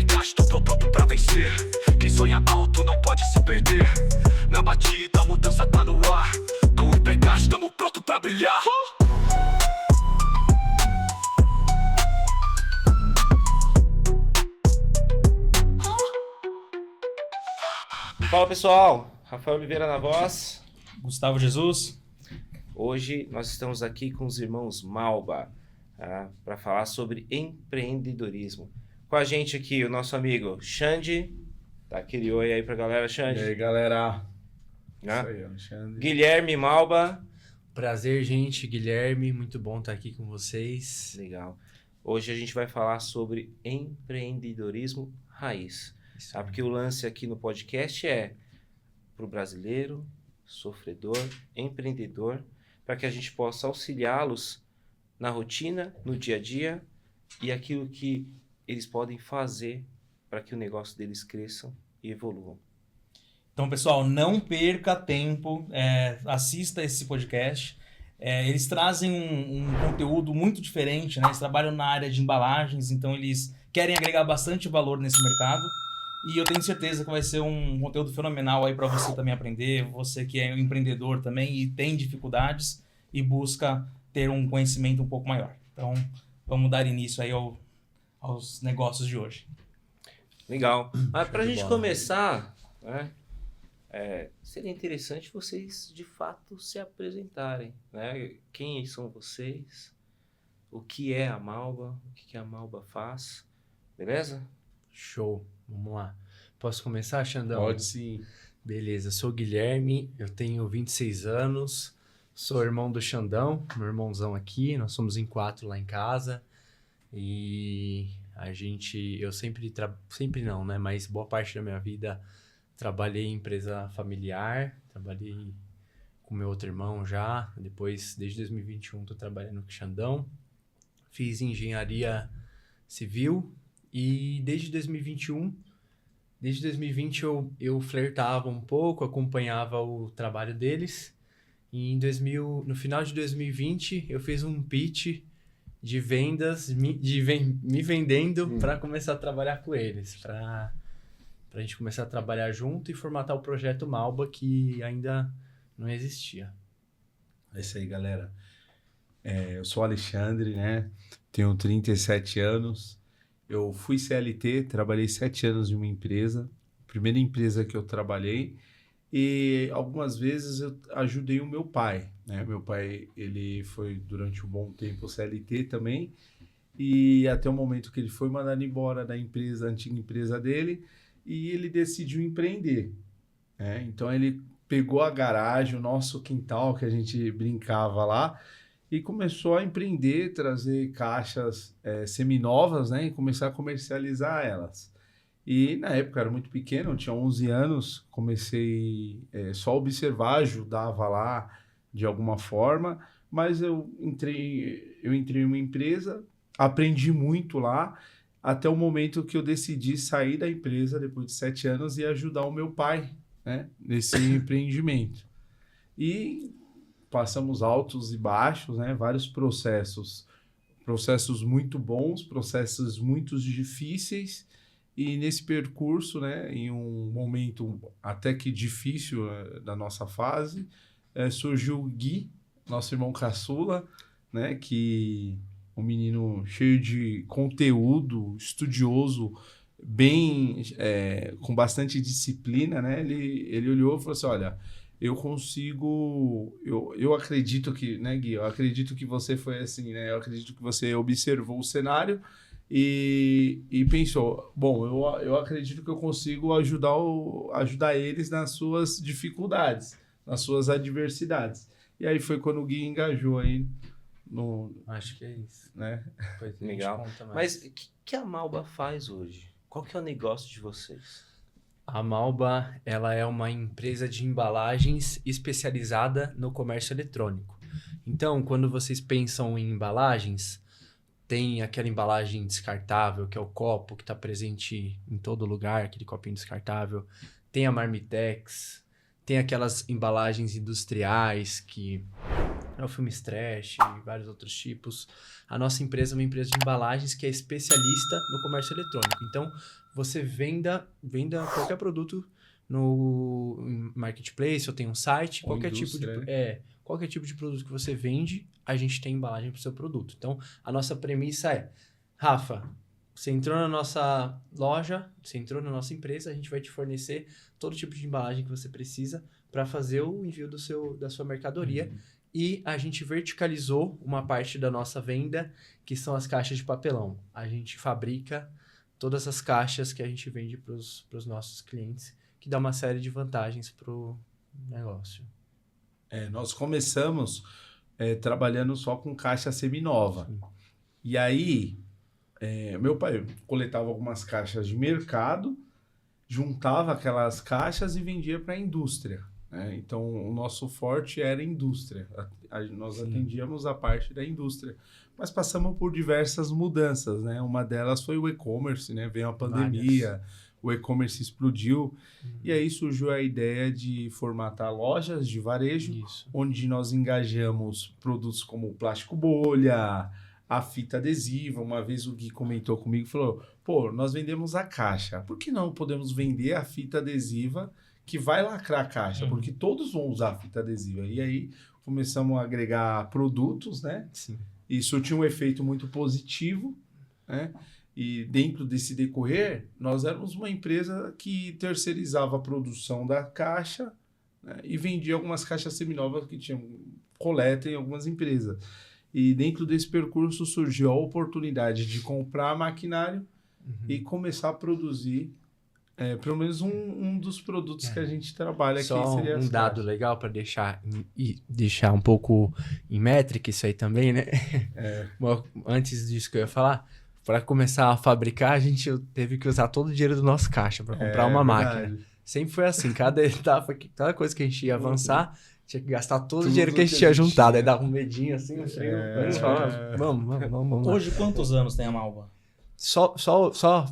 pegaste, tô pronto pra vencer. Quem sonha alto não pode se perder. Na batida a mudança tá no ar. Com o pegaste, tamo pronto pra brilhar. Fala pessoal, Rafael Oliveira na voz. Gustavo Jesus. Hoje nós estamos aqui com os irmãos Malba para falar sobre empreendedorismo. Com a gente aqui o nosso amigo Xande, tá aquele oi aí pra galera, Xande. E aí galera, Né? Isso aí, Alexandre. Guilherme Malba. Prazer, gente. Guilherme, muito bom estar aqui com vocês. Legal. Hoje a gente vai falar sobre empreendedorismo raiz. Isso Tá? Porque o lance aqui no podcast é pro brasileiro, sofredor, empreendedor, para que a gente possa auxiliá-los na rotina, no dia a dia e aquilo que eles podem fazer para que o negócio deles cresça e evoluam. Então, pessoal, não perca tempo, assista esse podcast. Eles trazem um conteúdo muito diferente, né? Eles trabalham na área de embalagens, então eles querem agregar bastante valor nesse mercado. E eu tenho certeza que vai ser um conteúdo fenomenal aí para você também aprender, você que é um empreendedor também e tem dificuldades e busca ter um conhecimento um pouco maior. Então, vamos dar início aí aos negócios de hoje. Legal. Mas para a gente bola. começar, né, seria interessante vocês de fato se apresentarem, né? Quem são vocês? O que é a Malba? O que a Malba faz? Beleza? Show. Vamos lá. Posso começar, Xandão? Pode sim. Beleza. Sou o Guilherme, eu tenho 26 anos, sou irmão do Xandão, meu irmãozão aqui. Nós somos em 4 lá em casa. E eu sempre não, né? Mas boa parte da minha vida trabalhei em empresa familiar, trabalhei com meu outro irmão já. Depois, desde 2021, tô trabalhando com o Xandão. Fiz engenharia civil e desde 2020 eu flertava um pouco, acompanhava o trabalho deles. E no final de 2020 eu fiz um pitch de vendas, me vendendo para começar a trabalhar com eles, para a gente começar a trabalhar junto e formatar o projeto Malba, que ainda não existia. É isso aí, galera. Eu sou o Alexandre, né? Tenho 37 anos. Eu fui CLT, trabalhei 7 anos em uma empresa. Primeira empresa que eu trabalhei. E algumas vezes eu ajudei o meu pai, né? Meu pai, ele foi durante um bom tempo CLT também. E até o momento que ele foi mandado embora da empresa, antiga empresa dele, e ele decidiu empreender, né? Então ele pegou a garagem, o nosso quintal que a gente brincava lá, e começou a empreender, trazer caixas seminovas, né? E começar a comercializar elas. E na época eu era muito pequeno, eu tinha 11 anos, comecei só a observar, ajudava lá de alguma forma, mas eu entrei em uma empresa, aprendi muito lá, até o momento que eu decidi sair da empresa depois de 7 anos e ajudar o meu pai, né, nesse empreendimento. E passamos altos e baixos, né, vários processos muito bons, processos muito difíceis. E nesse percurso, né, em um momento até que difícil da nossa fase, surgiu o Gui, nosso irmão caçula, né, que um menino cheio de conteúdo, estudioso, bem, com bastante disciplina, né? Ele olhou e falou assim, olha, eu consigo, eu acredito que, né, Gui, eu acredito que você foi assim, né? Eu acredito que você observou o cenário e pensou, bom, eu acredito que eu consigo ajudar eles nas suas dificuldades, nas suas adversidades. E aí foi quando o Gui engajou aí Acho que é isso. né? Depois a gente Legal. conta mais. Mas o que a Malba faz hoje? Qual que é o negócio de vocês? A Malba, ela é uma empresa de embalagens especializada no comércio eletrônico. Então, quando vocês pensam em embalagens, tem aquela embalagem descartável, que é o copo, que está presente em todo lugar, aquele copinho descartável. Tem a Marmitex, tem aquelas embalagens industriais que é o filme Stretch e vários outros tipos. A nossa empresa é uma empresa de embalagens que é especialista no comércio eletrônico. Então, você venda qualquer produto no marketplace, ou tem um site, Ou qualquer indústria, qualquer tipo de produto que você vende, a gente tem embalagem para o seu produto. Então, a nossa premissa é, Rafa, você entrou na nossa loja, você entrou na nossa empresa, a gente vai te fornecer todo tipo de embalagem que você precisa para fazer o envio da sua mercadoria. E a gente verticalizou uma parte da nossa venda, que são as caixas de papelão. A gente fabrica todas as caixas que a gente vende para os nossos clientes, que dá uma série de vantagens para o negócio. Nós começamos trabalhando só com caixa seminova. Sim. E aí, meu pai coletava algumas caixas de mercado, juntava aquelas caixas e vendia para a indústria. Né? Então, o nosso forte era a indústria. Nós atendíamos a parte da indústria. Mas passamos por diversas mudanças. Né? Uma delas foi o e-commerce, né? Veio a pandemia, o e-commerce explodiu. E aí surgiu a ideia de formatar lojas de varejo, Isso. onde nós engajamos produtos como o plástico bolha, a fita adesiva. Uma vez o Gui comentou comigo e falou, pô, nós vendemos a caixa, por que não podemos vender a fita adesiva que vai lacrar a caixa? Porque todos vão usar a fita adesiva. E aí começamos a agregar produtos, né? Sim. Isso tinha um efeito muito positivo, né? E dentro desse decorrer, nós éramos uma empresa que terceirizava a produção da caixa, né? E vendia algumas caixas seminovas que tinham coleta em algumas empresas. E dentro desse percurso surgiu a oportunidade de comprar maquinário e começar a produzir pelo menos um dos produtos que a gente trabalha aqui. Só seria as um dado caixas. legal para deixar um pouco em métrica isso aí também, né? Bom, antes disso que eu ia falar, para começar a fabricar, a gente teve que usar todo o dinheiro do nosso caixa para comprar uma máquina. Verdade. Sempre foi assim, cada etapa, cada coisa que a gente ia avançar, tinha que gastar todo o Tudo dinheiro que a gente que a tinha gente juntado. Aí tinha. dava um medinho assim, um frio. Aí eles falavam, vamos lá. Hoje, quantos anos tem a Malba? Só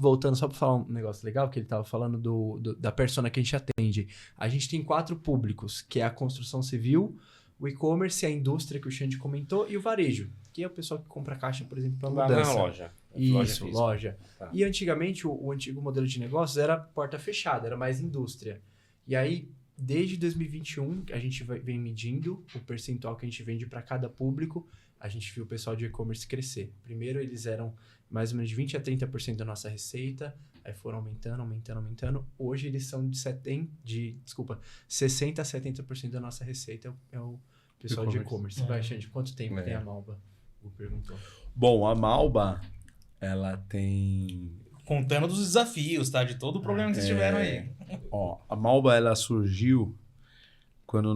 voltando, só para falar um negócio legal, que ele estava falando da persona que a gente atende. A gente tem 4 públicos, que é a construção civil, o e-commerce, a indústria que o Xande comentou, e o varejo, que é o pessoal que compra caixa, por exemplo, para Lá mudança. na loja. Isso, física. loja. Tá. E antigamente, o antigo modelo de negócios era porta fechada, era mais indústria. E aí, desde 2021, a gente vem medindo o percentual que a gente vende para cada público. A gente viu o pessoal de e-commerce crescer. Primeiro, eles eram mais ou menos de 20% a 30% da nossa receita, aí foram aumentando. Hoje, eles são de 60% a 70% da nossa receita, é o pessoal de e-commerce. Vai, Xande, quanto tempo tem a Malba? O perguntou. Bom, a Malba, ela tem... Contando dos desafios, tá? De todo o problema que vocês tiveram aí. Ó, a Malba, ela surgiu quando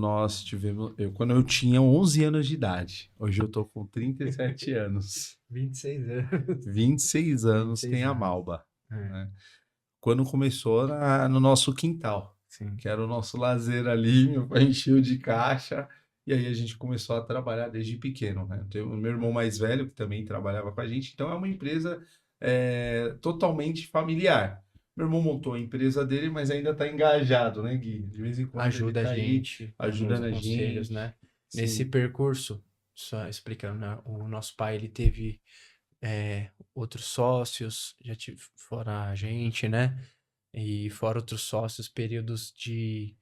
quando eu tinha 11 anos de idade. Hoje eu tô com 37 anos. 26 anos. 26 anos 26 tem a anos. Malba. Né? Quando começou no nosso quintal, Sim. que era o nosso lazer ali, meu pai encheu de caixa, e aí a gente começou a trabalhar desde pequeno. Né? Tem o meu irmão mais velho, que também trabalhava com a gente, então é uma empresa totalmente familiar. Meu irmão montou a empresa dele, mas ainda está engajado, né, Gui? De vez em quando Ajuda ele a tá aí, gente, ajudando nos a conselhos, gente. né? Sim. Nesse percurso, só explicando, né? O nosso pai, ele teve outros sócios, fora a gente, né? E fora outros sócios, períodos que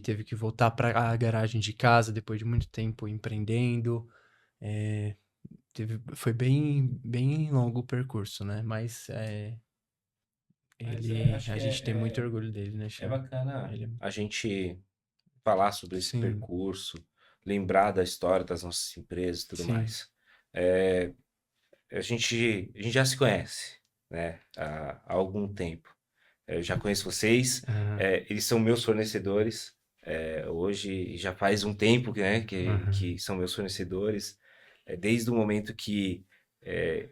teve que voltar para a garagem de casa depois de muito tempo empreendendo. Foi bem longo o percurso, né? Mas acho a que gente tem muito orgulho dele, né, É Xande? bacana Ele- a gente falar sobre esse Sim. percurso, lembrar da história das nossas empresas e tudo Sim. mais. A gente já se conhece, né, há algum tempo. Eu já conheço vocês, Ah, eles são meus fornecedores. Hoje já faz um tempo né, que são meus fornecedores. Desde o momento que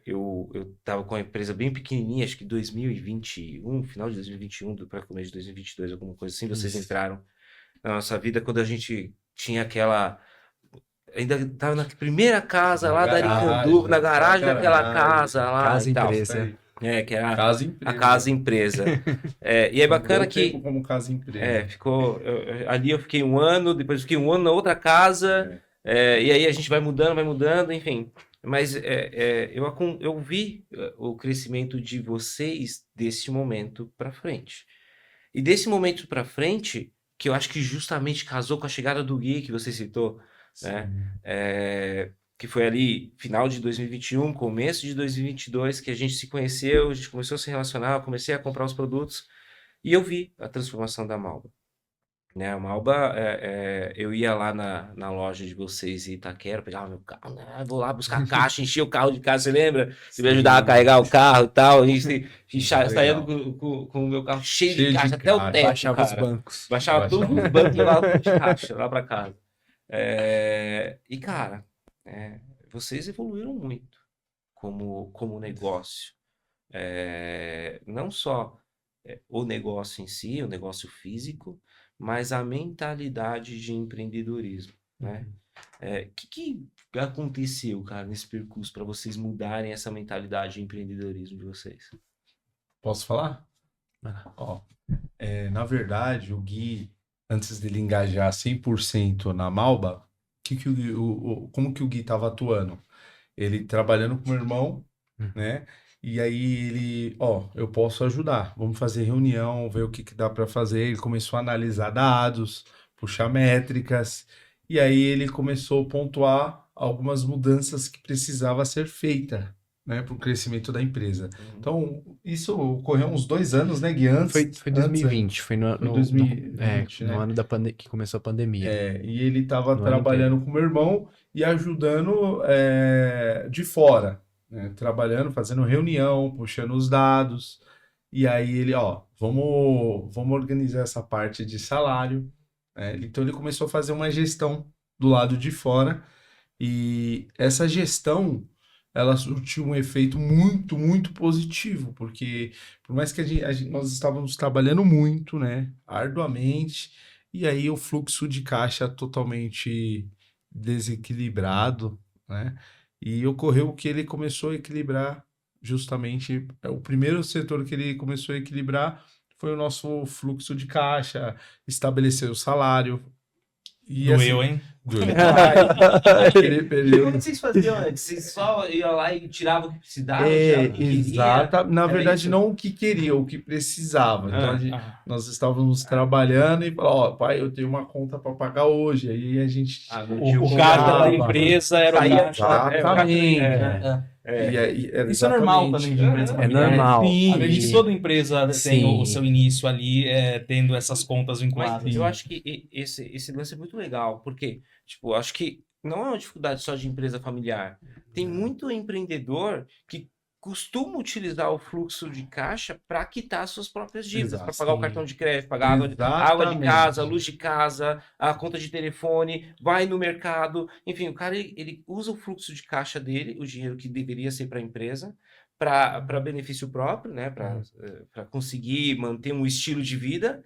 eu estava com a empresa bem pequenininha, acho que 2021, final de 2021, para começo de 2022, alguma coisa assim, vocês Isso. entraram na nossa vida quando a gente tinha aquela... Ainda estava na primeira casa lá da Aricanduva, na garagem daquela casa lá Casa e tal. empresa. Que era Casa empresa. a casa empresa. E é bacana Bom que... tempo como casa empresa. ali eu fiquei um ano, depois eu fiquei um ano na outra casa, E aí a gente vai mudando, enfim. Mas eu vi o crescimento de vocês desse momento para frente. E desse momento para frente, que eu acho que justamente casou com a chegada do Gui, que você citou, né? Que foi ali final de 2021, começo de 2022, que a gente se conheceu, a gente começou a se relacionar, eu comecei a comprar os produtos e eu vi a transformação da Malba. Né, a Malba, eu ia lá na loja de vocês em Itaquera, pegava meu carro, né, vou lá buscar caixa, enchia o carro de casa, você lembra? Você me ajudava a carregar o carro e tal, a gente saía com o meu carro cheio de caixa até o teto, Baixava os cara. bancos. Baixava tudo os bancos e levava tudo de caixa lá pra casa. E, cara, vocês evoluíram muito como negócio. Não só o negócio em si, o negócio físico, mas a mentalidade de empreendedorismo, né? O que aconteceu, cara, nesse percurso para vocês mudarem essa mentalidade de empreendedorismo de vocês? Posso falar? Ó, na verdade, o Gui, antes dele engajar 100% na Malba, como que o Gui estava atuando? Ele trabalhando com o meu irmão, né? E aí ele, eu posso ajudar, vamos fazer reunião, ver o que dá para fazer. Ele começou a analisar dados, puxar métricas, e aí ele começou a pontuar algumas mudanças que precisava ser feita, né, para o crescimento da empresa. Então, isso ocorreu uns 2 anos, né, Gui? Foi 2020, foi no 2020, né? no ano que começou a pandemia. E ele estava No ano trabalhando com o meu irmão e ajudando de fora, né? Trabalhando, fazendo reunião, puxando os dados. E aí ele, vamos organizar essa parte de salário. Então ele começou a fazer uma gestão do lado de fora. E essa gestão, ela surtiu um efeito muito, muito positivo, porque por mais que nós estávamos trabalhando muito, né, arduamente, e aí o fluxo de caixa totalmente desequilibrado, né, e ocorreu que ele começou a equilibrar justamente, o primeiro setor que ele começou a equilibrar foi o nosso fluxo de caixa, estabeleceu o salário. E Doeu, hein? Doeu demais. Aquele E período. como vocês faziam antes? Vocês só iam lá e tiravam o que precisava, É, tiravam o que queria? exata. Na Era verdade, isso? não o que queria, o que precisava. Então, nós estávamos trabalhando e falou, pai, eu tenho uma conta para pagar hoje. Aí a gente... O caixa da empresa era o caixa. Exatamente. Isso é normal também de empresa É familiar. normal. Sim, A acredito que toda empresa tem Sim. o seu início ali, tendo essas contas vinculadas. Mas eu acho que esse lance é muito legal, porque, tipo, acho que não é uma dificuldade só de empresa familiar. Tem muito empreendedor que costuma utilizar o fluxo de caixa para quitar suas próprias dívidas, para pagar o sim. cartão de crédito, pagar água de casa, luz de casa, a conta de telefone, vai no mercado. Enfim, o cara ele usa o fluxo de caixa dele, o dinheiro que deveria ser para a empresa, para benefício próprio, né? Para conseguir manter um estilo de vida.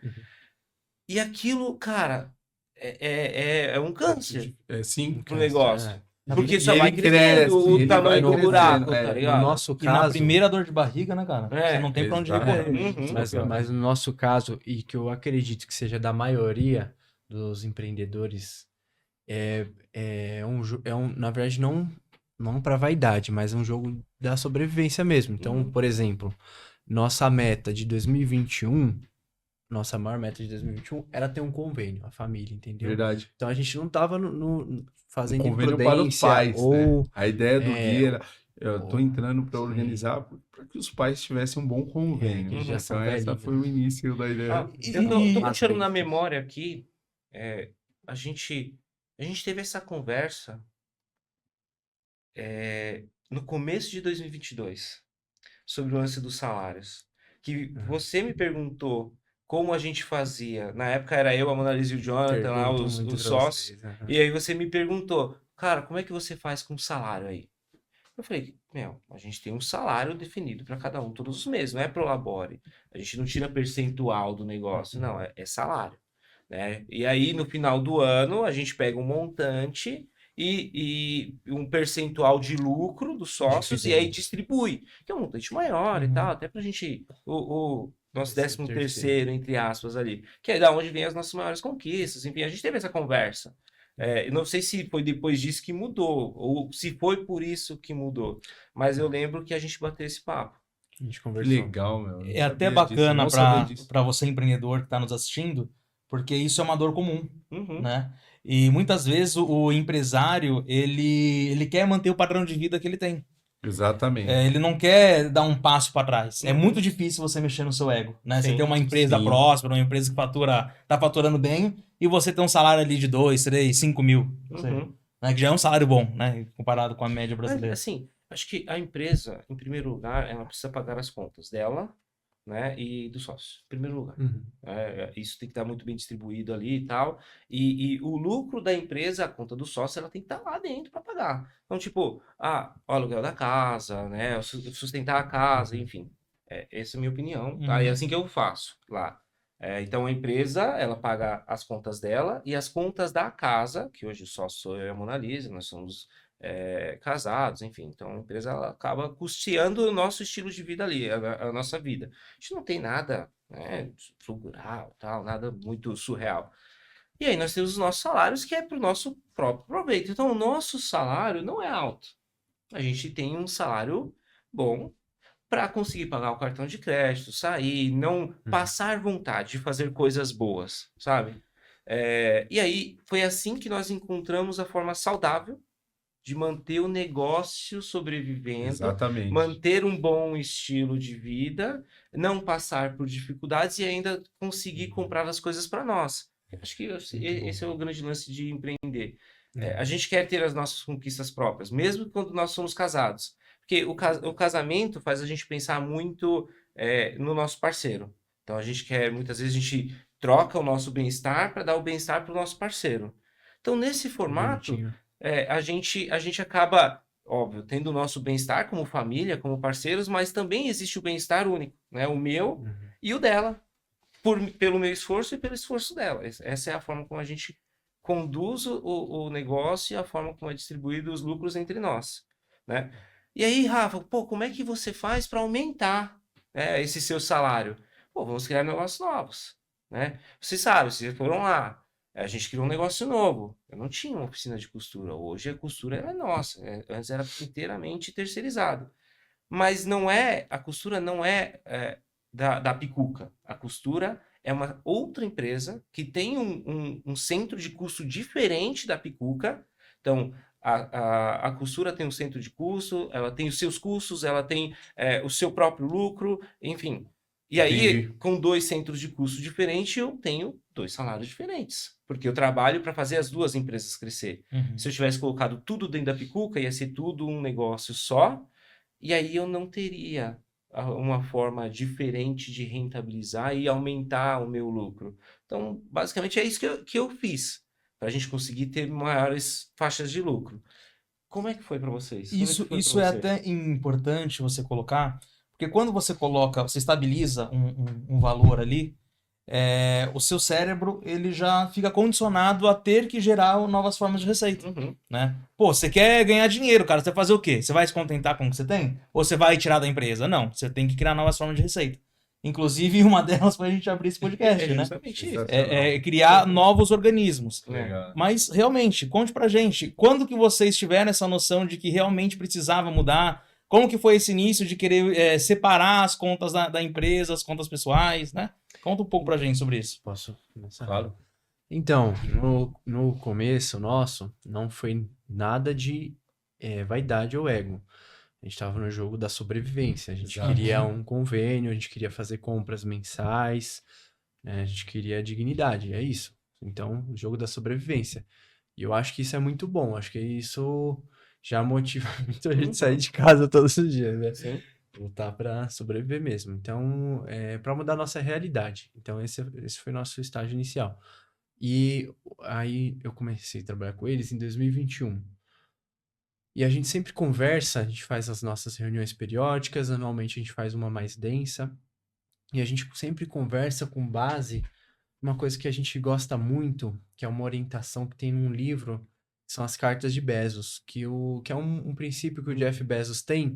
E aquilo, cara, é um câncer Sim, pro negócio. Porque E só vai ele crescendo cresce, o ele tamanho vai do buraco, crescendo, tá No ligado? nosso E na caso, primeira dor de barriga, né, cara? Você não tem pra onde recorrer. Uhum. mas no nosso caso, e que eu acredito que seja da maioria dos empreendedores, na verdade, não para vaidade, mas é um jogo da sobrevivência mesmo. Então, por exemplo, nossa meta de 2021, nossa maior meta de 2021 era ter um convênio, a família, entendeu? Verdade. Então a gente não tava fazendo Convênio imprudência para os pais, ou né? A ideia do Gui era, eu tô entrando para organizar para que os pais tivessem um bom convênio. que eles já Então são essa velhinhos. foi o início da ideia. Eu tô puxando na Matrix. memória aqui, a gente teve essa conversa no começo de 2022 sobre o lance dos salários, que você me perguntou como a gente fazia. Na época era eu, a Mona Lisa e o Jonathan, lá, Pergunto os muito pra sócios. vocês, aham. E aí você me perguntou, cara, como é que você faz com o salário aí? Eu falei, a gente tem um salário definido para cada um todos os meses, não é prolabore. A gente não tira percentual do negócio, não, é salário. Né? E aí, no final do ano, a gente pega um montante e um percentual de lucro dos sócios e aí distribui, que é um montante maior e tal, até pra gente... O nosso 13º, entre aspas, ali, que é da onde vem as nossas maiores conquistas. Enfim, a gente teve essa conversa. Eu não sei se foi depois disso que mudou, ou se foi por isso que mudou, mas eu lembro que a gente bateu esse papo. A gente Que conversou. legal, meu. Eu não É até sabia disso, bacana não sabia disso. para você empreendedor que está nos assistindo, porque isso é uma dor comum, Uhum. né? E muitas vezes o empresário, ele quer manter o padrão de vida que ele tem. Exatamente. Ele não quer dar um passo para trás. É Uhum. muito difícil você mexer no seu ego, né? Você Sim, ter uma empresa sim. próspera, uma empresa que tá faturando bem, e você ter um salário ali de 2, 3, 5 mil, não sei, Uhum. né? Que já é um salário bom, né? Comparado com a média Mas, brasileira. assim, acho que a empresa, em primeiro lugar, ela precisa pagar as contas dela, né, e do sócio, em primeiro lugar. Uhum. Isso tem que estar muito bem distribuído ali e tal. E o lucro da empresa, a conta do sócio, ela tem que estar lá dentro para pagar. Então, tipo, o aluguel da casa, né, sustentar a casa, enfim. Essa é a minha opinião, tá? E é assim que eu faço lá. Então, a empresa, ela paga as contas dela e as contas da casa, que hoje o sócio sou eu e a Mona Lisa, nós somos casados, enfim. Então, a empresa ela acaba custeando o nosso estilo de vida ali, a nossa vida. A gente não tem nada, né, fulgural, tal, nada muito surreal. E aí nós temos os nossos salários, que é para o nosso próprio proveito. Então, o nosso salário não é alto. A gente tem um salário bom para conseguir pagar o cartão de crédito, sair, não passar vontade de fazer coisas boas, sabe? E aí, foi assim que nós encontramos a forma saudável de manter o negócio sobrevivendo, Exatamente. manter um bom estilo de vida, não passar por dificuldades e ainda conseguir comprar as coisas para nós. Eu acho que esse é o grande lance de empreender. A gente quer ter as nossas conquistas próprias, mesmo quando nós somos casados. Porque o casamento faz a gente pensar muito no nosso parceiro. Então, muitas vezes, a gente troca o nosso bem-estar para dar o bem-estar para o nosso parceiro. Então, nesse formato, Bonitinho. a gente acaba, óbvio, tendo o nosso bem-estar como família, como parceiros, mas também existe o bem-estar único, né? O meu e o dela, pelo meu esforço e pelo esforço dela. Essa é a forma como a gente conduz o negócio e a forma como é distribuído os lucros entre nós, né? E aí, Rafa, pô, como é que você faz para aumentar, né, esse seu salário? Pô, vamos criar negócios novos, né? Você sabe, vocês foram lá, a gente criou um negócio novo. Eu não tinha uma oficina de costura. Hoje a costura é nossa. Antes era inteiramente terceirizado. Mas a costura não é da Picuca. A costura é uma outra empresa que tem um centro de custo diferente da Picuca. Então, a costura tem um centro de custo, ela tem os seus custos, ela tem o seu próprio lucro, enfim. E aí, Entendi. com 2 centros de custo diferentes, eu tenho 2 salários diferentes. Porque eu trabalho para fazer as 2 empresas crescer. Uhum. Se eu tivesse colocado tudo dentro da Picuca, ia ser tudo um negócio só. E aí eu não teria uma forma diferente de rentabilizar e aumentar o meu lucro. Então, basicamente, é isso que eu fiz. Para a gente conseguir ter maiores faixas de lucro. Como é que foi para vocês? Como é que Isso, foi isso pra é você? até importante você colocar, porque quando você estabiliza um valor ali, o seu cérebro ele já fica condicionado a ter que gerar novas formas de receita, Uhum. né? Pô, você quer ganhar dinheiro, cara, você vai fazer o quê? Você vai se contentar com o que você tem? Ou você vai tirar da empresa? Não, você tem que criar novas formas de receita. Inclusive, uma delas foi a gente abrir esse podcast, né? Justamente isso. Criar novos organismos. Legal. Mas, realmente, conte pra gente, quando que vocês tiveram essa noção de que realmente precisava mudar? Como que foi esse início de querer separar as contas da empresa, as contas pessoais, né? Conta um pouco pra gente sobre isso. Posso começar? Claro. Então, no começo nosso, não foi nada de vaidade ou ego. A gente estava no jogo da sobrevivência. A gente Exato. queria um convênio, a gente queria fazer compras mensais, né? A gente queria dignidade, é isso. Então, o jogo da sobrevivência. E eu acho que isso é muito bom. Acho que isso já motiva muito a gente sair de casa todos os dias, né? Sim. Lutar para sobreviver mesmo. Então, para mudar a nossa realidade. Então, esse foi o nosso estágio inicial. E aí eu comecei a trabalhar com eles em 2021. E a gente sempre conversa, a gente faz as nossas reuniões periódicas, anualmente a gente faz uma mais densa. E a gente sempre conversa com base numa coisa que a gente gosta muito, que é uma orientação que tem num livro, que são as cartas de Bezos, que é um princípio que o Jeff Bezos tem,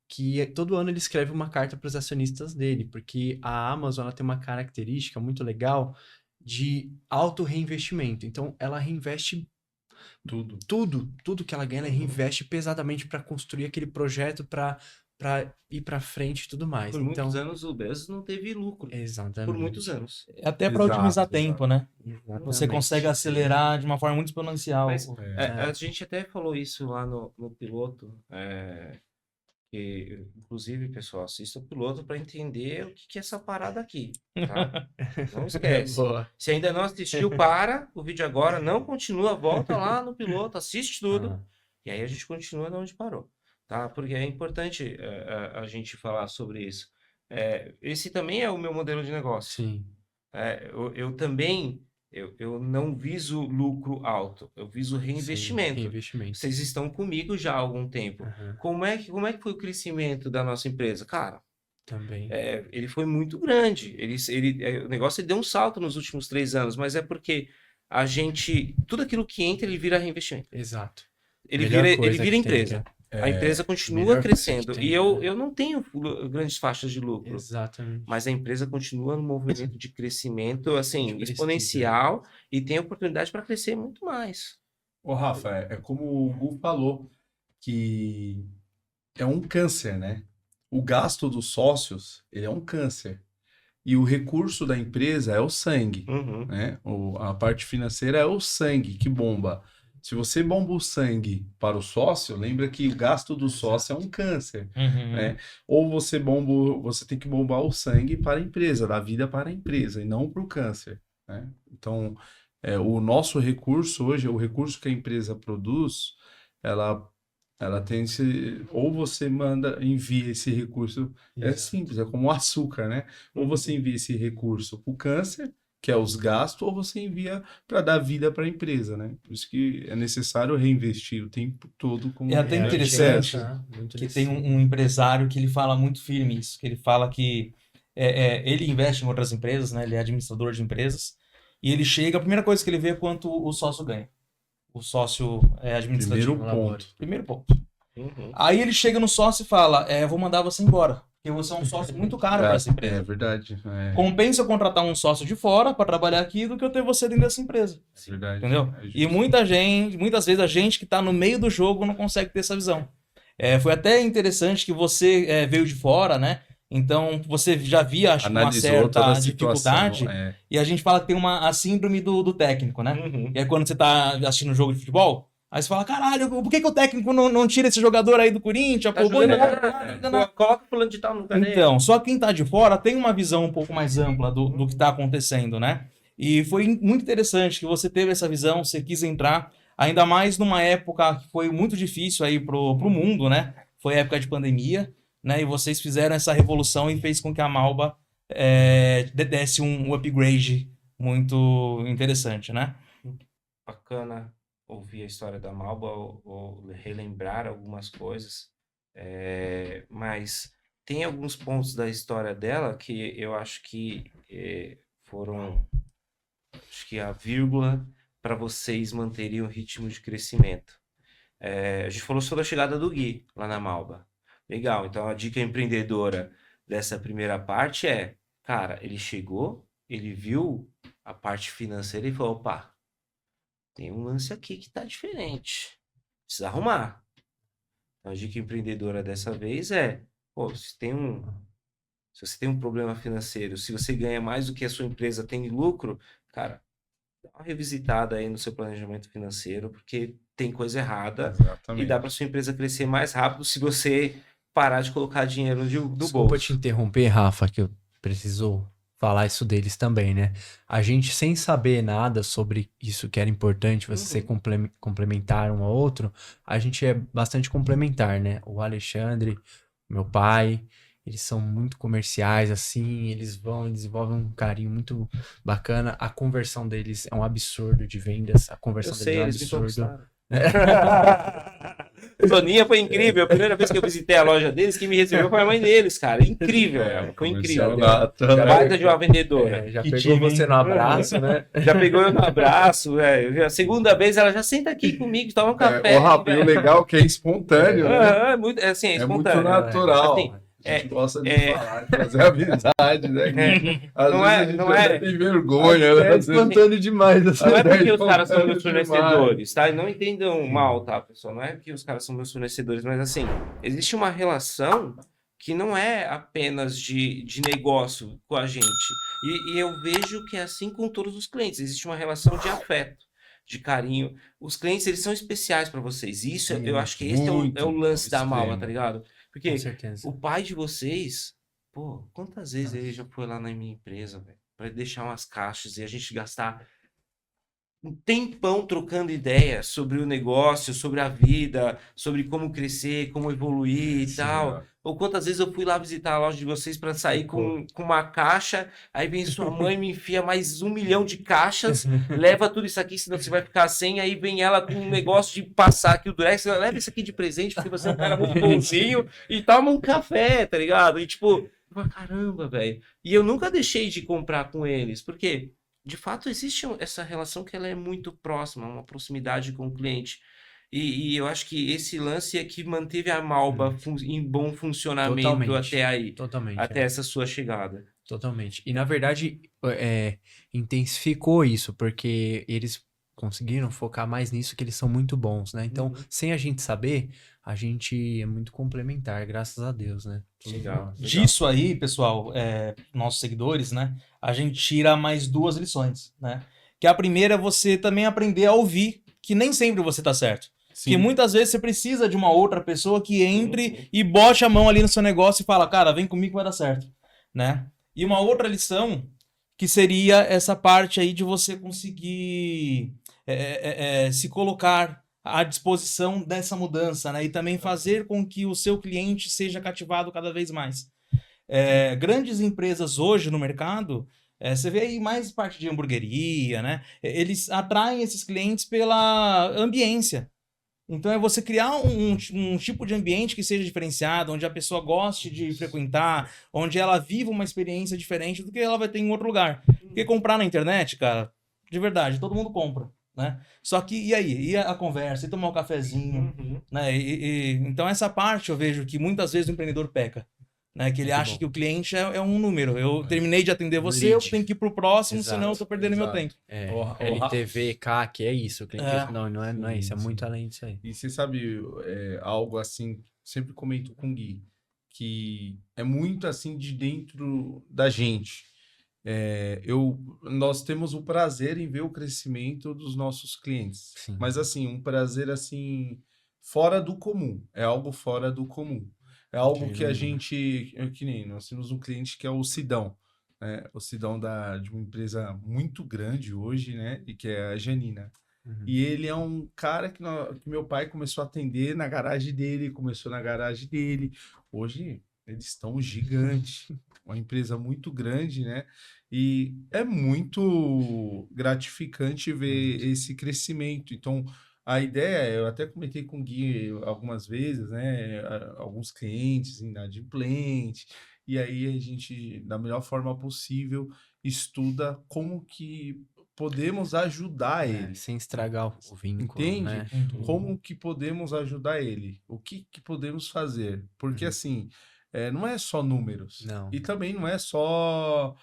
que todo ano ele escreve uma carta para os acionistas dele, porque a Amazon ela tem uma característica muito legal de alto reinvestimento. Então, ela reinveste Tudo. Tudo que ela ganha, ela reinveste pesadamente para construir aquele projeto, para ir para frente e tudo mais. Por Então, muitos anos o Bezos não teve lucro. exatamente. Por muitos anos. Até para Exato, otimizar exato. tempo, né? Exatamente. Você consegue acelerar de uma forma muito exponencial. Mas, É. a gente até falou isso lá no piloto. Que, inclusive, pessoal, assista o piloto para entender o que é essa parada aqui. Tá? Não esquece. Boa. Se ainda não assistiu, para o vídeo agora, não continua, volta lá no piloto, assiste tudo. Ah, E aí a gente continua de onde parou, tá? Porque é importante a gente falar sobre isso. Esse também é o meu modelo de negócio. sim. Eu também, eu não viso lucro alto, eu viso reinvestimento. Sim, reinvestimento. Vocês estão comigo já há algum tempo. Aham, Como é que foi o crescimento da nossa empresa? Cara, também. ele foi muito grande. O negócio ele deu um salto nos últimos 3 anos, mas é porque tudo aquilo que entra, ele vira reinvestimento. Exato. Ele Melhor vira coisa que tem, empresa. A empresa continua melhor coisa crescendo. que tem, E eu não tenho grandes faixas de lucro. Exatamente. Mas a empresa continua no movimento de crescimento, assim, De precisa. exponencial e tem oportunidade para crescer muito mais. Ô, Rafa, é como o Gu falou, que é um câncer, né? O gasto dos sócios, ele é um câncer. E o recurso da empresa é o sangue, Uhum. né? A parte financeira é o sangue que bomba. Se você bomba o sangue para o sócio, lembra que o gasto do sócio é um câncer, né? Ou você tem que bombar o sangue para a empresa, da vida para a empresa, e não para o câncer, né? Então, o nosso recurso hoje, o recurso que a empresa produz, ela tem ou você envia esse recurso, é Exato. simples, é como o açúcar, né? Ou você envia esse recurso para o câncer, que é os gastos, ou você envia para dar vida para a empresa, né? Por isso que é necessário reinvestir o tempo todo como É até a gente interessante entra muito que nesse- tem um empresário que ele fala muito firme isso, que ele fala que ele investe em outras empresas, né? Ele é administrador de empresas, e ele chega, a primeira coisa que ele vê é quanto o sócio ganha. O sócio administrativo. Primeiro ponto. Primeiro ponto. Uhum. Aí ele chega no sócio e fala, eu vou mandar você embora, porque você é um sócio muito caro para essa empresa. É verdade. Compensa eu contratar um sócio de fora para trabalhar aqui do que eu ter você dentro dessa empresa. É verdade. Entendeu? É E justo. muitas vezes a gente que está no meio do jogo não consegue ter essa visão. Foi até interessante que você veio de fora, né? Então você já via, acho, uma Analisou toda certa a situação, dificuldade. E a gente fala que tem a síndrome do técnico, né? Uhum. E aí quando você tá assistindo um jogo de futebol, aí você fala, caralho, por que o técnico não tira esse jogador aí do Corinthians? Tá Pô, jogando não. nada. Coloca o fulano de tal no lugar dele. Então, só quem tá de fora tem uma visão um pouco mais ampla do que tá acontecendo, né? E foi muito interessante que você teve essa visão, você quis entrar, ainda mais numa época que foi muito difícil aí pro mundo, né? Foi a época de pandemia, né? E vocês fizeram essa revolução e fez com que a Malba desse um upgrade muito interessante, né? Bacana ouvir a história da Malba ou relembrar algumas coisas. Mas tem alguns pontos da história dela que eu acho que foram, acho que a vírgula para vocês manterem o ritmo de crescimento. A gente falou sobre a chegada do Gui lá na Malba. Legal, então a dica empreendedora dessa primeira parte cara, ele chegou, ele viu a parte financeira e falou, opa, tem um lance aqui que tá diferente, precisa arrumar. Então, a dica empreendedora dessa vez pô, se você tem um problema financeiro, se você ganha mais do que a sua empresa tem de lucro, cara, dá uma revisitada aí no seu planejamento financeiro, porque tem coisa errada e Exatamente. dá para sua empresa crescer mais rápido se você parar de colocar dinheiro do Desculpa bolso. te interromper, Rafa, que eu preciso falar isso deles também, né? A gente, sem saber nada sobre isso que era importante, você ser complementar um ao outro, a gente é bastante complementar, né? O Alexandre, meu pai, eles são muito comerciais, assim, eles desenvolvem um carinho muito bacana. A conversão deles é um absurdo de vendas, a Eu conversão sei, deles eles é um me absurdo. conquistaram. Soninha foi incrível. A primeira vez que eu visitei a loja deles, quem me recebeu foi a mãe deles, cara. Incrível, foi incrível. Baita de uma vendedora. Já Que pegou time, você hein? no abraço, né? Já pegou eu no abraço, A segunda vez ela já senta aqui comigo, toma um café. Rafa, e o legal é que é espontâneo, né? É muito, assim, é É muito espontâneo. natural. Assim, A gente gosta de falar, de fazer amizade, né? Às Não vezes é- a gente não até é- tem vergonha, né? É Às vezes- espantando demais essa Não é ideia. porque os caras são meus demais. fornecedores, tá? E não entendam mal, tá, pessoal? Não é porque os caras são meus fornecedores, mas assim, existe uma relação que não é apenas de negócio com a gente. E eu vejo que é assim com todos os clientes. Existe uma relação de afeto, de carinho. Os clientes, eles são especiais para vocês. E isso, eu acho que esse Muito, é o lance da Malva, extremo. tá ligado? Porque Com certeza. o pai de vocês, pô, quantas vezes ele já foi lá na minha empresa, velho, para deixar umas caixas e a gente gastar um tempão trocando ideia sobre o negócio, sobre a vida, sobre como crescer, como evoluir e Sim, tal. ó. Ou quantas vezes eu fui lá visitar a loja de vocês para sair com uma caixa, aí vem sua mãe me enfia mais 1 milhão de caixas, leva tudo isso aqui, senão você vai ficar sem, aí vem ela com um negócio de passar aqui o Durex, ela leva isso aqui de presente, porque você é um cara muito bonzinho, e toma um café, tá ligado? E tipo, eu falo, caramba, velho. E eu nunca deixei de comprar com eles, porque de fato existe essa relação que ela é muito próxima, uma proximidade com o cliente. E eu acho que esse lance é que manteve a Malba em bom funcionamento Totalmente. até aí, Totalmente. até é. essa sua chegada. Totalmente. E na verdade, intensificou isso, porque eles conseguiram focar mais nisso, que eles são muito bons, né? Então, sem a gente saber, a gente é muito complementar, graças a Deus, né? Legal. Disso aí, pessoal, nossos seguidores, né? A gente tira mais 2 lições, né? Que a primeira é você também aprender a ouvir, que nem sempre você tá certo. Que muitas vezes você precisa de uma outra pessoa que entre e bote a mão ali no seu negócio e fala, cara, vem comigo que vai dar certo, né? E uma outra lição que seria essa parte aí de você conseguir se colocar à disposição dessa mudança, né? E também fazer com que o seu cliente seja cativado cada vez mais. Grandes empresas hoje no mercado, você vê aí mais parte de hamburgueria, né? Eles atraem esses clientes pela ambiência. Então é você criar um tipo de ambiente que seja diferenciado, onde a pessoa goste de frequentar, onde ela viva uma experiência diferente do que ela vai ter em outro lugar. Porque comprar na internet, cara, de verdade, todo mundo compra, né? Só que, e aí? E a conversa? E tomar um cafezinho? Né? Então essa parte eu vejo que muitas vezes o empreendedor peca. Né, que ele acha que o cliente é um número. Eu terminei de atender você, eu lead. tenho que ir pro próximo, Exato, senão eu tô perdendo meu exato. tempo. LTV, CAC, é isso. O cliente, É. não é isso, é Sim, muito sim. além disso aí. E você sabe, algo assim, sempre comento com o Gui, que é muito assim de dentro da gente. Nós temos o prazer em ver o crescimento dos nossos clientes. Sim. Mas assim, um prazer assim, fora do comum. É algo fora do comum. É algo que a gente, que nem nós temos um cliente que é o Sidão, né? O Sidão de uma empresa muito grande hoje, né? E que é a Janina. Uhum. E ele é um cara que meu pai começou a atender na garagem dele, começou na garagem dele. Hoje eles estão gigantes, uma empresa muito grande, né? E é muito gratificante ver esse crescimento. Então, a ideia, eu até comentei com o Gui algumas vezes, né? Alguns clientes inadimplentes, e aí a gente, da melhor forma possível, estuda como que podemos ajudar ele. Sem estragar o vínculo, Entende? né? Como que podemos ajudar ele? O que podemos fazer? Porque, assim, não é só números. Não. E também não é só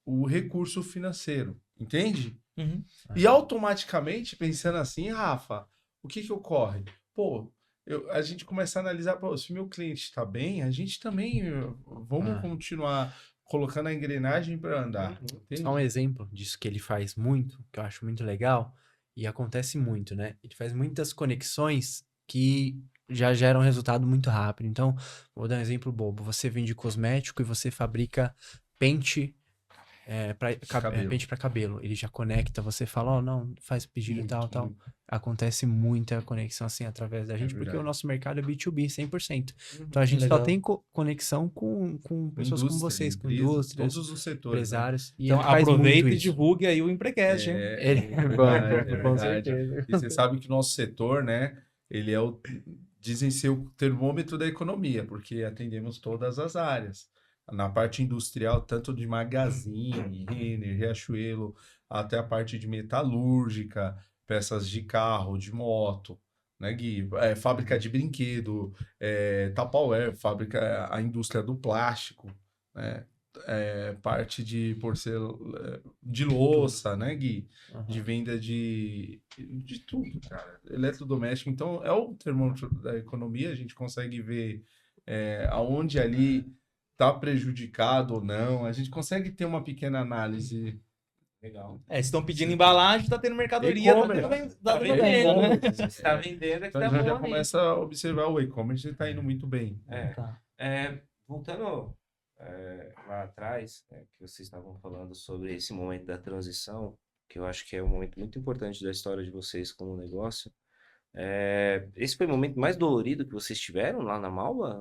o recurso financeiro. Entende? Uhum. E automaticamente, pensando assim, Rafa, o que ocorre? Pô, a gente começa a analisar, pô, se o meu cliente está bem, a gente também vamos continuar colocando a engrenagem para andar. Entende? Só um exemplo disso que ele faz muito, que eu acho muito legal, e acontece muito, né? Ele faz muitas conexões que já geram resultado muito rápido. Então, vou dar um exemplo bobo. Você vende cosmético e você fabrica pente pente para cabelo. Ele já conecta, você fala, não, faz pedido e tal. Acontece muita conexão assim através da gente, porque o nosso mercado é B2B, 100%. Então a gente só tem conexão com pessoas como vocês, com indústrias, todos os setores, empresários. né? E Então ele faz aproveita muito e isso. divulgue aí o Emprecast, hein? Com verdade. certeza. E você sabe que o nosso setor, né, ele é dizem ser o termômetro da economia, porque atendemos todas as áreas. Na parte industrial, tanto de Magazine, Renner, Riachuelo, até a parte de metalúrgica, peças de carro, de moto, né, Gui? Fábrica de brinquedo, Tupperware, a indústria do plástico, né? Parte de de louça, né, Gui? De venda de tudo, cara. Eletrodoméstico. Então, é o termômetro da economia, a gente consegue ver aonde ali está prejudicado ou não. A gente consegue ter uma pequena análise. Legal. Estão pedindo embalagem, tá tendo mercadoria, tá vendendo, né? Se tá vendendo, é que Então, tá a gente bom já ali. começa a observar o e-commerce está indo muito bem. Tá. Voltando lá atrás, que vocês estavam falando sobre esse momento da transição, que eu acho que é um momento muito importante da história de vocês como negócio. Esse foi o momento mais dolorido que vocês tiveram lá na Malva?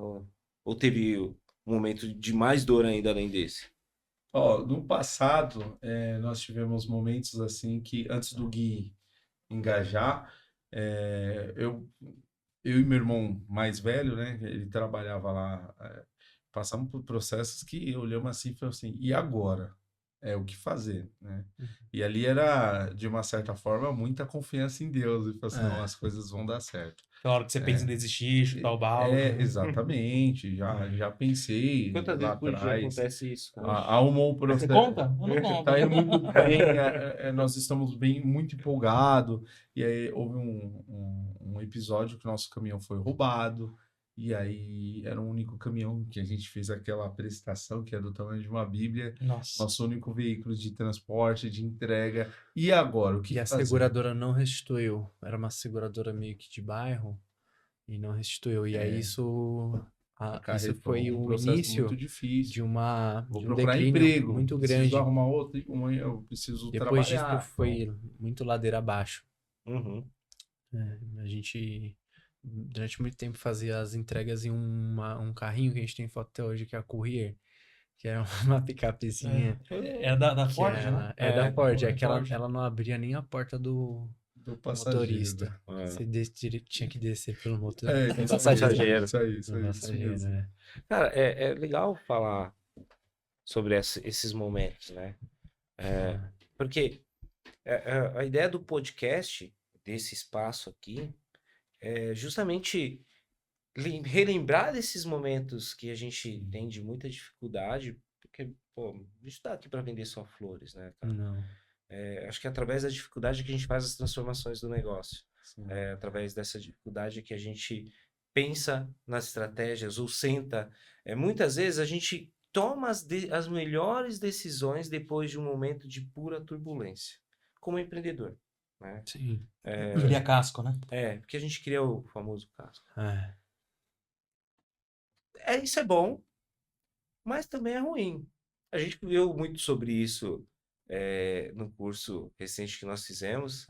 Ou teve um momento de mais dor ainda além desse? Ó, no passado, nós tivemos momentos assim que, antes do Gui engajar, eu e meu irmão mais velho, né, ele trabalhava lá, passamos por processos que olhamos assim e falamos assim, e agora? O que fazer, né? E ali era, de uma certa forma, muita confiança em Deus, e falou assim, não, as coisas vão dar certo. Na hora que você pensa em desistir, chutar o balde. Exatamente, já pensei Quantas lá vezes por dia atrás. acontece isso, cara? Arrumou um Você processo. conta? Eu não conto. Tá indo muito bem, nós estamos muito empolgados. E aí houve um episódio que o nosso caminhão foi roubado. E aí era o único caminhão que a gente fez aquela prestação, que é do tamanho de uma Bíblia. Nossa. Nosso único veículo de transporte, de entrega. E agora, o que E a fazer? seguradora não restituiu. Era uma seguradora meio que de bairro e não restituiu. E aí isso Acarretou foi um o processo início muito difícil. de Vou um procurar declínio emprego. muito Preciso grande. arrumar outro, eu preciso Depois disso trabalhar. foi muito ladeira abaixo. Uhum. A gente, durante muito tempo, fazia as entregas em um carrinho que a gente tem foto até hoje, que é a Courier, que era uma picapezinha. É da que Ford, era- né? da Ford, é que Ford. ela não abria nem a porta do Do passageiro. motorista. É. Você tinha que descer pelo motor. Isso passageiro. Isso aí, do isso passageiro, mesmo. né? Cara, é legal falar sobre esses momentos, né? Porque a ideia do podcast, desse espaço aqui, é justamente relembrar desses momentos que a gente tem de muita dificuldade, porque, pô, a gente tá aqui para vender só flores, né, cara? Não. Acho que é através da dificuldade que a gente faz as transformações do negócio. Sim. Através dessa dificuldade que a gente pensa nas estratégias ou senta. Muitas vezes a gente toma as melhores decisões depois de um momento de pura turbulência, como empreendedor, né? Sim. Cria casco, né? Porque a gente cria o famoso casco. É. Isso é bom, mas também é ruim. A gente viu muito sobre isso no curso recente que nós fizemos.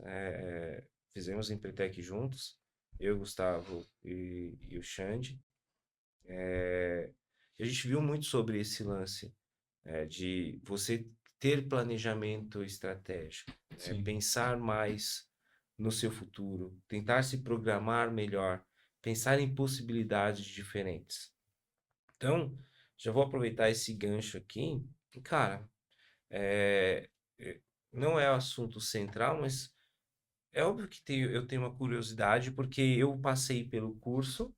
Fizemos Empretec juntos, eu, Gustavo e o Xande. A gente viu muito sobre esse lance de você ter planejamento estratégico, Sim. pensar mais no seu futuro, tentar se programar melhor, pensar em possibilidades diferentes. Então, já vou aproveitar esse gancho aqui. Cara, não é o assunto central, mas é óbvio que eu tenho uma curiosidade, porque eu passei pelo curso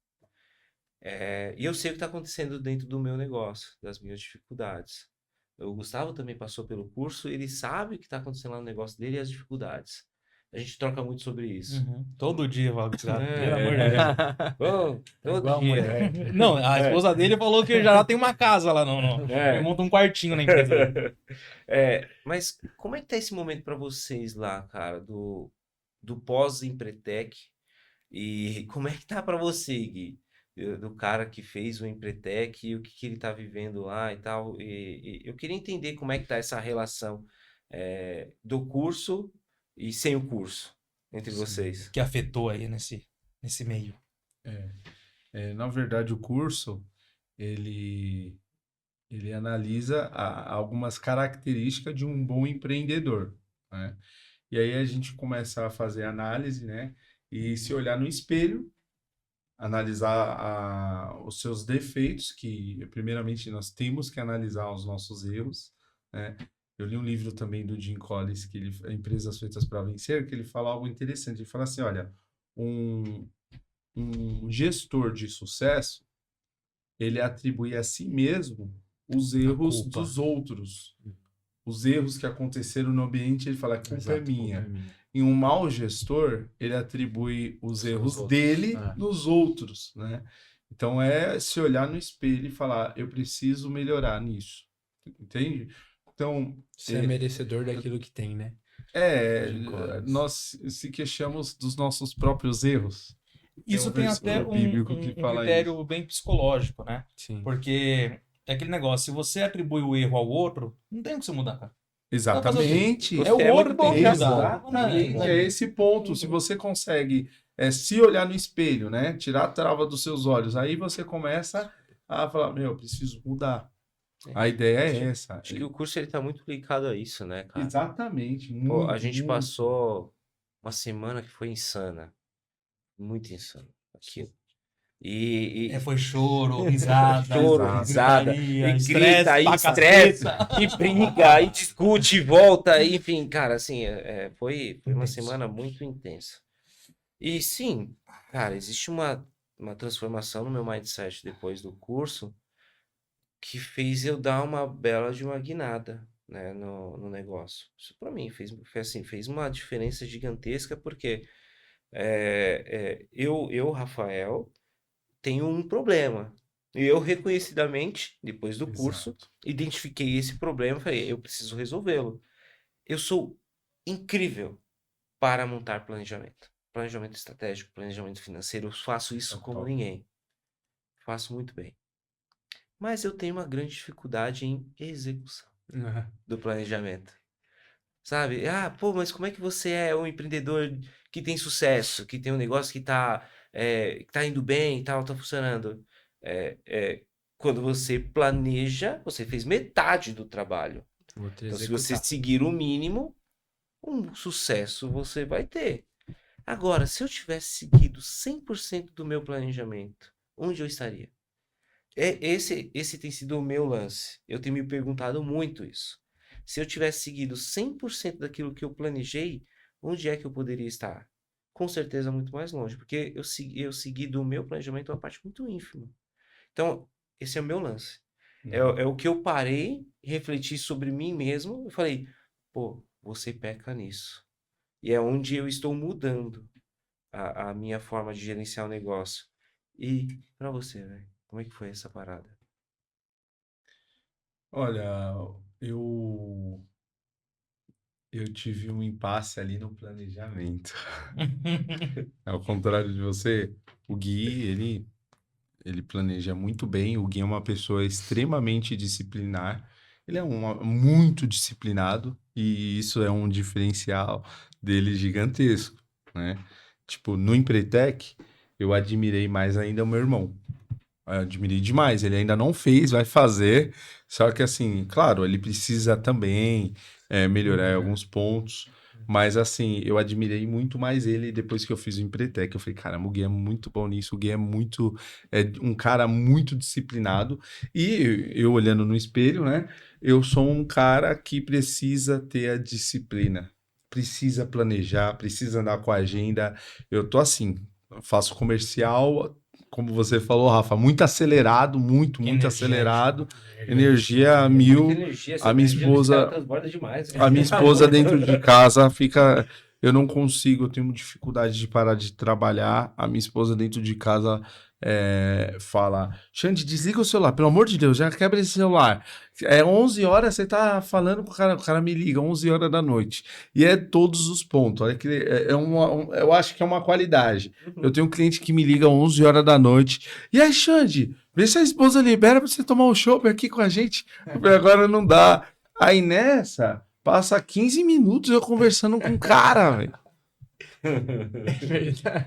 e eu sei o que está acontecendo dentro do meu negócio, das minhas dificuldades. O Gustavo também passou pelo curso, ele sabe o que está acontecendo lá no negócio dele e as dificuldades. A gente troca muito sobre isso. Todo dia, pelo amor de Deus. Todo Igual a dia. mulher. Não, a esposa dele falou que já tem uma casa lá, ele monta um quartinho na empresa dele. Mas como é que tá esse momento para vocês lá, cara, do pós-Empretec? E como é que tá para você, Gui? Do cara que fez o Empretec e o que ele tá vivendo lá e tal. E eu queria entender como é que tá essa relação do curso e sem o curso entre vocês. Que afetou aí nesse meio. Na verdade, o curso, ele analisa algumas características de um bom empreendedor, né? E aí a gente começa a fazer análise, né? E se olhar no espelho, analisar os seus defeitos, que primeiramente nós temos que analisar os nossos erros, né? Eu li um livro também do Jim Collins, Empresas Feitas para Vencer, que ele fala algo interessante. Ele fala assim, olha, um um gestor de sucesso, ele atribui a si mesmo os erros culpa. dos outros. Os erros que aconteceram no ambiente, ele fala, a culpa é Exato, minha. culpa é minha. E um mau gestor, ele atribui os erros outros, dele é. nos outros, né? Então é se olhar no espelho e falar, eu preciso melhorar nisso. Entende? Então, Você é merecedor daquilo que tem, né? De coisas. nós se queixamos dos nossos próprios erros. Isso um tem até versículo bíblico que um fala critério bem psicológico, né? Sim. Porque é aquele negócio, se você atribui o erro ao outro, não tem o que você mudar, cara. Exatamente. É o Você é outro muito que tem que bem mudar. Exatamente. É esse ponto. Se você consegue se olhar no espelho, né? Tirar a trava dos seus olhos, aí você começa a falar, meu, eu preciso mudar. A ideia é essa. Acho que o curso ele tá muito ligado a isso, né, cara? Exatamente. Pô, a Muito, gente muito. passou uma semana que foi insana. Muito insana. Aquilo. E Foi choro, risada, choro, risada, gritaria, e estresse grita, e pra estresse, caceta. e briga, e discute, e volta, enfim, cara, assim, foi uma Intenso. semana muito intensa. E sim, cara, existe uma transformação no meu mindset depois do curso que fez eu dar uma bela de uma guinada, né, no negócio. Isso pra mim fez uma diferença gigantesca, porque eu, Rafael, tenho um problema. E eu reconhecidamente, depois do curso, Exato. identifiquei esse problema e falei, eu preciso resolvê-lo. Eu sou incrível para montar planejamento. Planejamento estratégico, planejamento financeiro, eu faço isso como Top. ninguém. Faço muito bem. Mas eu tenho uma grande dificuldade em execução do planejamento. Sabe? Ah, pô, mas como é que você é um empreendedor que tem sucesso, que tem um negócio que tá indo bem e tal, tá funcionando? Quando você planeja, você fez metade do trabalho. Outro Então, se você executar. seguir o mínimo, um sucesso você vai ter. Agora, se eu tivesse seguido 100% do meu planejamento, onde eu estaria? Esse tem sido o meu lance. Eu tenho me perguntado muito isso. Se eu tivesse seguido 100% daquilo que eu planejei, onde é que eu poderia estar? Com certeza muito mais longe, porque eu segui do meu planejamento uma parte muito ínfima. Então, esse é o meu lance. É o que eu parei, refleti sobre mim mesmo e falei, pô, você peca nisso. E é onde eu estou mudando a minha forma de gerenciar o negócio. E pra você, velho, como é que foi essa parada? Olha, eu tive um impasse ali no planejamento. Ao contrário de você, o Gui, ele planeja muito bem. O Gui é uma pessoa extremamente disciplinar. Ele é muito disciplinado e isso é um diferencial dele gigantesco, né? Tipo, no Empretec, eu admirei mais ainda o meu irmão. Eu admirei demais. Ele ainda não fez, vai fazer. Só que, assim, claro, ele precisa também melhorar em alguns pontos. Mas, assim, eu admirei muito mais ele depois que eu fiz o Empretec. Eu falei, caramba, o Gui é muito bom nisso. O Gui é um cara muito disciplinado. E eu olhando no espelho, né? Eu sou um cara que precisa ter a disciplina. Precisa planejar, precisa andar com a agenda. Eu tô assim, faço comercial, como você falou, Rafa, muito acelerado, muito Energético. acelerado, energia a mil. A minha esposa, transborda demais. a minha esposa dentro de casa fica, eu não consigo, eu tenho dificuldade de parar de trabalhar. A minha esposa dentro de casa fala, Xande, desliga o celular, pelo amor de Deus, já quebra esse celular. 11 horas você tá falando com o cara me liga, 11 horas da noite. E é todos os pontos. Olha que eu acho que é uma qualidade. Eu tenho um cliente que me liga 11 horas da noite. E aí, Xande, vê se a esposa libera pra você tomar um chopp aqui com a gente. Agora não dá. Aí nessa, passa 15 minutos eu conversando com o cara, velho.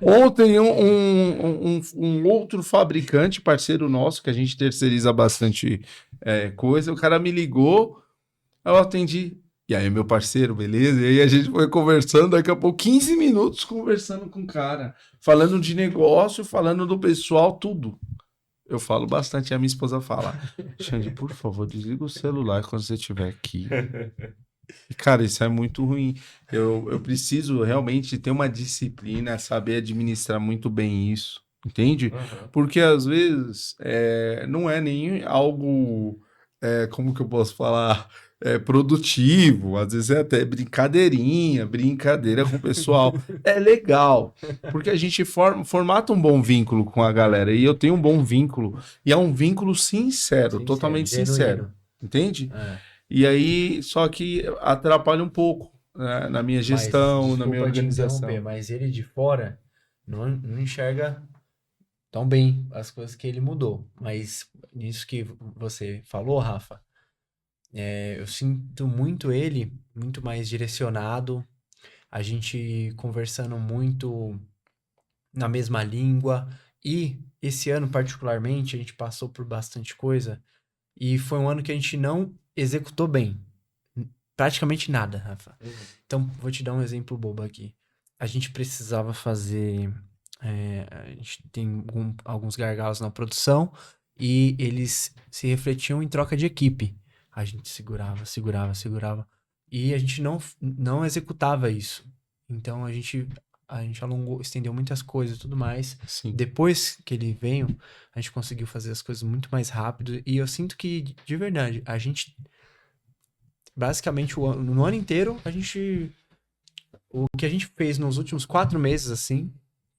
Ontem um outro fabricante, parceiro nosso, que a gente terceiriza bastante coisa, o cara me ligou, eu atendi. E aí, meu parceiro, beleza? E aí a gente foi conversando, daqui a pouco, 15 minutos conversando com o cara, falando de negócio, falando do pessoal, tudo. Eu falo bastante, e a minha esposa fala, Xande, por favor, desliga o celular quando você estiver aqui. E, cara, isso é muito ruim. Eu preciso realmente ter uma disciplina, saber administrar muito bem isso, entende? Porque às vezes não é nem algo, como que eu posso falar, produtivo, às vezes é até brincadeira com o pessoal. É legal, porque a gente formata um bom vínculo com a galera, e eu tenho um bom vínculo, e é um vínculo sincero, totalmente sincero, genuíno. entende? É. E aí, só que atrapalha um pouco, né, na minha gestão, na minha desculpa te organização. interromper, mas ele de fora não enxerga tão bem as coisas que ele mudou. Mas nisso que você falou, Rafa, eu sinto muito ele, muito mais direcionado, a gente conversando muito na mesma língua. E esse ano, particularmente, a gente passou por bastante coisa e foi um ano que a gente não executou bem. Praticamente nada, Rafa. Então, vou te dar um exemplo bobo aqui. A gente precisava fazer... a gente tem alguns gargalos na produção e eles se refletiam em troca de equipe. A gente segurava. E a gente não executava isso. Então, a gente estendeu muitas coisas e tudo mais. Sim. Depois que ele veio, a gente conseguiu fazer as coisas muito mais rápido. E eu sinto que, de verdade, a gente... Basicamente, no ano inteiro, o que a gente fez nos últimos 4 meses, assim,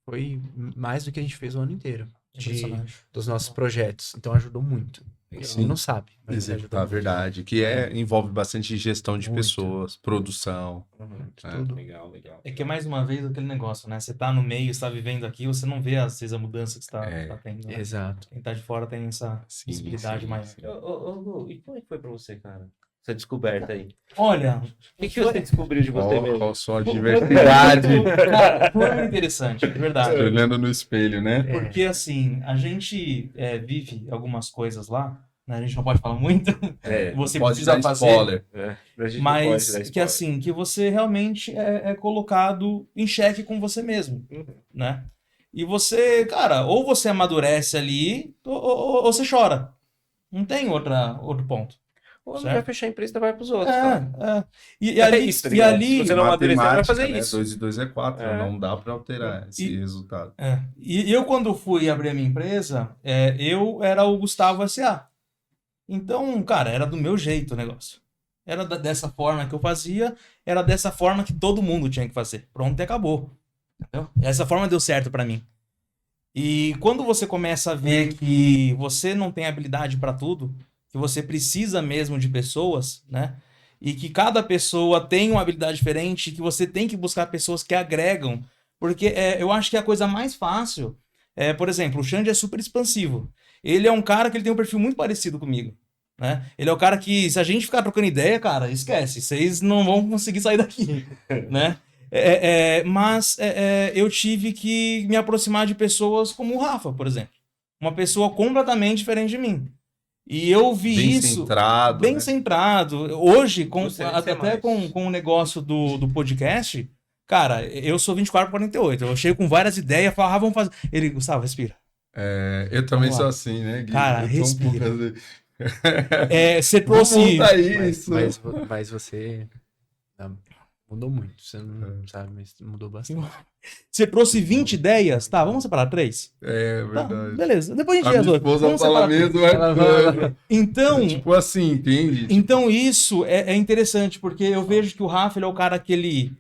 foi mais do que a gente fez o ano inteiro. Dos nossos projetos. Então, ajudou muito. Ele não sabe. Mas Executar a verdade, que envolve bastante gestão de Muito. pessoas, produção. Tudo. Legal. É que é mais uma vez aquele negócio, né? Você tá no meio, você tá vivendo aqui, você não vê às vezes a mudança que você tá tendo, né? Exato. Quem tá de fora tem essa Sim, visibilidade sim, maior. sim. Ô, Lu, e como é que foi pra você, cara? Essa descoberta aí. Olha, O que você descobriu de você mesmo? Qual sua diversidade? cara, foi interessante, de verdade. Olhando no espelho, né? Porque assim, a gente vive algumas coisas lá, né? A gente não pode falar muito, você Pode precisa dar fazer. spoiler. A gente não pode Mas dar que spoiler. assim, que você realmente é colocado em xeque com você mesmo, né? E você, cara, ou você amadurece ali, ou você chora. Não tem outro ponto. Ou não certo? vai fechar a empresa e vai pros outros, cara. E É ali, isso, tá e ligado? ali Se você não amadurecer, vai fazer né? isso. 2 e 2 é 4, É. não dá pra alterar esse E- resultado. E eu, quando fui abrir a minha empresa, eu era o Gustavo S.A. Então, cara, era do meu jeito o negócio. Era dessa forma que eu fazia, era dessa forma que todo mundo tinha que fazer. Pronto, e acabou. Entendeu? Essa forma deu certo pra mim. E quando você começa a ver que você não tem habilidade pra tudo, que você precisa mesmo de pessoas, né? E que cada pessoa tem uma habilidade diferente, que você tem que buscar pessoas que agregam. Porque eu acho que a coisa mais fácil por exemplo, o Xande é super expansivo. Ele é um cara que ele tem um perfil muito parecido comigo, né? Ele é o cara que, se a gente ficar trocando ideia, cara, esquece. Vocês não vão conseguir sair daqui, né? Mas eu tive que me aproximar de pessoas como o Rafa, por exemplo. Uma pessoa completamente diferente de mim. E eu vi Bem isso centrado, bem né? centrado. Hoje, Gostaria de ser até mais. com o negócio do podcast, cara, eu sou 24/48. Eu chego com várias ideias, falo, vamos fazer. Ele, Gustavo, respira. Eu também Vamos sou lá. assim, né, Gui? Cara, Eu sou um pouco respira. assim. Você Vamos trouxe. montar isso. Mas você mudou muito. Você não sabe, mas mudou bastante. Você trouxe 20 ideias. Tá, vamos separar 3? É Tá, verdade. beleza. Depois a gente A vê as minha outras. esposa Vamos fala separar três. mesmo, Então, tipo assim, entende? Então isso é interessante, porque eu vejo que o Rafa ele é o cara que ele,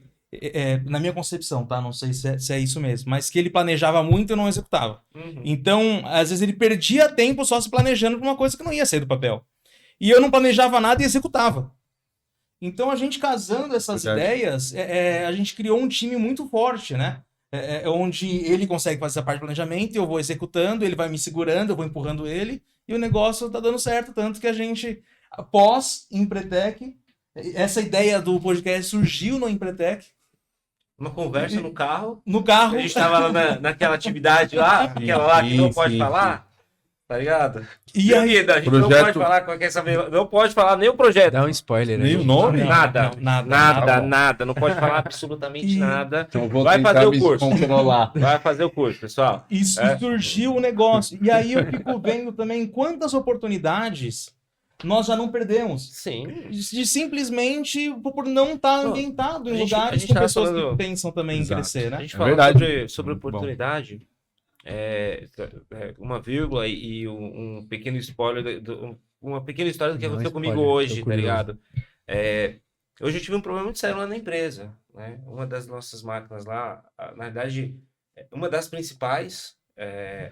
na minha concepção, tá? Não sei se é isso mesmo, mas que ele planejava muito e não executava. Então, às vezes ele perdia tempo só se planejando pra uma coisa que não ia sair do papel. E eu não planejava nada e executava. Então, a gente casando essas Verdade. ideias, a gente criou um time muito forte, né? Onde ele consegue fazer essa parte de planejamento, eu vou executando, ele vai me segurando, eu vou empurrando ele, e o negócio tá dando certo, tanto que a gente, após Empretec, essa ideia do podcast surgiu no Empretec, Uma conversa no carro. no carro. A gente tava lá naquela atividade lá, aquela lá que não pode falar. Tá ligado? E aí, a gente Projeto- não pode falar, quer saber, não pode falar nem o projeto. Dá um spoiler aí. Nem o nome? Nada, nada. nada. Não pode falar absolutamente nada. Então eu vou Vai tentar fazer o me curso. controlar. Vai fazer o curso, pessoal. Isso surgiu o negócio. E aí eu fico vendo também quantas oportunidades nós já não perdemos. Sim. De simplesmente por não estar Pô, ambientado a em gente- lugares a gente com tava pessoas falando- que pensam também em Exato. crescer, A né? gente É falou verdade. sobre Muito bom. oportunidade. uma vírgula e um pequeno spoiler, uma pequena história do que Não, aconteceu comigo spoiler, tô hoje, tá curioso. ligado? Hoje eu tive um problema muito sério lá na empresa, né? Uma das nossas máquinas lá, na verdade, uma das principais,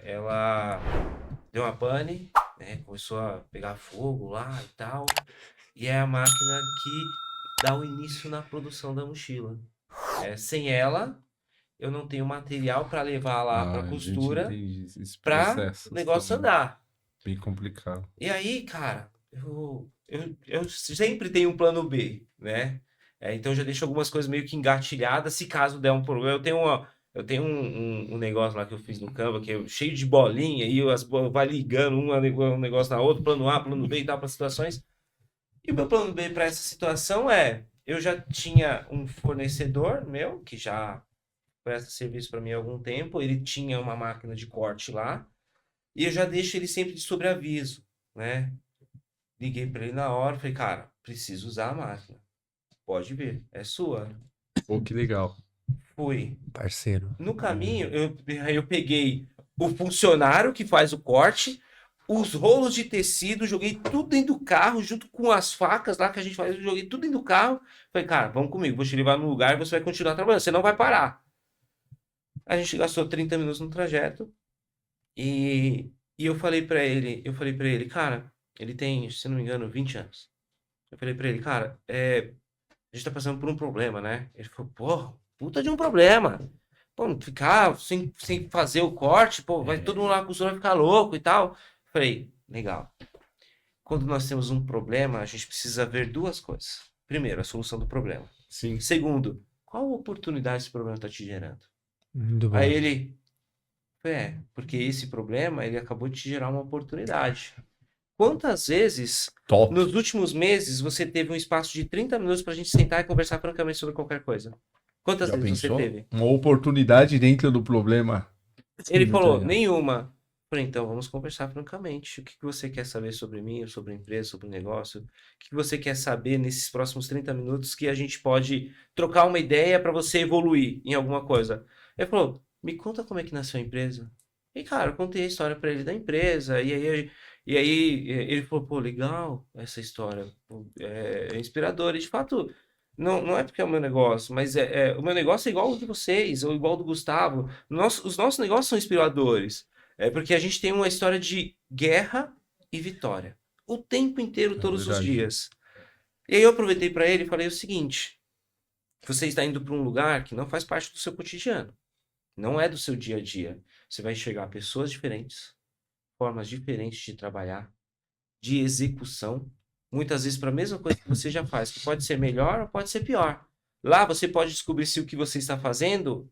ela deu uma pane, né? Começou a pegar fogo lá e tal. E é a máquina que dá o início na produção da mochila. Sem ela, eu não tenho material para levar lá para A gente costura entende esse para processo o negócio também. andar. Bem complicado. E aí, cara, eu sempre tenho um plano B, né? Então eu já deixo algumas coisas meio que engatilhadas, se caso der um problema. Eu tenho um negócio lá que eu fiz no Canva, que é cheio de bolinha, e vai ligando um negócio na outra, plano A, plano B e tal, para situações. E o meu plano B para essa situação eu já tinha um fornecedor meu, que já presta serviço para mim há algum tempo, ele tinha uma máquina de corte lá, e eu já deixo ele sempre de sobreaviso, né? Liguei para ele na hora, falei, cara, preciso usar a máquina. Pode vir, é sua. Pô, que legal. Fui. Parceiro. No caminho, eu peguei o funcionário que faz o corte, os rolos de tecido, joguei tudo dentro do carro, junto com as facas lá que a gente faz, eu joguei tudo dentro do carro. Falei, cara, vamos comigo, vou te levar no lugar e você vai continuar trabalhando, você não vai parar. A gente gastou 30 minutos no trajeto e eu falei pra ele, cara, ele tem, se não me engano, 20 anos. Eu falei pra ele, cara, a gente tá passando por um problema, né? Ele falou, pô, puta de um problema. Pô, ficar sem fazer o corte, pô, vai todo mundo lá na costura vai ficar louco e tal. Eu falei, legal. Quando nós temos um problema, a gente precisa ver duas coisas. Primeiro, a solução do problema. Sim. Segundo, qual oportunidade esse problema tá te gerando? Muito bom. Aí ele, porque esse problema, ele acabou de te gerar uma oportunidade. Quantas vezes, Top. nos últimos meses, você teve um espaço de 30 minutos pra gente sentar e conversar francamente sobre qualquer coisa? Quantas Já vezes você pensou? teve? Uma oportunidade dentro do problema. Ele Muito falou, legal. nenhuma. Falei, então vamos conversar francamente. O que você quer saber sobre mim, sobre a empresa, sobre o negócio? O que você quer saber nesses próximos 30 minutos que a gente pode trocar uma ideia para você evoluir em alguma coisa? Ele falou, me conta como é que nasceu a empresa. E, cara, eu contei a história para ele da empresa. E aí ele falou, pô, legal essa história. Pô, é inspirador. E, de fato, não é porque é o meu negócio, mas o meu negócio é igual ao de vocês, ou igual ao do Gustavo. Os nossos negócios são inspiradores. Porque a gente tem uma história de guerra e vitória. O tempo inteiro, todos os verdade. dias. E aí eu aproveitei para ele e falei o seguinte: você está indo para um lugar que não faz parte do seu cotidiano. Não é do seu dia a dia. Você vai enxergar pessoas diferentes, formas diferentes de trabalhar, de execução. Muitas vezes para a mesma coisa que você já faz, que pode ser melhor ou pode ser pior. Lá você pode descobrir se o que você está fazendo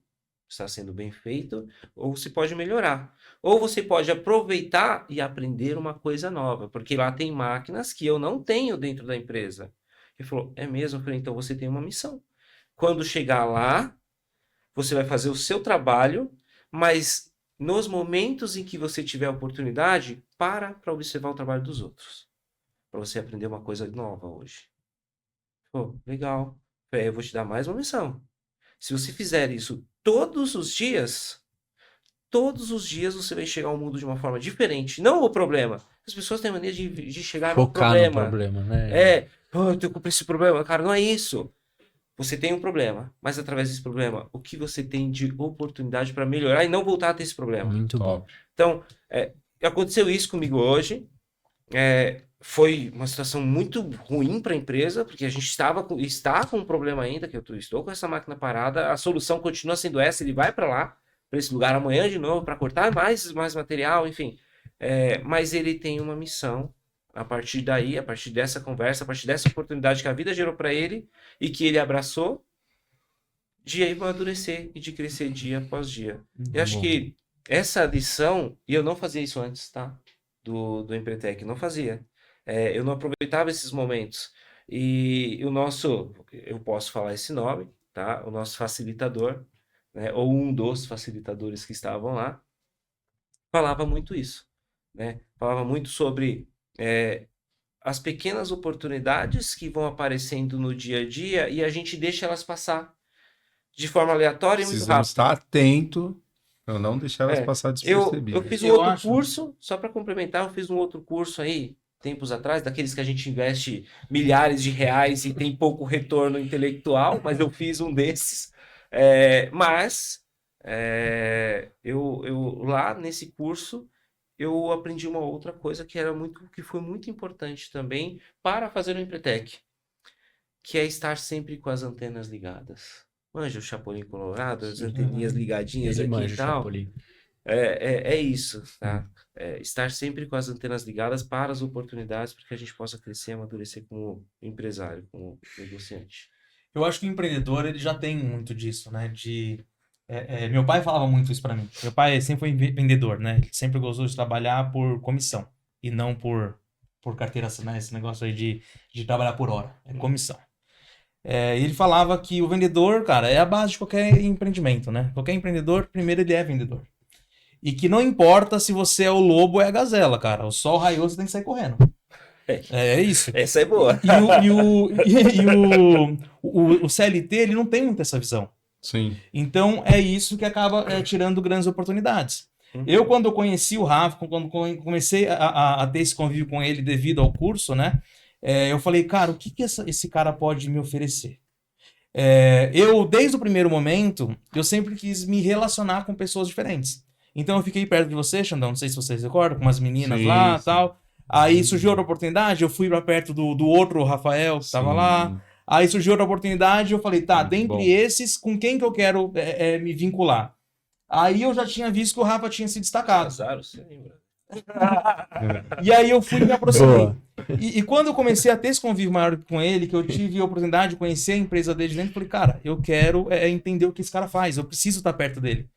está sendo bem feito, ou você pode melhorar. Ou você pode aproveitar e aprender uma coisa nova, porque lá tem máquinas que eu não tenho dentro da empresa. Ele falou, é mesmo? Eu falei, então você tem uma missão. Quando chegar lá, você vai fazer o seu trabalho, mas nos momentos em que você tiver a oportunidade, para observar o trabalho dos outros. Para você aprender uma coisa nova hoje. Pô, legal. Eu vou te dar mais uma missão. Se você fizer isso todos os dias você vai chegar ao mundo de uma forma diferente. Não o problema. As pessoas têm mania de chegar no Focar problema. no problema, né? Eu tô com esse problema. Cara, não é isso. Você tem um problema, mas através desse problema, o que você tem de oportunidade para melhorar e não voltar a ter esse problema? Muito bom. Top. Então, aconteceu isso comigo hoje. Foi uma situação muito ruim para a empresa, porque a gente está com um problema ainda, que eu estou com essa máquina parada, a solução continua sendo essa, ele vai para lá, para esse lugar amanhã de novo, para cortar mais material, enfim. Mas ele tem uma missão, a partir daí, a partir dessa conversa, a partir dessa oportunidade que a vida gerou para ele, e que ele abraçou, de amadurecer e de crescer dia após dia. Eu acho que essa lição, e eu não fazia isso antes, tá? Do Empretec, não fazia. Eu não aproveitava esses momentos. E eu posso falar esse nome, tá? O nosso facilitador, né? Ou um dos facilitadores que estavam lá, falava muito isso, né? Falava muito sobre as pequenas oportunidades que vão aparecendo no dia a dia e a gente deixa elas passar de forma aleatória e muito Precisamos rápido. estar atento Eu não deixar elas É, passar Eu despercebidas. fiz um Eu outro acho. curso, só para complementar, eu fiz um outro curso aí, tempos atrás, daqueles que a gente investe milhares de reais e tem pouco retorno intelectual, mas eu fiz um desses. Eu lá nesse curso eu aprendi uma outra coisa que foi muito importante também para fazer o Empretec, que é estar sempre com as antenas ligadas. Manja o Chapolin Colorado, as anteninhas ligadinhas Ele aqui manja e o tal. Chapolin. É isso, tá? Estar sempre com as antenas ligadas para as oportunidades para que a gente possa crescer e amadurecer como empresário, como negociante. Eu acho que o empreendedor, ele já tem muito disso, né? Meu pai falava muito isso pra mim. Meu pai sempre foi vendedor, né? Ele sempre gostou de trabalhar por comissão e não por carteira, né? Esse negócio aí de trabalhar por hora. É comissão. E ele falava que o vendedor, cara, é a base de qualquer empreendimento, né? Qualquer empreendedor, primeiro ele é vendedor. E que não importa se você é o lobo ou é a gazela, cara. O sol raiou, você tem que sair correndo. É isso. Essa é boa. E o CLT, ele não tem muito essa visão. Sim. Então, é isso que acaba tirando grandes oportunidades. Eu, quando eu conheci o Rafa, quando comecei a ter esse convívio com ele devido ao curso, né? Eu falei, cara, o que esse cara pode me oferecer? Desde o primeiro momento, eu sempre quis me relacionar com pessoas diferentes. Então, eu fiquei perto de você, Xandão, não sei se vocês recordam, com umas meninas Sim, lá e sim. tal. Aí surgiu outra oportunidade, eu fui pra perto do outro Rafael que estava lá. Aí surgiu outra oportunidade, eu falei, tá, Muito dentre bom. esses, com quem que eu quero me vincular? Aí eu já tinha visto que o Rafa tinha se destacado. Azar, você lembra? E aí eu fui e me aproximei. Boa. E quando eu comecei a ter esse convívio maior com ele, que eu tive a oportunidade de conhecer a empresa dele de dentro, eu falei, cara, eu quero entender o que esse cara faz, eu preciso estar perto dele.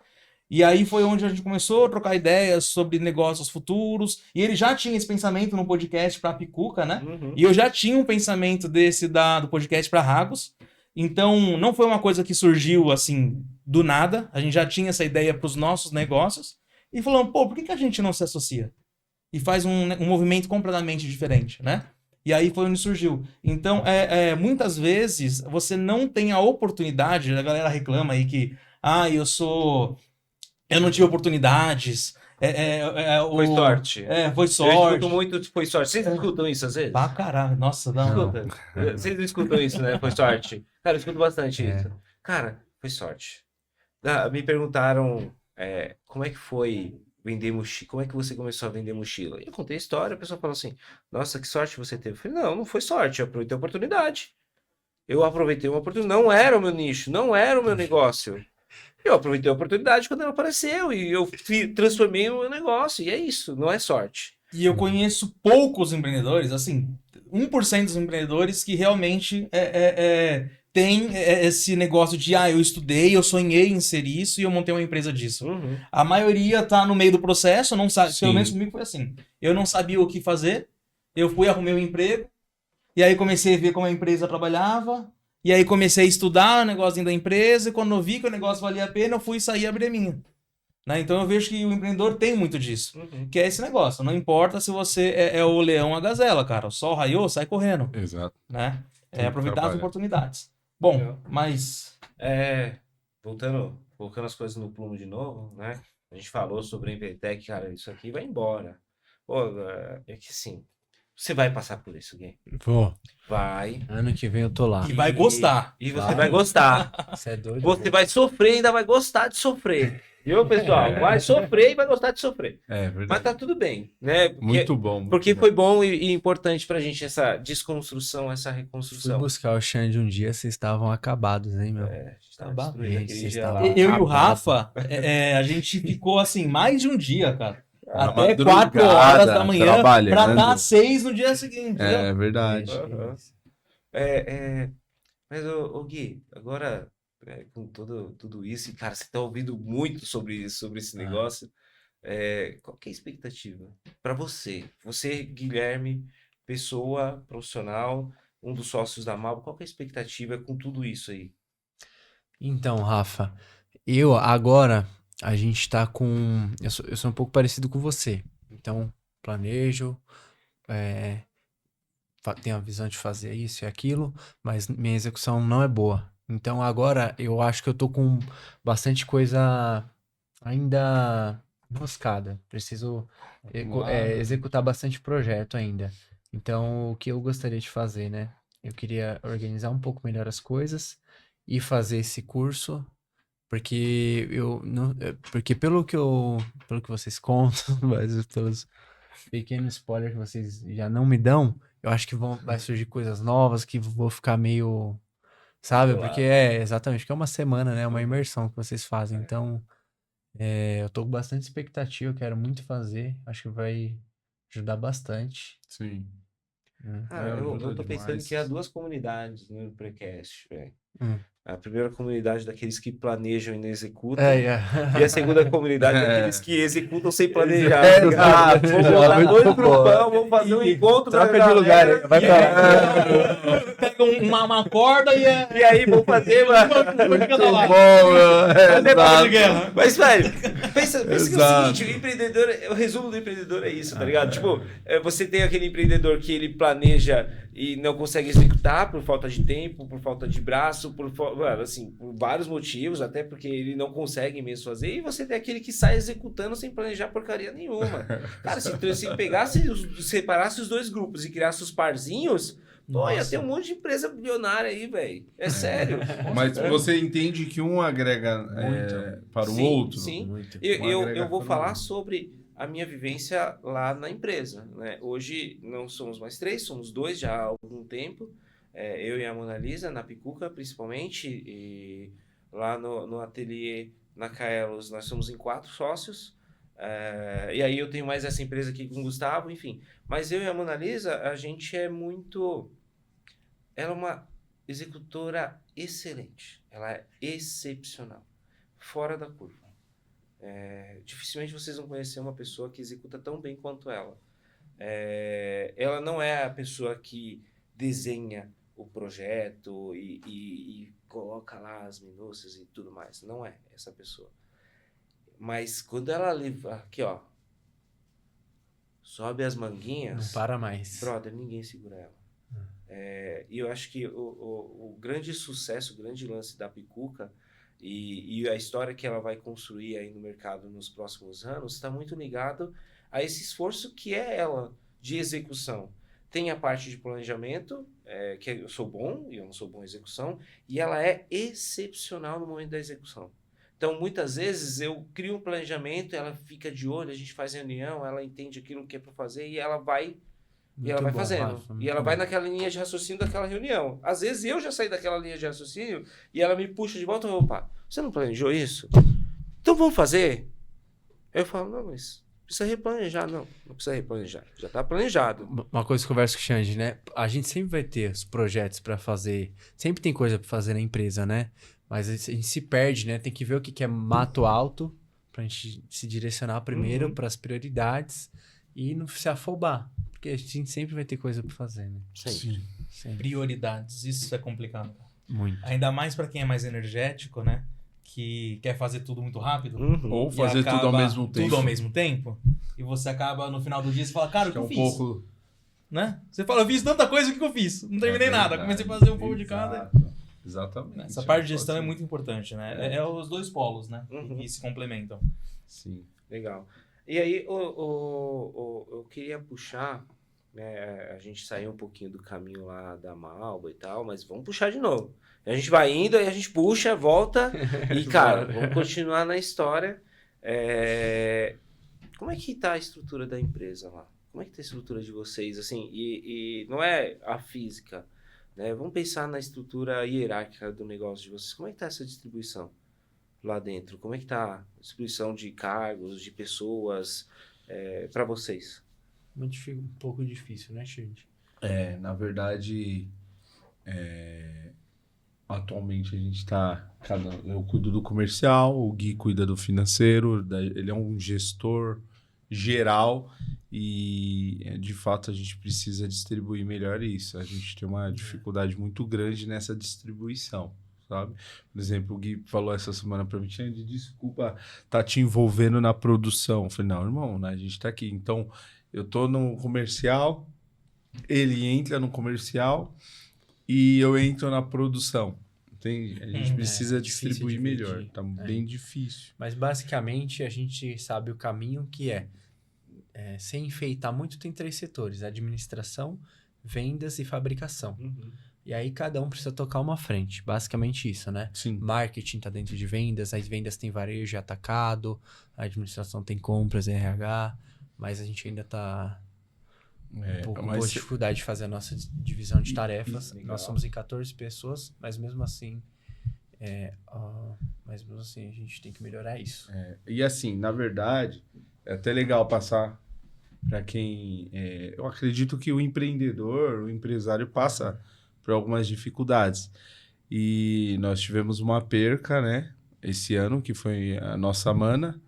E aí foi onde a gente começou a trocar ideias sobre negócios futuros. E ele já tinha esse pensamento no podcast para Picuca, né? Uhum. E eu já tinha um pensamento desse do podcast para Ragos. Então, não foi uma coisa que surgiu assim do nada. A gente já tinha essa ideia para os nossos negócios. E falamos, pô, por que a gente não se associa? E faz um movimento completamente diferente, né? E aí foi onde surgiu. Então, muitas vezes, você não tem a oportunidade, a galera reclama aí que, eu não tive oportunidades. Foi sorte. Foi Eu sorte. escuto muito, foi sorte. Vocês escutam isso às vezes? Pra caralho. Nossa, não. Escuta. Vocês não escutam isso, né? Foi sorte. Cara, eu escuto bastante isso. Cara, foi sorte. Me perguntaram como é que foi vender mochila. Como é que você começou a vender mochila? E eu contei a história, a pessoa falou assim: nossa, que sorte você teve. Eu falei, não foi sorte, eu aproveitei a oportunidade. Eu aproveitei uma oportunidade. Não era o meu nicho, não era o meu negócio. Eu aproveitei a oportunidade quando ela apareceu e eu transformei o meu negócio. E é isso, não é sorte. E eu conheço poucos empreendedores, assim, 1% dos empreendedores que realmente tem esse negócio de, eu estudei, eu sonhei em ser isso e eu montei uma empresa disso. Uhum. A maioria tá no meio do processo, não sabe, Sim. pelo menos comigo foi assim. Eu não sabia o que fazer, eu fui, arrumei um emprego, e aí comecei a ver como a empresa trabalhava, e aí comecei a estudar o negócio dentro da empresa, e quando eu vi que o negócio valia a pena, eu fui sair e abrir a minha. Né? Então eu vejo que o empreendedor tem muito disso. Uhum. Que é esse negócio. Não importa se você é o leão ou a gazela, cara. O sol raiou, sai correndo. Exato. Né? Tem que Aproveitar as trabalhar. oportunidades. Bom, Legal. mas... Colocando as coisas no plumo de novo, né? A gente falou sobre a Empretec, cara, isso aqui vai embora. Pô, é que assim, você vai passar por isso, Gui. Vou. Vai. Ano que vem eu tô lá. E vai gostar. E você Vai. vai gostar. Você é doido? Você vai sofrer e ainda vai gostar de sofrer. Viu, pessoal? Vai sofrer e vai gostar de sofrer. É Mas verdade. tá tudo bem, né? Muito bom. muito Porque bom. foi bom e importante pra gente essa desconstrução, essa Fui reconstrução. buscar o Xande um dia, vocês estavam acabados, hein, meu? A gente tava Tá destruído bem, aquele vocês dia estavam- lá. Eu e o acabado. Rafa, a gente ficou assim, mais de um dia, cara. Na Até madrugada, 4 horas da manhã pra trabalhando. estar às 6 no dia seguinte. É entendeu? verdade. Aham. Mas, ô Gui, agora, com tudo isso, e, cara, você tá ouvindo muito sobre esse negócio, qual que é a expectativa para você? Você, Guilherme, pessoa profissional, um dos sócios da Malbo, qual que é a expectativa com tudo isso aí? Então, Rafa, agora, a gente tá com... Eu sou um pouco parecido com você. Então, planejo, tenho a visão de fazer isso e aquilo, mas minha execução não é boa. Então, agora, eu acho que eu tô com bastante coisa ainda enroscada. Preciso executar bastante projeto ainda. Então, o que eu gostaria de fazer, né? Eu queria organizar um pouco melhor as coisas e fazer esse curso, porque eu não, porque pelo que vocês contam, mas pelos pequenos spoilers que vocês já não me dão, eu acho que vai surgir coisas novas que vou ficar meio, sabe? Porque exatamente, porque é uma semana, né? Uma imersão que vocês fazem. Então, eu tô com bastante expectativa, quero muito fazer, acho que vai ajudar bastante. Sim. Cara, eu ajuda tô pensando demais. que há duas comunidades no Precast, velho. Hum. A primeira comunidade daqueles que planejam e não executam. É. E a segunda comunidade daqueles que executam sem planejar. Exato. Vamos botar dois grupão, vamos fazer um encontro. Troca da de lugar, galera, vai e pra aí- Pega uma corda e E aí, vamos fazer, mano. uma de cada lado. Fazer Cabo de guerra. Mas, velho, pensa que é o Exato. seguinte, o empreendedor, o resumo do empreendedor é isso, tá ligado? Tipo, você tem aquele empreendedor que ele planeja e não consegue executar por falta de tempo, por falta de braço, mano, assim, por vários motivos, até porque ele não consegue mesmo fazer, e você tem aquele que sai executando sem planejar porcaria nenhuma. Cara, se pegasse, separasse os dois grupos e criasse os parzinhos, pô, ia ter um monte de empresa bilionária aí, velho. É sério. Mas você entende que um agrega para o Sim, outro? sim. Muito. Eu vou para o falar outro. sobre a minha vivência lá na empresa, né? Hoje não somos mais 3, somos 2 já há algum tempo. Eu e a Mona Lisa, na Picuca principalmente, e lá no ateliê, na Kaelos, nós somos em 4 sócios. E aí eu tenho mais essa empresa aqui com o Gustavo, enfim. Mas eu e a Mona Lisa, a gente é muito... Ela é uma executora excelente. Ela é excepcional. Fora da curva. Dificilmente vocês vão conhecer uma pessoa que executa tão bem quanto ela. Ela não é a pessoa que desenha o projeto e coloca lá as minúcias e tudo mais. Não é essa pessoa. Mas quando ela leva... Aqui, ó. Sobe as manguinhas... Não para mais. Brother, ninguém segura ela. E eu acho que o grande sucesso, o grande lance da Picuca e a história que ela vai construir aí no mercado nos próximos anos está muito ligado a esse esforço que é ela de execução. Tem a parte de planejamento, que eu sou bom e eu não sou bom em execução, e ela é excepcional no momento da execução. Então, muitas vezes eu crio um planejamento, ela fica de olho, a gente faz reunião, ela entende aquilo que é para fazer e ela vai fazendo. Rafa, E ela vai naquela linha de raciocínio daquela reunião. Às vezes eu já saí daquela linha de raciocínio e ela me puxa de volta. Opa, você não planejou isso? Então vamos fazer? Eu falo, não, mas precisa replanejar. Não precisa replanejar. Já está planejado. Uma coisa que eu converso com o Xande, né? A gente sempre vai ter os projetos para fazer. Sempre tem coisa para fazer na empresa, né? Mas a gente se perde, né? Tem que ver o que é mato alto pra gente se direcionar primeiro para as prioridades e não se afobar. Porque a gente sempre vai ter coisa para fazer, né? Sim. Sempre. Prioridades, isso é complicado. Muito. Ainda mais para quem é mais energético, né? Que quer fazer tudo muito rápido. Ou E fazer tudo ao acaba mesmo tempo. Tudo ao mesmo tempo. E você acaba no final do dia, você fala, cara, o que É eu um fiz? pouco... Né? Você fala, eu fiz tanta coisa, o que eu fiz? Não terminei nada. verdade. Comecei a fazer um pouco de cada. Exato. Exatamente. Essa parte de gestão é Pode ser. muito importante, né? É os dois polos, né? Que se complementam. Sim. Legal. E aí eu queria puxar, né, a gente saiu um pouquinho do caminho lá da Malba e tal, mas vamos puxar de novo. A gente vai indo, aí a gente puxa, volta e, cara, vamos continuar na história. Como é que tá a estrutura da empresa lá? Como é que tá a estrutura de vocês, assim, e não é a física, né? Vamos pensar na estrutura hierárquica do negócio de vocês. Como é que tá essa distribuição lá dentro? Como é que tá a distribuição de cargos, de pessoas para vocês? Um pouco difícil, né, Xande? Na verdade, atualmente a gente está... Eu cuido do comercial, o Gui cuida do financeiro, ele é um gestor geral e, de fato, a gente precisa distribuir melhor isso. A gente tem uma dificuldade muito grande nessa distribuição, sabe? Por exemplo, o Gui falou essa semana para mim, Xande, desculpa tá te envolvendo na produção. Eu falei, não, irmão, né, a gente tá aqui. Então, eu tô no comercial, ele entra no comercial e eu entro na produção, entende? A gente precisa difícil distribuir dividir. melhor. Tá bem difícil. Mas basicamente a gente sabe o caminho que sem enfeitar muito, tem 3 setores: administração, vendas e fabricação. E aí cada um precisa tocar uma frente. Basicamente isso, né? Sim. Marketing tá dentro de vendas, as vendas tem varejo e atacado, a administração tem compras e RH, mas a gente ainda tá com boa dificuldade de fazer a nossa divisão de tarefas. Nós somos em 14 pessoas, mas mesmo assim a gente tem que melhorar isso. E assim, na verdade, é até legal passar para quem... eu acredito que o empreendedor, o empresário passa por algumas dificuldades. E nós tivemos uma perca, né? Esse ano, que foi a nossa Mana,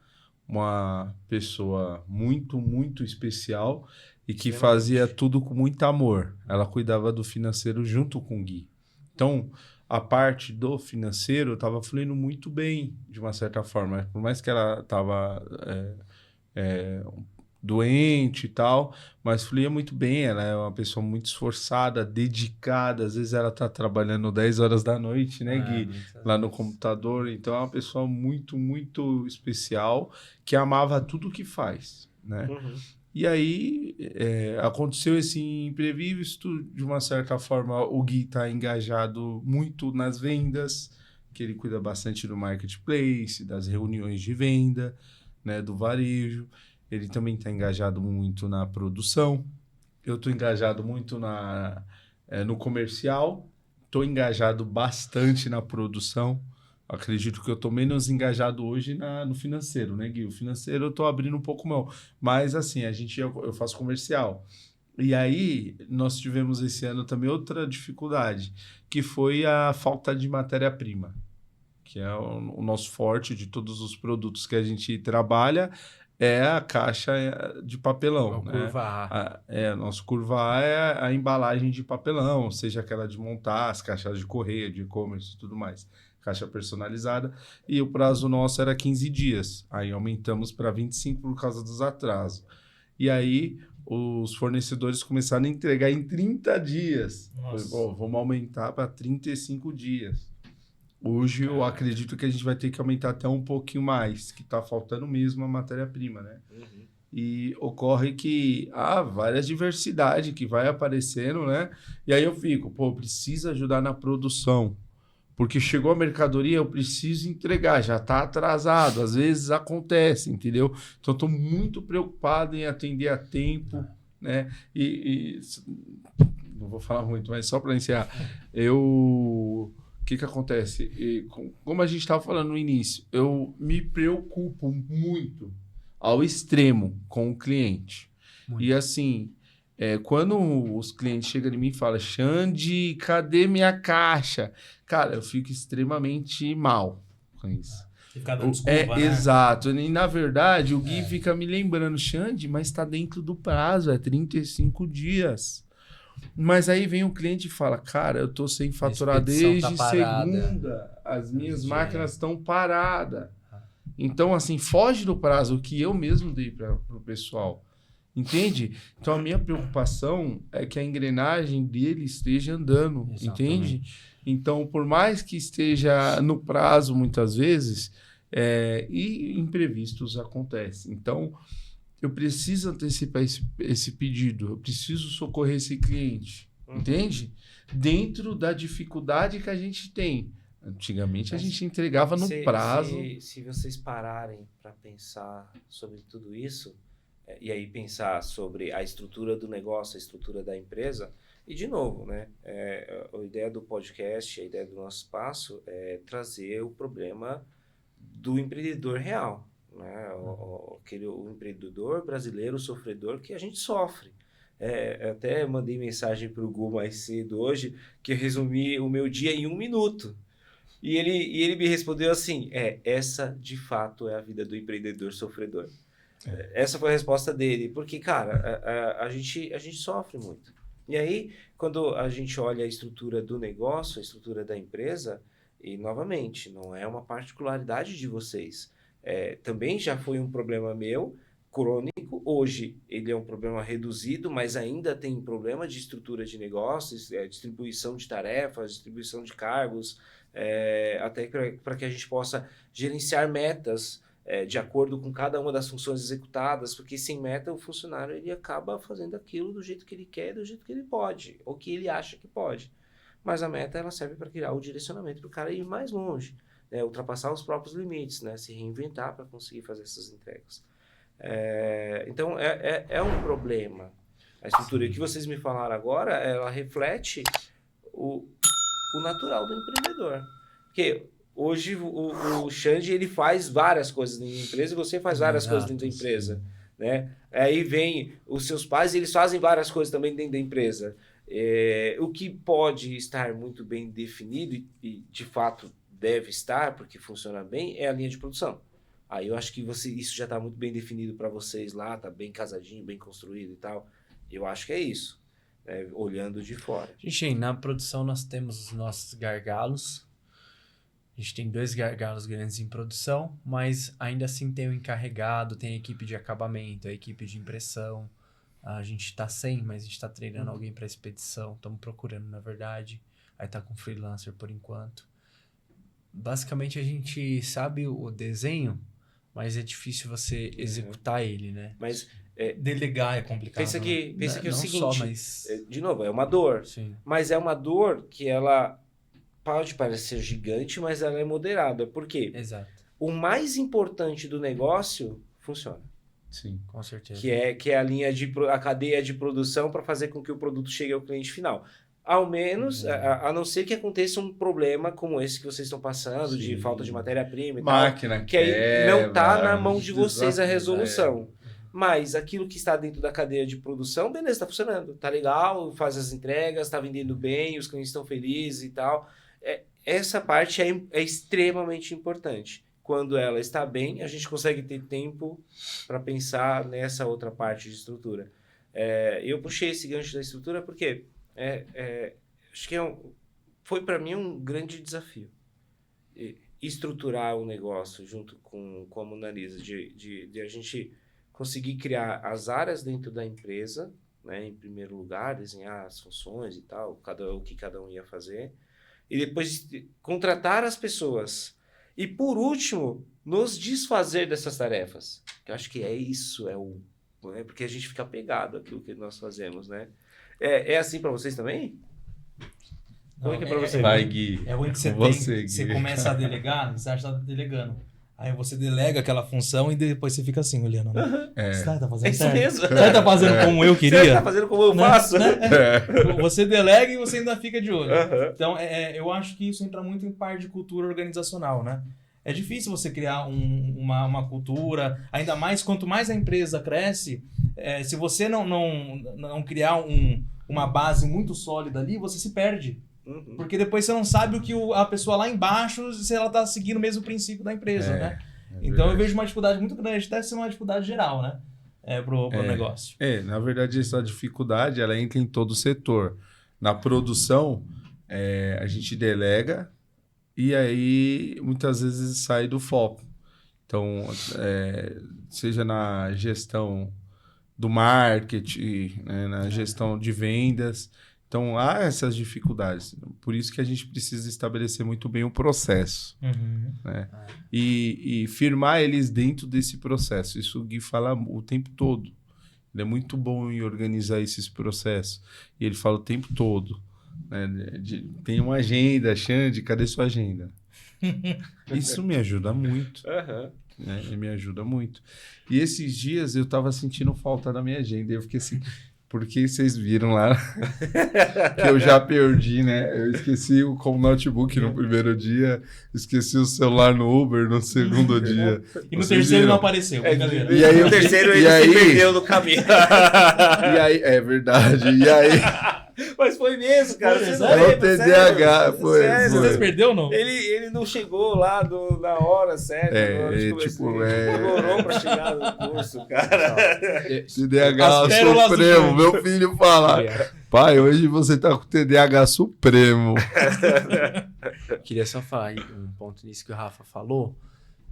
uma pessoa muito, muito especial e que fazia tudo com muito amor. Ela cuidava do financeiro junto com o Gui. Então, a parte do financeiro estava fluindo muito bem, de uma certa forma. Por mais que ela estava doente e tal, mas fluía muito bem. Ela é uma pessoa muito esforçada, dedicada. Às vezes ela tá trabalhando 10 horas da noite, né, Gui? Lá no computador. Então é uma pessoa muito, muito especial, que amava tudo que faz, né? E aí aconteceu esse imprevisto. De uma certa forma, o Gui tá engajado muito nas vendas, que ele cuida bastante do marketplace, das reuniões de venda, né, do varejo. Ele também está engajado muito na produção. Eu estou engajado muito no comercial. Estou engajado bastante na produção. Acredito que eu estou menos engajado hoje no financeiro, né, Gui? O financeiro eu estou abrindo um pouco mão. Mas, assim, eu faço comercial. E aí, nós tivemos esse ano também outra dificuldade, que foi a falta de matéria-prima, que é o nosso forte de todos os produtos que a gente trabalha. É a caixa de papelão, né? Curva A. Nosso curva A é a embalagem de papelão, seja aquela de montar, as caixas de correio, de e-commerce e tudo mais. Caixa personalizada. E o prazo nosso era 15 dias. Aí aumentamos para 25 por causa dos atrasos. E aí os fornecedores começaram a entregar em 30 dias. Falei, vamos aumentar para 35 dias. Hoje eu acredito que a gente vai ter que aumentar até um pouquinho mais, que está faltando mesmo a matéria-prima, né? E ocorre que há várias diversidades que vai aparecendo, né? E aí eu fico, preciso ajudar na produção. Porque chegou a mercadoria, eu preciso entregar, já está atrasado. Às vezes acontece, entendeu? Então, estou muito preocupado em atender a tempo, né? E não vou falar muito, mas só para encerrar, o que acontece? Como a gente estava falando no início, eu me preocupo muito ao extremo com o cliente. Muito. E assim, quando os clientes chegam em mim e falam, Xande, cadê minha caixa? Cara, eu fico extremamente mal com isso. Fica dando desculpa, né? Exato. E na verdade, o Gui fica me lembrando, Xande, mas está dentro do prazo, é 35 dias. Mas aí vem o cliente e fala, cara, eu tô sem faturar desde segunda, as minhas máquinas estão paradas. Então, assim, foge do prazo que eu mesmo dei para o pessoal. Entende? Então, a minha preocupação é que a engrenagem dele esteja andando. Exatamente. Entende? Então, por mais que esteja no prazo, muitas vezes, e imprevistos acontecem. Então, eu preciso antecipar esse pedido, eu preciso socorrer esse cliente, entende? Dentro da dificuldade que a gente tem. Antigamente a gente entregava no prazo. Se vocês pararem para pensar sobre tudo isso, e aí pensar sobre a estrutura do negócio, a estrutura da empresa, e de novo, né? A ideia do podcast, a ideia do nosso espaço é trazer o problema do empreendedor real. Né? O empreendedor brasileiro, o sofredor que a gente sofre. Até mandei mensagem para o Gu mais cedo hoje, que eu resumi o meu dia em 1 minuto. E ele me respondeu assim, essa de fato é a vida do empreendedor sofredor. Essa foi a resposta dele, porque, cara, a gente sofre muito. E aí, quando a gente olha a estrutura do negócio, a estrutura da empresa, e novamente, não é uma particularidade de vocês, também já foi um problema meu crônico. Hoje ele é um problema reduzido, mas ainda tem problema de estrutura de negócios, distribuição de tarefas, distribuição de cargos, até para que a gente possa gerenciar metas de acordo com cada uma das funções executadas, porque sem meta o funcionário ele acaba fazendo aquilo do jeito que ele quer, do jeito que ele pode, ou que ele acha que pode. Mas a meta ela serve para criar o direcionamento para o cara ir mais longe, né? Ultrapassar os próprios limites, né? Se reinventar para conseguir fazer essas entregas. Então é um problema. A estrutura que vocês me falaram agora, ela reflete o natural do empreendedor. Porque hoje o Xande ele faz várias coisas dentro da empresa e você faz várias coisas dentro da empresa, né? Aí vem os seus pais e eles fazem várias coisas também dentro da empresa. O que pode estar muito bem definido e de fato deve estar, porque funciona bem, é a linha de produção. Aí eu acho que isso já está muito bem definido para vocês lá, está bem casadinho, bem construído e tal. Eu acho que é isso, né? Olhando de fora. Gente, na produção nós temos os nossos gargalos. A gente tem 2 gargalos grandes em produção, mas ainda assim tem o encarregado, tem a equipe de acabamento, a equipe de impressão. A gente está sem, mas a gente está treinando alguém para expedição. Estamos procurando, na verdade. Aí está com freelancer por enquanto. Basicamente a gente sabe o desenho, mas é difícil você executar ele, né? Mas Delegar é complicado. pensa que é o Não seguinte, só, mas... de novo, é uma dor, Sim. mas é uma dor que ela pode parecer gigante, mas ela é moderada. Por quê? Exato, O mais importante do negócio funciona, Sim. com certeza. que é a cadeia de produção para fazer com que o produto chegue ao cliente final. Ao menos, a não ser que aconteça um problema como esse que vocês estão passando, de Sim. falta de matéria-prima e Máquina tal, que aí não está na mão de vocês a desafio, resolução. Mas aquilo que está dentro da cadeia de produção, beleza, está funcionando, tá legal, faz as entregas, está vendendo bem, os clientes estão felizes e tal. Essa parte é extremamente importante. Quando ela está bem, a gente consegue ter tempo para pensar nessa outra parte de estrutura. Eu puxei esse gancho da estrutura porque acho que foi para mim um grande desafio. Estruturar o negócio junto com a Mona Lisa, de a gente conseguir criar as áreas dentro da empresa, né, em primeiro lugar, desenhar as funções e tal, o que cada um ia fazer, e depois contratar as pessoas. E por último, nos desfazer dessas tarefas. Que eu acho que é isso, porque a gente fica apegado àquilo que nós fazemos, né? É assim para vocês também? Como é que é para vocês? Vai, Gui. É ruim que você Você, você Gui. começa a delegar, você acha que tá delegando. Aí você delega aquela função e depois você fica assim, olhando, né? Você tá fazendo É isso certo? mesmo. Você tá fazendo como eu Você queria? tá fazendo como eu Né? faço? Né? Você delega e você ainda fica de olho. Aham. Então, eu acho que isso entra muito em parte de cultura organizacional, né? É difícil você criar uma cultura, ainda mais quanto mais a empresa cresce, se você não criar uma base muito sólida ali, você se perde. Uhum. Porque depois você não sabe o que a pessoa lá embaixo, se ela tá seguindo o mesmo princípio da empresa, né? Então eu vejo uma dificuldade muito grande, deve ser uma dificuldade geral, né? Pro negócio. Na verdade, essa dificuldade, ela entra em todo o setor. Na produção, a gente delega e aí muitas vezes sai do foco. Então, seja na gestão do marketing, né, na gestão de vendas. Então, há essas dificuldades. Por isso que a gente precisa estabelecer muito bem o processo. Uhum. Né? E firmar eles dentro desse processo. Isso o Gui fala o tempo todo. Ele é muito bom em organizar esses processos. E ele fala o tempo todo. Né? Tem uma agenda, Xande, cadê sua agenda? Isso me ajuda muito. Aham. Né? Me ajuda muito. E esses dias eu estava sentindo falta da minha agenda. E eu fiquei assim... Porque vocês viram lá que eu já perdi, né? Eu esqueci o notebook no primeiro dia, esqueci o celular no Uber no segundo dia. E no Vocês terceiro viram? não apareceu, brincadeira. E aí o terceiro ele e aí- se perdeu no caminho. E aí, é verdade. E aí, Mas foi mesmo, cara. Foi, Você sério? não É o lembra, TDAH, sério? foi, Sério? Você se perdeu ou não? Ele não chegou lá na hora certa. na hora de começar. Demorou pra chegar no curso, cara. TDAH As pérolas do supremo. Xande. Meu filho fala, pai, hoje você tá com TDAH supremo. Queria só falar um ponto nisso que o Rafa falou,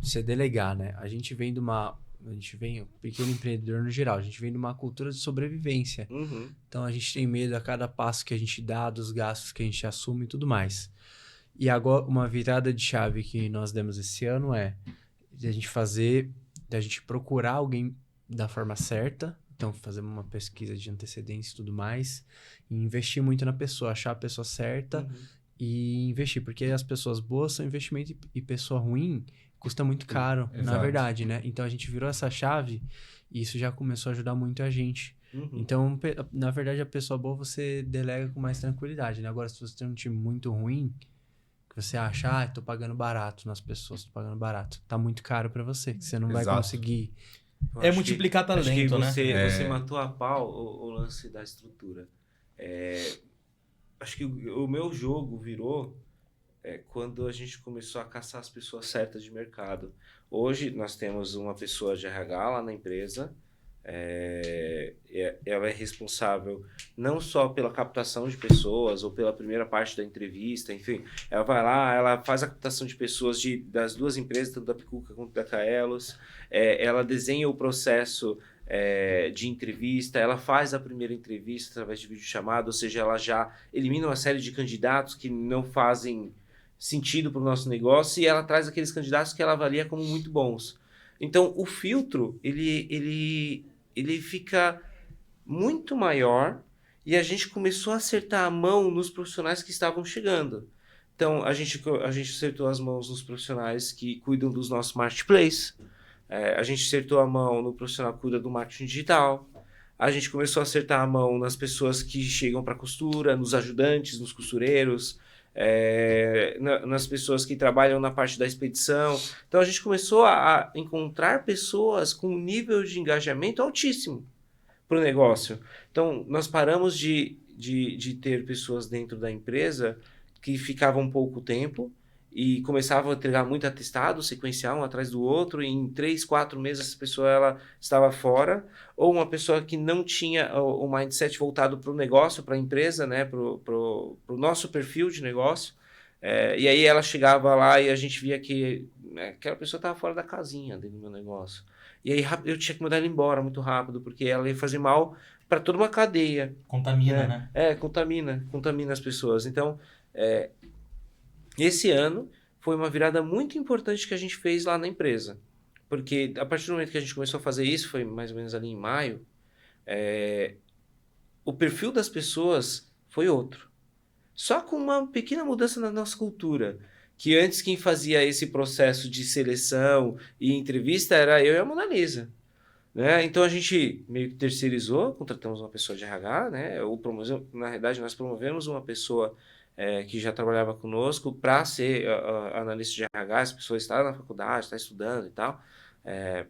você delegar, né? A gente vem de uma a gente vem, o pequeno empreendedor no geral, a gente vem de uma cultura de sobrevivência. Uhum. Então a gente tem medo a cada passo que a gente dá, dos gastos que a gente assume e tudo mais. E agora, uma virada de chave que nós demos esse ano é de a gente procurar alguém da forma certa. Então, fazer uma pesquisa de antecedência e tudo mais. E investir muito na pessoa, achar a pessoa certa e investir. Porque as pessoas boas são investimento e pessoa ruim custa muito caro, na Exato. verdade, né? Então, a gente virou essa chave e isso já começou a ajudar muito a gente. Uhum. Então, na verdade, a pessoa boa você delega com mais tranquilidade, né? Agora, se você tem um time muito ruim, que você acha, tô pagando barato nas pessoas, tô pagando barato. Tá muito caro pra você, que você não vai Exato. conseguir. Eu É acho multiplicar que, acho que talento, né? você matou a pau o lance da estrutura. Acho que o meu jogo virou quando a gente começou a caçar as pessoas certas de mercado. Hoje nós temos uma pessoa de RH lá na empresa. Ela é responsável não só pela captação de pessoas ou pela primeira parte da entrevista, enfim, ela vai lá, ela faz a captação de pessoas das duas empresas, tanto da Picuca quanto da Kaelos, ela desenha o processo de entrevista, ela faz a primeira entrevista através de videochamada, ou seja, ela já elimina uma série de candidatos que não fazem sentido para o nosso negócio e ela traz aqueles candidatos que ela avalia como muito bons. Então, o filtro, ele fica muito maior e a gente começou a acertar a mão nos profissionais que estavam chegando. Então, a gente acertou as mãos nos profissionais que cuidam dos nossos marketplaces. A gente acertou a mão no profissional que cuida do marketing digital. A gente começou a acertar a mão nas pessoas que chegam para costura, nos ajudantes, nos costureiros, nas pessoas que trabalham na parte da expedição. Então a gente começou a encontrar pessoas com um nível de engajamento altíssimo para o negócio. Então nós paramos de ter pessoas dentro da empresa que ficavam pouco tempo e começavam a entregar muito atestado sequencial um atrás do outro, e em 3, 4 meses essa pessoa ela estava fora, ou uma pessoa que não tinha o mindset voltado para o negócio, para a empresa, né, para o nosso perfil de negócio, e aí ela chegava lá e a gente via que aquela pessoa estava fora da casinha dentro do meu negócio. E aí eu tinha que mandar ela embora muito rápido, porque ela ia fazer mal para toda uma cadeia. Contamina, né? Contamina as pessoas. Então, esse ano foi uma virada muito importante que a gente fez lá na empresa. Porque a partir do momento que a gente começou a fazer isso, foi mais ou menos ali em maio, o perfil das pessoas foi outro. Só com uma pequena mudança na nossa cultura. Que antes quem fazia esse processo de seleção e entrevista era eu e a Mona Lisa. Né? Então a gente meio que terceirizou, contratamos uma pessoa de RH, né? Na verdade nós promovemos uma pessoa que já trabalhava conosco para ser analista de RH. Essa pessoa está na faculdade, está estudando e tal,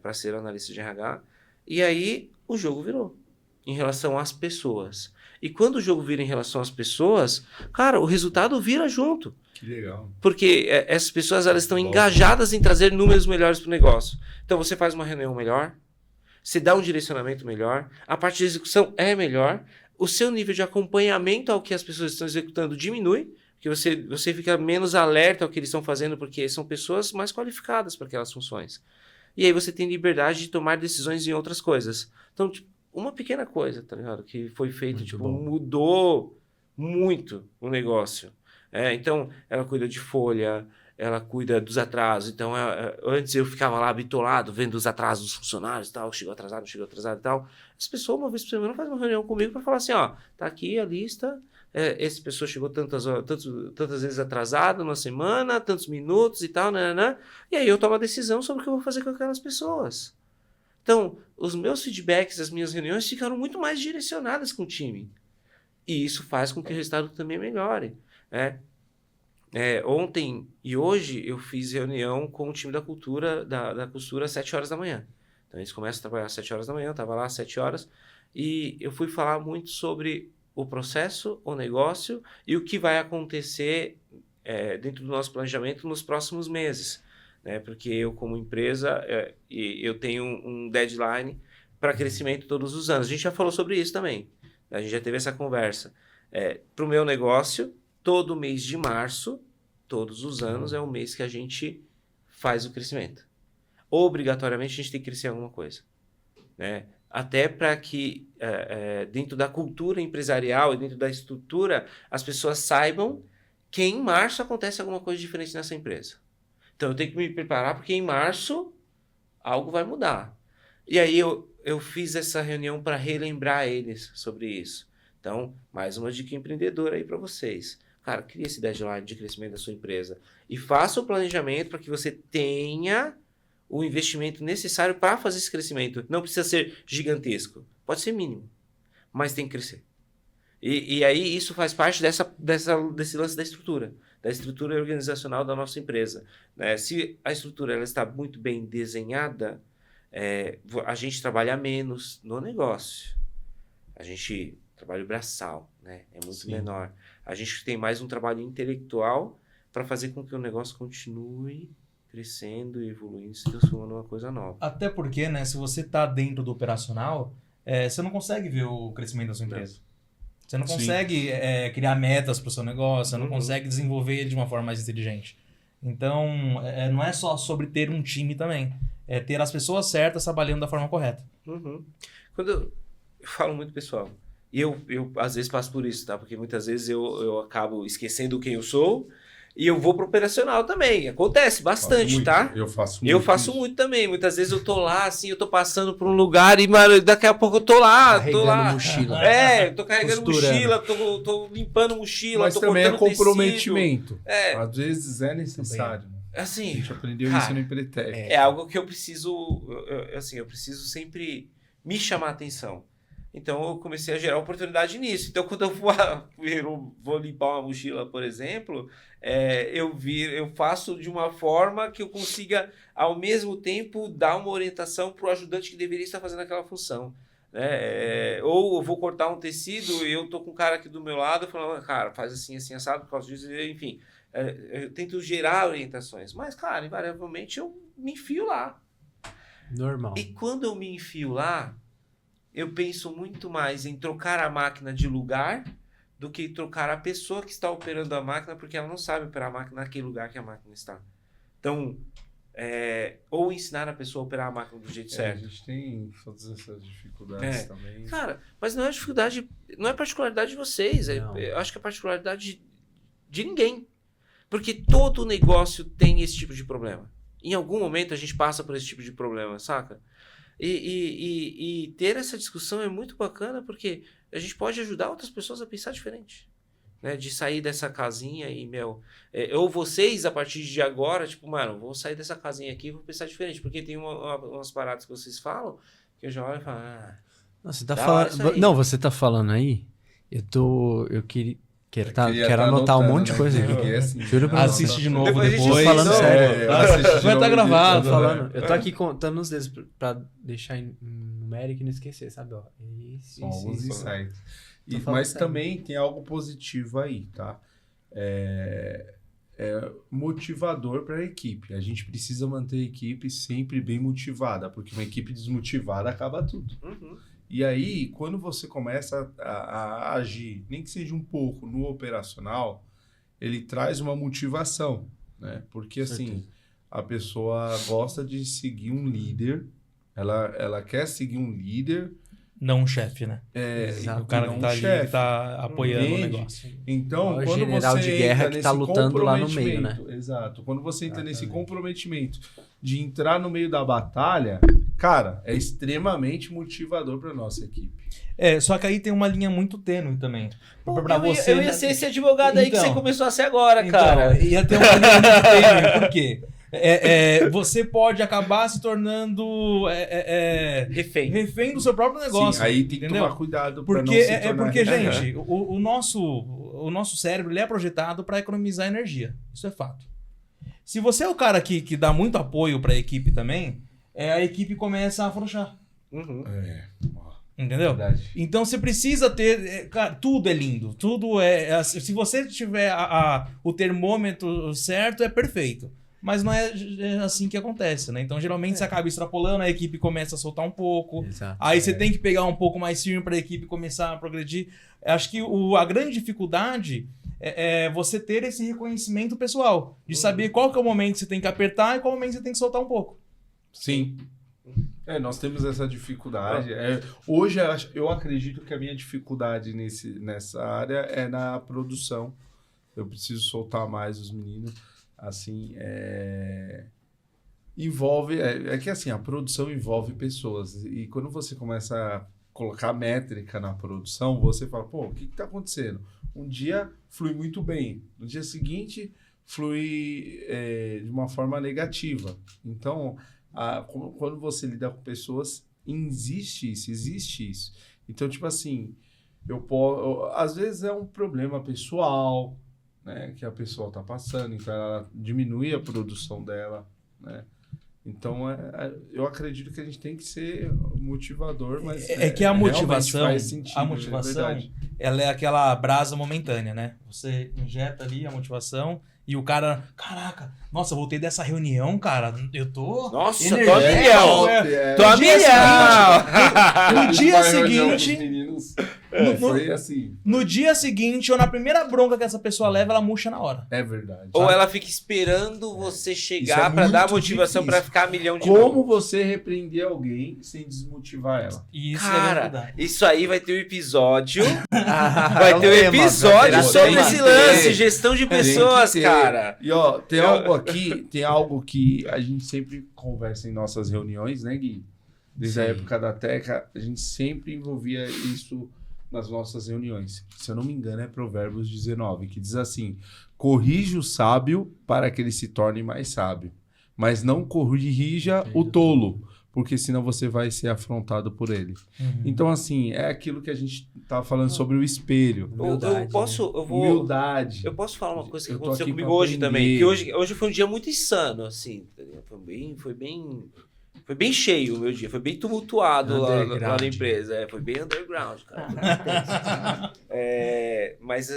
para ser analista de RH. E aí o jogo virou em relação às pessoas. E quando o jogo vira em relação às pessoas, cara, o resultado vira junto. Que legal. Porque essas pessoas elas estão engajadas em trazer números melhores para o negócio. Então você faz uma reunião melhor, você dá um direcionamento melhor, a parte de execução é melhor, o seu nível de acompanhamento ao que as pessoas estão executando diminui, porque você fica menos alerta ao que eles estão fazendo, porque são pessoas mais qualificadas para aquelas funções. E aí você tem liberdade de tomar decisões em outras coisas. Então, tipo, uma pequena coisa, tá ligado? Que foi feito, mudou muito o negócio. Então, ela cuida de folha, ela cuida dos atrasos. Então, antes eu ficava lá bitolado, vendo os atrasos dos funcionários e tal, chegou atrasado e tal. Essa pessoa, uma vez por semana, faz uma reunião comigo para falar assim, ó, tá aqui a lista, essa pessoa chegou tantas vezes atrasada na semana, tantos minutos e tal, né? E aí eu tomo a decisão sobre o que eu vou fazer com aquelas pessoas. Então, os meus feedbacks, as minhas reuniões ficaram muito mais direcionadas com o time. E isso faz com que o resultado também melhore. Ontem e hoje eu fiz reunião com o time da cultura, da costura às 7 horas da manhã. Então eles começam a trabalhar às 7 horas da manhã, eu estava lá às 7 horas, e eu fui falar muito sobre o processo, o negócio e o que vai acontecer dentro do nosso planejamento nos próximos meses. Né? Porque eu, como empresa, eu tenho um deadline para crescimento todos os anos. A gente já falou sobre isso também. A gente já teve essa conversa. Para o meu negócio, todo mês de março, todos os anos, é o mês que a gente faz o crescimento. obrigatoriamente a gente tem que crescer em alguma coisa, né? Até para que dentro da cultura empresarial e dentro da estrutura as pessoas saibam que em março acontece alguma coisa diferente nessa empresa. Então eu tenho que me preparar porque em março algo vai mudar. E aí eu fiz essa reunião para relembrar eles sobre isso. Então, mais uma dica empreendedora aí para vocês. Cara, cria esse deadline de crescimento da sua empresa e faça o planejamento para que você tenha o investimento necessário para fazer esse crescimento. Não precisa ser gigantesco, pode ser mínimo, mas tem que crescer. E aí isso faz parte desse lance da estrutura organizacional da nossa empresa, né? Se a estrutura ela está muito bem desenhada, a gente trabalha menos no negócio. A gente trabalha braçal, né? É muito menor. A gente tem mais um trabalho intelectual para fazer com que o negócio continue crescendo, evoluindo, se transformando numa coisa nova. Até porque, né, se você tá dentro do operacional, você não consegue ver o crescimento da sua empresa. Você não consegue criar metas para o seu negócio, você não consegue desenvolver ele de uma forma mais inteligente. Então, não é só sobre ter um time também. É ter as pessoas certas trabalhando da forma correta. Quando eu falo muito, pessoal, e eu às vezes passo por isso, tá? Porque muitas vezes eu acabo esquecendo quem eu sou e eu vou pro operacional também. Acontece bastante, tá? Eu faço muito. Eu faço muito também. Muitas vezes eu tô lá, assim, eu tô passando por um lugar e, mano, daqui a pouco eu tô lá. Carregando mochila. Eu tô carregando mochila, tô limpando mochila, mas tô também é cortando comprometimento. tecido. Às vezes é necessário. A Assim, gente aprendeu cara, isso no Empretec. é algo que eu preciso, eu preciso sempre me chamar a atenção. Então eu comecei a gerar oportunidade nisso. Então quando eu vou limpar uma mochila, por exemplo, eu faço de uma forma que eu consiga ao mesmo tempo dar uma orientação para o ajudante que deveria estar fazendo aquela função. Ou eu vou cortar um tecido e eu tô com um cara aqui do meu lado falando, cara, faz assim, assim, assado, por causa disso, enfim. Eu tento gerar orientações, mas, cara, invariavelmente eu me enfio lá. Normal. E quando eu me enfio lá, eu penso muito mais em trocar a máquina de lugar do que trocar a pessoa que está operando a máquina, porque ela não sabe operar a máquina naquele lugar que a máquina está. Então, ou ensinar a pessoa a operar a máquina do jeito certo. A gente tem todas essas dificuldades também. Cara, mas não é dificuldade, não é particularidade de vocês. Não. Eu acho que é particularidade de ninguém. Porque todo negócio tem esse tipo de problema. Em algum momento a gente passa por esse tipo de problema, saca? E ter essa discussão é muito bacana porque a gente pode ajudar outras pessoas a pensar diferente. Né? De sair dessa casinha e, ou vocês, a partir de agora, tipo, mano, vou sair dessa casinha aqui e vou pensar diferente. Porque tem umas paradas que vocês falam que eu já olho e falo, Não, você tá dá falando... isso aí. Não, você tá falando aí, eu quero anotar um monte de coisa aqui. Assim, Juro pra você. Assiste de novo Depois a gente depois. falando sério. Vai estar gravado. Tô falando. Eu tô aqui contando os dedos pra deixar em numérico e não esquecer, sabe? Ó, isso, São alguns isso. insights. Tô falando Mas sério. também tem algo positivo aí, tá? Motivador para a equipe. A gente precisa manter a equipe sempre bem motivada, porque uma equipe desmotivada acaba tudo. E aí, quando você começa a agir, nem que seja um pouco, no operacional, ele traz uma motivação, né? Porque, assim, a pessoa gosta de seguir um líder, ela quer seguir um líder... Não um chefe, né? Exato. O cara não que tá um ali, chefe. que tá apoiando o Entende? negócio. Então, Igual o quando general você de guerra entra que tá nesse lutando lá no meio, né? comprometimento, exato. Quando você entra nesse comprometimento de entrar no meio da batalha, cara, é extremamente motivador para nossa equipe. Só que aí tem uma linha muito tênue também. Pra você, eu ia ser esse advogado aí que Então. você começou a ser agora, cara. Ia ter uma linha muito tênue. Por quê? Você pode acabar se tornando refém do seu próprio negócio. Sim, aí tem que entendeu? tomar cuidado para não Porque, se tornar porque refém. gente, o nosso cérebro ele é projetado para economizar energia. Isso é fato. Se você é o cara que dá muito apoio para a equipe também, a equipe começa a afrouxar. Entendeu? Verdade. Então você precisa ter. Cara, tudo é lindo. Tudo se você tiver o termômetro certo, é perfeito. Mas não é assim que acontece, né? Então, geralmente, você acaba extrapolando, a equipe começa a soltar um pouco. Exato. Aí você tem que pegar um pouco mais firme para a equipe começar a progredir. Acho que a grande dificuldade é você ter esse reconhecimento pessoal. De saber qual que é o momento que você tem que apertar e qual momento você tem que soltar um pouco. Sim. Nós temos essa dificuldade. Hoje eu acredito que a minha dificuldade nessa área é na produção. Eu preciso soltar mais os meninos. Assim, envolve. É que assim, a produção envolve pessoas. E quando você começa a colocar métrica na produção, você fala, pô, o que está acontecendo? Um dia flui muito bem. No dia seguinte, flui de uma forma negativa. Então, quando você lida com pessoas, existe isso. Então, tipo assim, às vezes é um problema pessoal, né, que a pessoa está passando, então ela diminui a produção dela, né? Então, eu acredito que a gente tem que ser motivador, mas que a motivação, faz sentido, ela é aquela brasa momentânea, né? Você injeta ali a motivação e o cara, caraca, nossa, voltei dessa reunião, cara, eu tô... Nossa, tô energético, a milhão! Tô a milhão! No dia seguinte... Foi assim. No dia seguinte, ou na primeira bronca que essa pessoa leva, ela murcha na hora. É verdade. Ou ela fica esperando você chegar é pra dar muito motivação difícil. pra ficar a milhão de Como novo. você repreender alguém sem desmotivar ela? E isso é Cara, verdade. isso aí vai ter um episódio. Vai Vai ter um episódio sobre tem esse que lance, ter. gestão de Tem pessoas, que ter. cara. E tem algo que a gente sempre conversa em nossas reuniões, né, Gui? Desde a Sim. época da Teca, a gente sempre envolvia isso nas nossas reuniões. Se eu não me engano, é Provérbios 19, que diz assim: corrige o sábio para que ele se torne mais sábio, mas não corrija o tolo, porque senão você vai ser afrontado por ele. Então, assim, é aquilo que a gente estava falando sobre o espelho. Humildade. Eu posso falar uma coisa que Eu tô aconteceu aqui comigo pra hoje aprender. também. Que hoje foi um dia muito insano, assim. Foi bem cheio o meu dia. Foi bem tumultuado lá na Underground. empresa. Foi bem underground, cara. Mas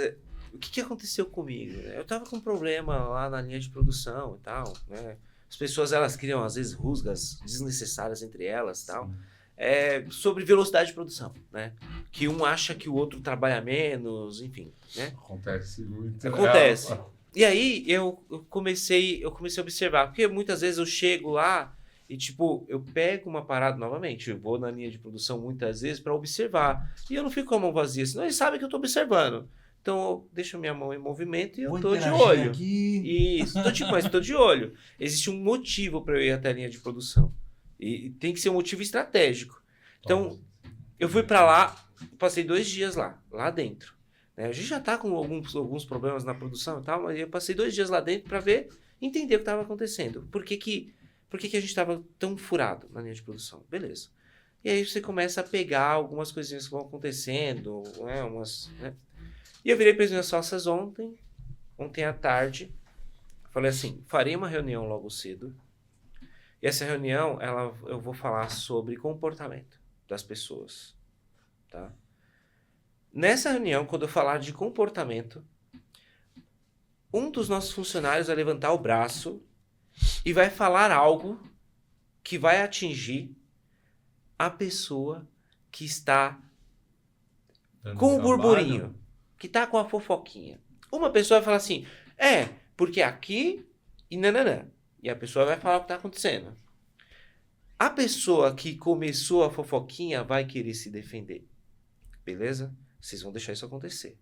o que aconteceu comigo? Né? Eu tava com um problema lá na linha de produção e tal, né? As pessoas, elas criam, às vezes, rusgas desnecessárias entre elas e tal. Sobre velocidade de produção, né? Que um acha que o outro trabalha menos, enfim, né? Acontece muito. Acontece. E aí eu comecei a observar, porque muitas vezes eu chego lá e, tipo, eu pego uma parada novamente, eu vou na linha de produção muitas vezes para observar. E eu não fico com a mão vazia, senão eles sabem que eu tô observando. Então eu deixo minha mão em movimento e eu tô de olho. Isso, mas tô de olho. Existe um motivo para eu ir até a linha de produção. E tem que ser um motivo estratégico. Então, eu fui para lá, passei 2 dias lá dentro. Né? A gente já tá com alguns problemas na produção e tal, mas eu passei 2 dias lá dentro para entender o que estava acontecendo. Por que a gente estava tão furado na linha de produção? Beleza. E aí você começa a pegar algumas coisinhas que vão acontecendo, né? E eu virei para as minhas sócias ontem à tarde, falei assim, farei uma reunião logo cedo, e essa reunião, eu vou falar sobre comportamento das pessoas, tá? Nessa reunião, quando eu falar de comportamento, um dos nossos funcionários vai levantar o braço e vai falar algo que vai atingir a pessoa que está com o burburinho, que está com a fofoquinha. Uma pessoa vai falar assim, porque aqui e nananã. E a pessoa vai falar o que está acontecendo. A pessoa que começou a fofoquinha vai querer se defender. Beleza? Vocês vão deixar isso acontecer.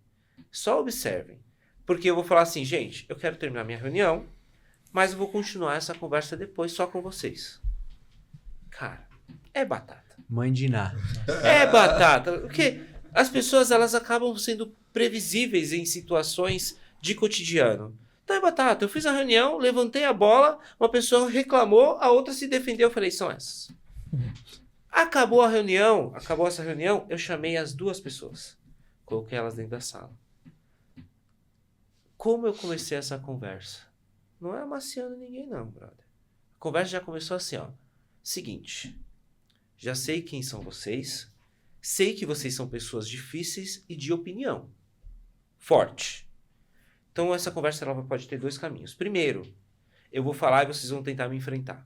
Só observem. Porque eu vou falar assim, gente, eu quero terminar minha reunião, mas eu vou continuar essa conversa depois só com vocês. Cara, é batata. Mãe de Ná. É batata. Porque as pessoas, elas acabam sendo previsíveis em situações de cotidiano. Então é batata. Eu fiz a reunião, levantei a bola, uma pessoa reclamou, a outra se defendeu. Eu falei, são essas. Acabou essa reunião, eu chamei as 2 pessoas. Coloquei elas dentro da sala. Como eu comecei essa conversa? Não é amaciando ninguém não, brother. A conversa já começou assim, ó. Seguinte, já sei quem são vocês, sei que vocês são pessoas difíceis e de opinião forte. Então essa conversa ela pode ter 2 caminhos. Primeiro, eu vou falar e vocês vão tentar me enfrentar.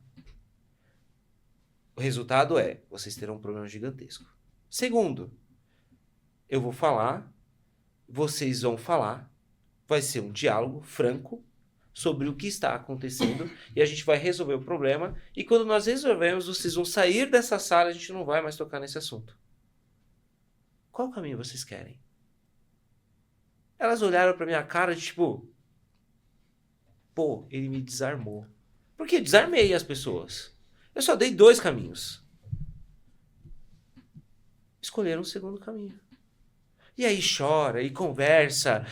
O resultado é, vocês terão um problema gigantesco. Segundo, eu vou falar, vocês vão falar, vai ser um diálogo franco, sobre o que está acontecendo e a gente vai resolver o problema. E quando nós resolvemos, vocês vão sair dessa sala e a gente não vai mais tocar nesse assunto. Qual caminho vocês querem? Elas olharam pra minha cara de tipo... Pô, ele me desarmou. Porque eu desarmei as pessoas. Eu só dei 2 caminhos. Escolheram o segundo caminho. E aí chora, e conversa,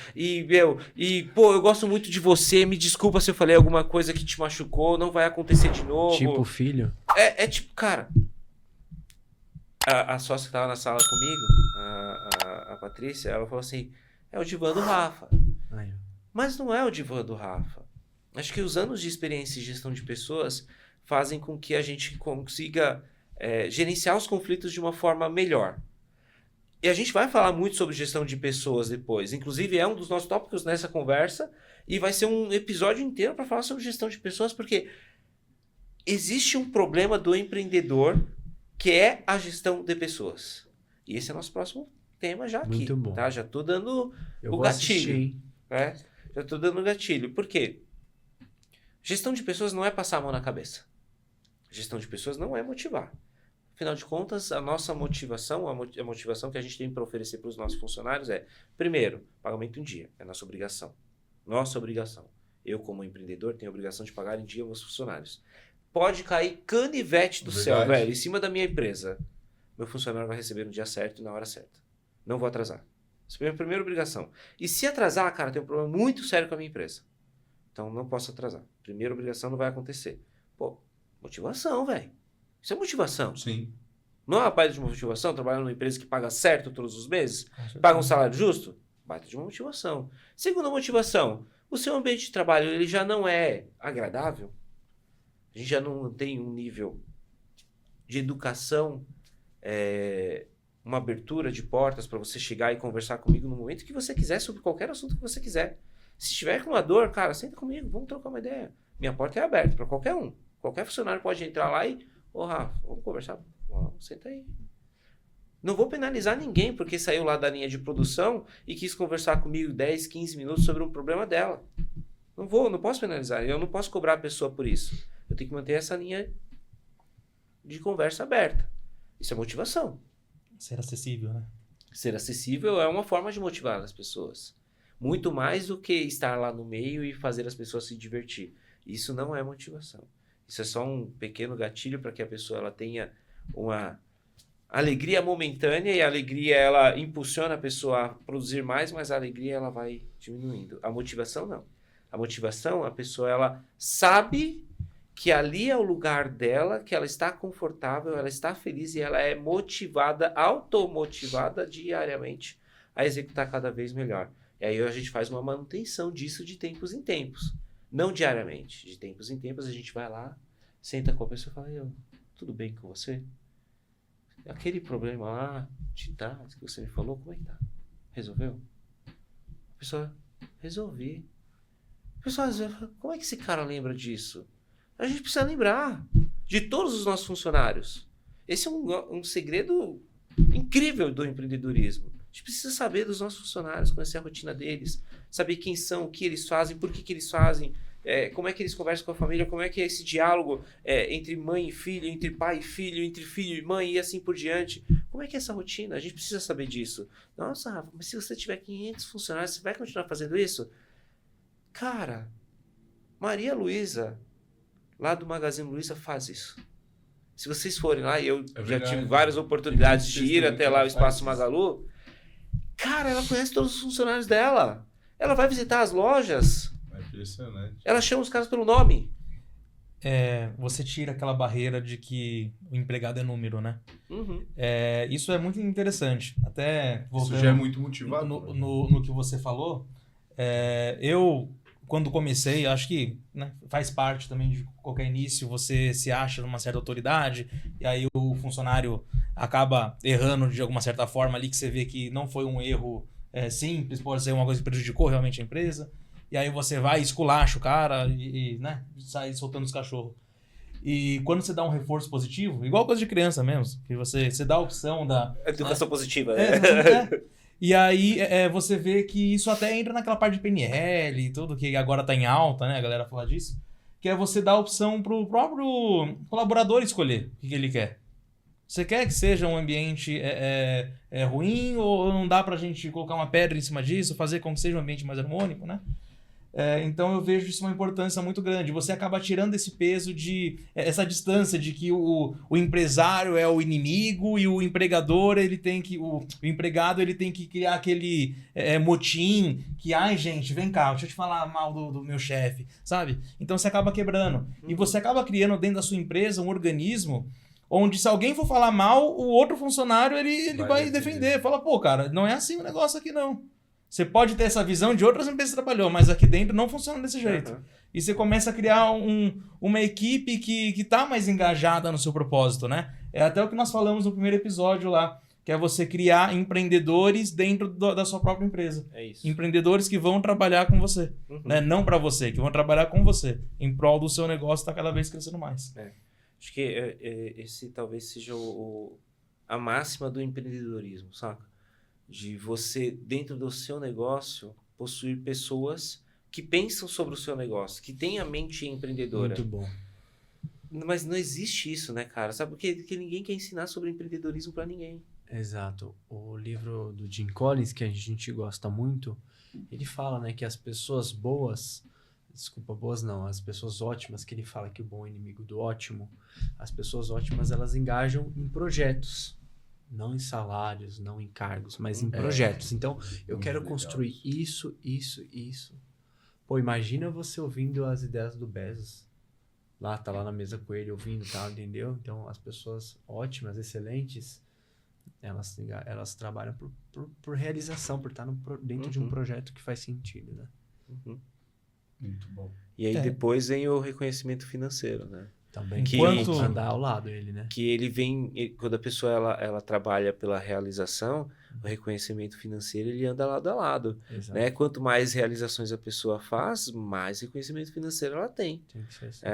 pô, eu gosto muito de você, me desculpa se eu falei alguma coisa que te machucou, não vai acontecer de novo. Tipo filho. É tipo, cara, a sócia que tava na sala comigo, a Patrícia, ela falou assim, é o divã do Rafa. Aí, ó. Mas não é o divã do Rafa. Acho que os anos de experiência e gestão de pessoas fazem com que a gente consiga gerenciar os conflitos de uma forma melhor. E a gente vai falar muito sobre gestão de pessoas depois. Inclusive, é um dos nossos tópicos nessa conversa. E vai ser um episódio inteiro para falar sobre gestão de pessoas, porque existe um problema do empreendedor que é a gestão de pessoas. E esse é o nosso próximo tema já aqui. Muito bom. Tá? Já estou dando Eu o vou assistir, gatilho. hein? Né? Já estou dando o gatilho. Por quê? Gestão de pessoas não é passar a mão na cabeça. Gestão de pessoas não é motivar. Afinal de contas, a nossa motivação, a motivação que a gente tem para oferecer para os nossos funcionários é, primeiro, pagamento em dia. É nossa obrigação. Nossa obrigação. Eu, como empreendedor, tenho a obrigação de pagar em dia meus funcionários. Pode cair canivete do céu, velho, em cima da minha empresa. Meu funcionário vai receber no dia certo e na hora certa. Não vou atrasar. Essa é a minha primeira obrigação. E se atrasar, cara, tem um problema muito sério com a minha empresa. Então, não posso atrasar. Primeira obrigação não vai acontecer. Pô, motivação, velho. Isso é motivação. Sim. Não é uma baita de uma motivação trabalhar numa empresa que paga certo todos os meses? Paga um salário justo? Baita de uma motivação. Segunda motivação. O seu ambiente de trabalho ele já não é agradável? A gente já não tem um nível de educação, uma abertura de portas para você chegar e conversar comigo no momento que você quiser, sobre qualquer assunto que você quiser. Se estiver com uma dor, cara, senta comigo, vamos trocar uma ideia. Minha porta é aberta para qualquer um. Qualquer funcionário pode entrar lá e... Ô, Rafa, vamos conversar? Vamos, senta aí. Não vou penalizar ninguém porque saiu lá da linha de produção e quis conversar comigo 10, 15 minutos sobre um problema dela. Não posso penalizar. Eu não posso cobrar a pessoa por isso. Eu tenho que manter essa linha de conversa aberta. Isso é motivação. Ser acessível, né? Ser acessível é uma forma de motivar as pessoas. Muito mais do que estar lá no meio e fazer as pessoas se divertir. Isso não é motivação. Isso é só um pequeno gatilho para que a pessoa ela tenha uma alegria momentânea e a alegria ela impulsiona a pessoa a produzir mais, mas a alegria ela vai diminuindo. A motivação não. A motivação, a pessoa ela sabe que ali é o lugar dela, que ela está confortável, ela está feliz e ela é motivada, automotivada diariamente a executar cada vez melhor. E aí a gente faz uma manutenção disso de tempos em tempos. Não diariamente. De tempos em tempos a gente vai lá, senta com a pessoa e fala, tudo bem com você? Aquele problema lá de trás que você me falou, como é que tá? Resolveu? A pessoa, resolvi. A pessoa, às vezes, como é que esse cara lembra disso? A gente precisa lembrar de todos os nossos funcionários. Esse é um segredo incrível do empreendedorismo. A gente precisa saber dos nossos funcionários, conhecer a rotina deles, saber quem são, o que eles fazem, por que eles fazem, como é que eles conversam com a família, como é que é esse diálogo entre mãe e filho, entre pai e filho, entre filho e mãe e assim por diante. Como é que é essa rotina? A gente precisa saber disso. Nossa, Rafa, mas se você tiver 500 funcionários, você vai continuar fazendo isso? Cara, Maria Luísa, lá do Magazine Luiza, faz isso. Se vocês forem lá, eu já tive várias oportunidades de ir até lá o Espaço Magalu. Cara, ela conhece todos os funcionários dela. Ela vai visitar as lojas. É impressionante. Ela chama os caras pelo nome. Você tira aquela barreira de que o empregado é número, né? Uhum. Isso é muito interessante. Até voltando Isso já é muito motivador. no que você falou, eu, quando comecei, acho que faz parte também de qualquer início, você se acha numa certa autoridade, e aí o funcionário acaba errando de alguma certa forma ali, que você vê que não foi um erro simples, pode ser uma coisa que prejudicou realmente a empresa, e aí você vai e esculacha o cara e sai soltando os cachorros. E quando você dá um reforço positivo, igual coisa de criança mesmo, que você dá a opção da... Educação positiva. né? E aí você vê que isso até entra naquela parte de PNL e tudo, que agora tá em alta, né? A galera fala disso. Que é você dar a opção pro próprio colaborador escolher o que ele quer. Você quer que seja um ambiente ruim ou não dá pra gente colocar uma pedra em cima disso, fazer com que seja um ambiente mais harmônico, né? Então eu vejo isso uma importância muito grande. Você acaba tirando esse peso essa distância de que o empresário é o inimigo e o empregador ele tem que o empregado ele tem que criar aquele motim que ai gente vem cá, deixa eu te falar mal do meu chefe, sabe? Então você acaba quebrando e você acaba criando dentro da sua empresa um organismo onde se alguém for falar mal o outro funcionário ele vai defender. Fala, pô cara, não é assim o negócio aqui não. Você pode ter essa visão de outras empresas que trabalhou, mas aqui dentro não funciona desse jeito. Uhum. E você começa a criar uma equipe que tá mais engajada no seu propósito, né? É até o que nós falamos no primeiro episódio lá, que é você criar empreendedores dentro da sua própria empresa. É isso. Empreendedores que vão trabalhar com você, né? Não para você, que vão trabalhar com você, em prol do seu negócio estar cada vez crescendo mais. Acho que esse talvez seja a máxima do empreendedorismo, saca? De você, dentro do seu negócio, possuir pessoas que pensam sobre o seu negócio, que têm a mente empreendedora. Muito bom. Mas não existe isso, né, cara? Sabe por quê? Porque ninguém quer ensinar sobre empreendedorismo para ninguém. Exato. O livro do Jim Collins, que a gente gosta muito, ele fala, né, que as pessoas boas... Desculpa, boas não. As pessoas ótimas, que ele fala que o bom é inimigo do ótimo. As pessoas ótimas, elas engajam em projetos. Não em salários, não em cargos, mas em projetos. Então, eu quero construir isso. Pô, imagina você ouvindo as ideias do Bezos. Tá lá na mesa com ele, ouvindo e tal, entendeu? Então, as pessoas ótimas, excelentes, elas trabalham por realização, por estar dentro de um projeto que faz sentido, né? Muito bom. E aí depois vem o reconhecimento financeiro, né? Também que andar ao lado dele, né? Que ele vem, quando a pessoa ela trabalha pela realização, o reconhecimento financeiro ele anda lado a lado, né? Quanto mais realizações a pessoa faz, mais reconhecimento financeiro ela tem. Tem que ser assim.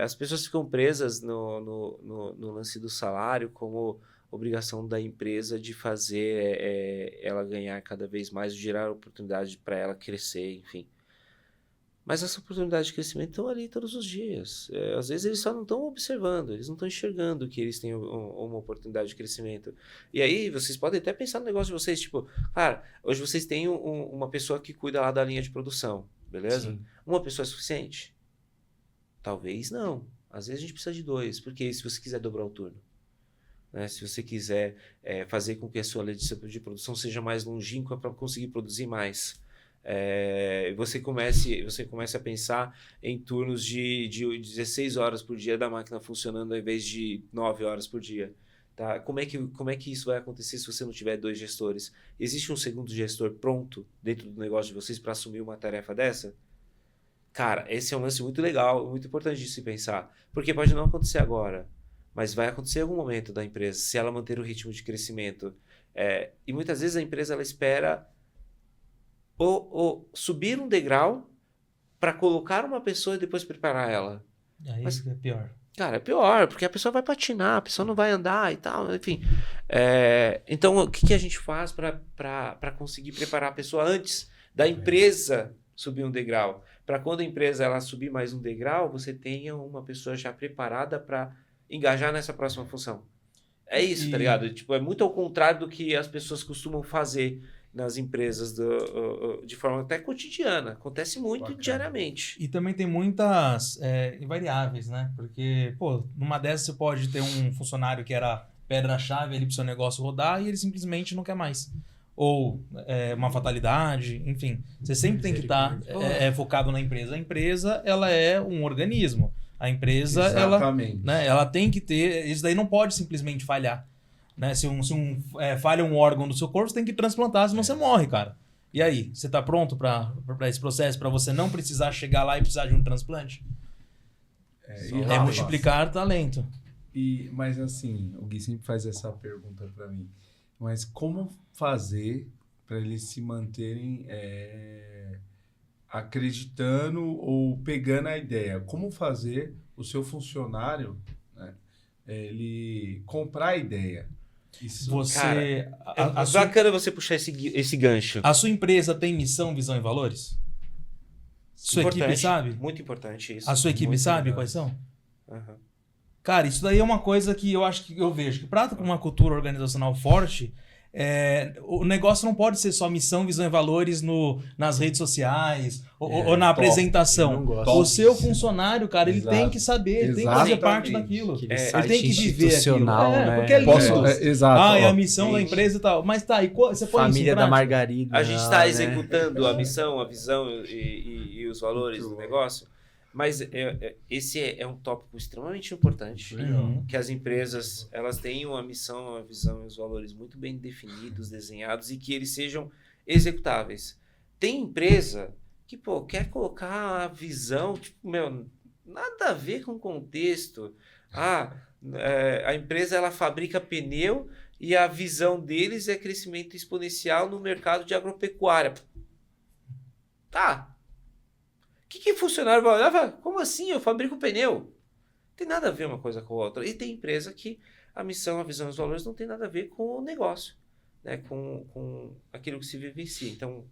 As pessoas ficam presas no lance do salário como obrigação da empresa de fazer ela ganhar cada vez mais, gerar oportunidade para ela crescer, enfim. Mas essa oportunidade de crescimento estão ali todos os dias. Às vezes eles só não estão observando, eles não estão enxergando que eles têm uma oportunidade de crescimento. E aí vocês podem até pensar no negócio de vocês, tipo, cara, hoje vocês têm uma pessoa que cuida lá da linha de produção, beleza? Sim. Uma pessoa é suficiente? Talvez não. Às vezes a gente precisa de 2, porque se você quiser dobrar o turno, né? Se você quiser fazer com que a sua linha de produção seja mais longínqua para conseguir produzir mais. Você comece a pensar em turnos de 16 horas por dia da máquina funcionando ao invés de 9 horas por dia. Tá? Como é que isso vai acontecer se você não tiver 2 gestores? Existe um segundo gestor pronto dentro do negócio de vocês para assumir uma tarefa dessa? Cara, esse é um lance muito legal, muito importante de se pensar. Porque pode não acontecer agora, mas vai acontecer em algum momento da empresa, se ela manter o ritmo de crescimento. E muitas vezes a empresa ela espera ou subir um degrau para colocar uma pessoa e depois preparar ela. Mas é pior. Cara, é pior, porque a pessoa vai patinar, a pessoa não vai andar e tal, enfim. Então, o que a gente faz para conseguir preparar a pessoa antes da empresa subir um degrau? Para quando a empresa ela subir mais um degrau, você tenha uma pessoa já preparada para engajar nessa próxima função. É isso, tá ligado? Tipo, é muito ao contrário do que as pessoas costumam fazer nas empresas de forma até cotidiana. Acontece muito diariamente. E também tem muitas variáveis, né? Porque, pô, numa dessas você pode ter um funcionário que era pedra-chave ali pro seu negócio rodar e ele simplesmente não quer mais. Ou uma fatalidade, enfim. Você sempre tem que estar focado na empresa. A empresa, ela é um organismo. A empresa, ela tem que ter... Isso daí não pode simplesmente falhar. Né? Se falha um órgão do seu corpo, você tem que transplantar, senão você morre, cara. E aí, você tá pronto para esse processo, para você não precisar chegar lá e precisar de um transplante? Multiplicar talento. Mas assim, o Gui sempre faz essa pergunta para mim. Mas como fazer para eles se manterem acreditando ou pegando a ideia? Como fazer o seu funcionário, né, ele comprar a ideia? Isso. Você... Cara, a É sua, bacana você puxar esse gancho. a sua empresa tem missão, visão e valores? Sua equipe Importante, sabe? Muito importante isso. A sua equipe Muito sabe legal. quais são? Aham. Cara, isso daí é uma coisa que eu acho que eu vejo que para uma cultura organizacional forte, o negócio não pode ser só missão, visão e valores nas redes sociais ou na top. Eu não apresentação. gosto. O seu funcionário, cara, ele Exato. tem que saber, ele tem que fazer parte daquilo. Aquele É, Ele site tem que viver aquilo. institucional, né? Porque é lindo. Exato. É a ó. missão da gente. empresa e tal. Mas tá, e você põe isso em Família da prática? Margarida. A gente lá, está né? executando a missão, a visão e os valores do negócio, mas esse é um tópico extremamente importante, Uhum. que as empresas elas tenham a missão, a visão e os valores muito bem definidos, desenhados e que eles sejam executáveis. Tem empresa que, pô, quer colocar a visão, tipo, meu, nada a ver com o contexto. A empresa ela fabrica pneu e a visão deles é crescimento exponencial no mercado de agropecuária. Tá. O que funcionário vai olhar e falar, como assim? Eu fabrico pneu. Não tem nada a ver uma coisa com a outra. E tem empresa que a missão, a visão e os valores não tem nada a ver com o negócio, né? Com aquilo que se vivencia. Então,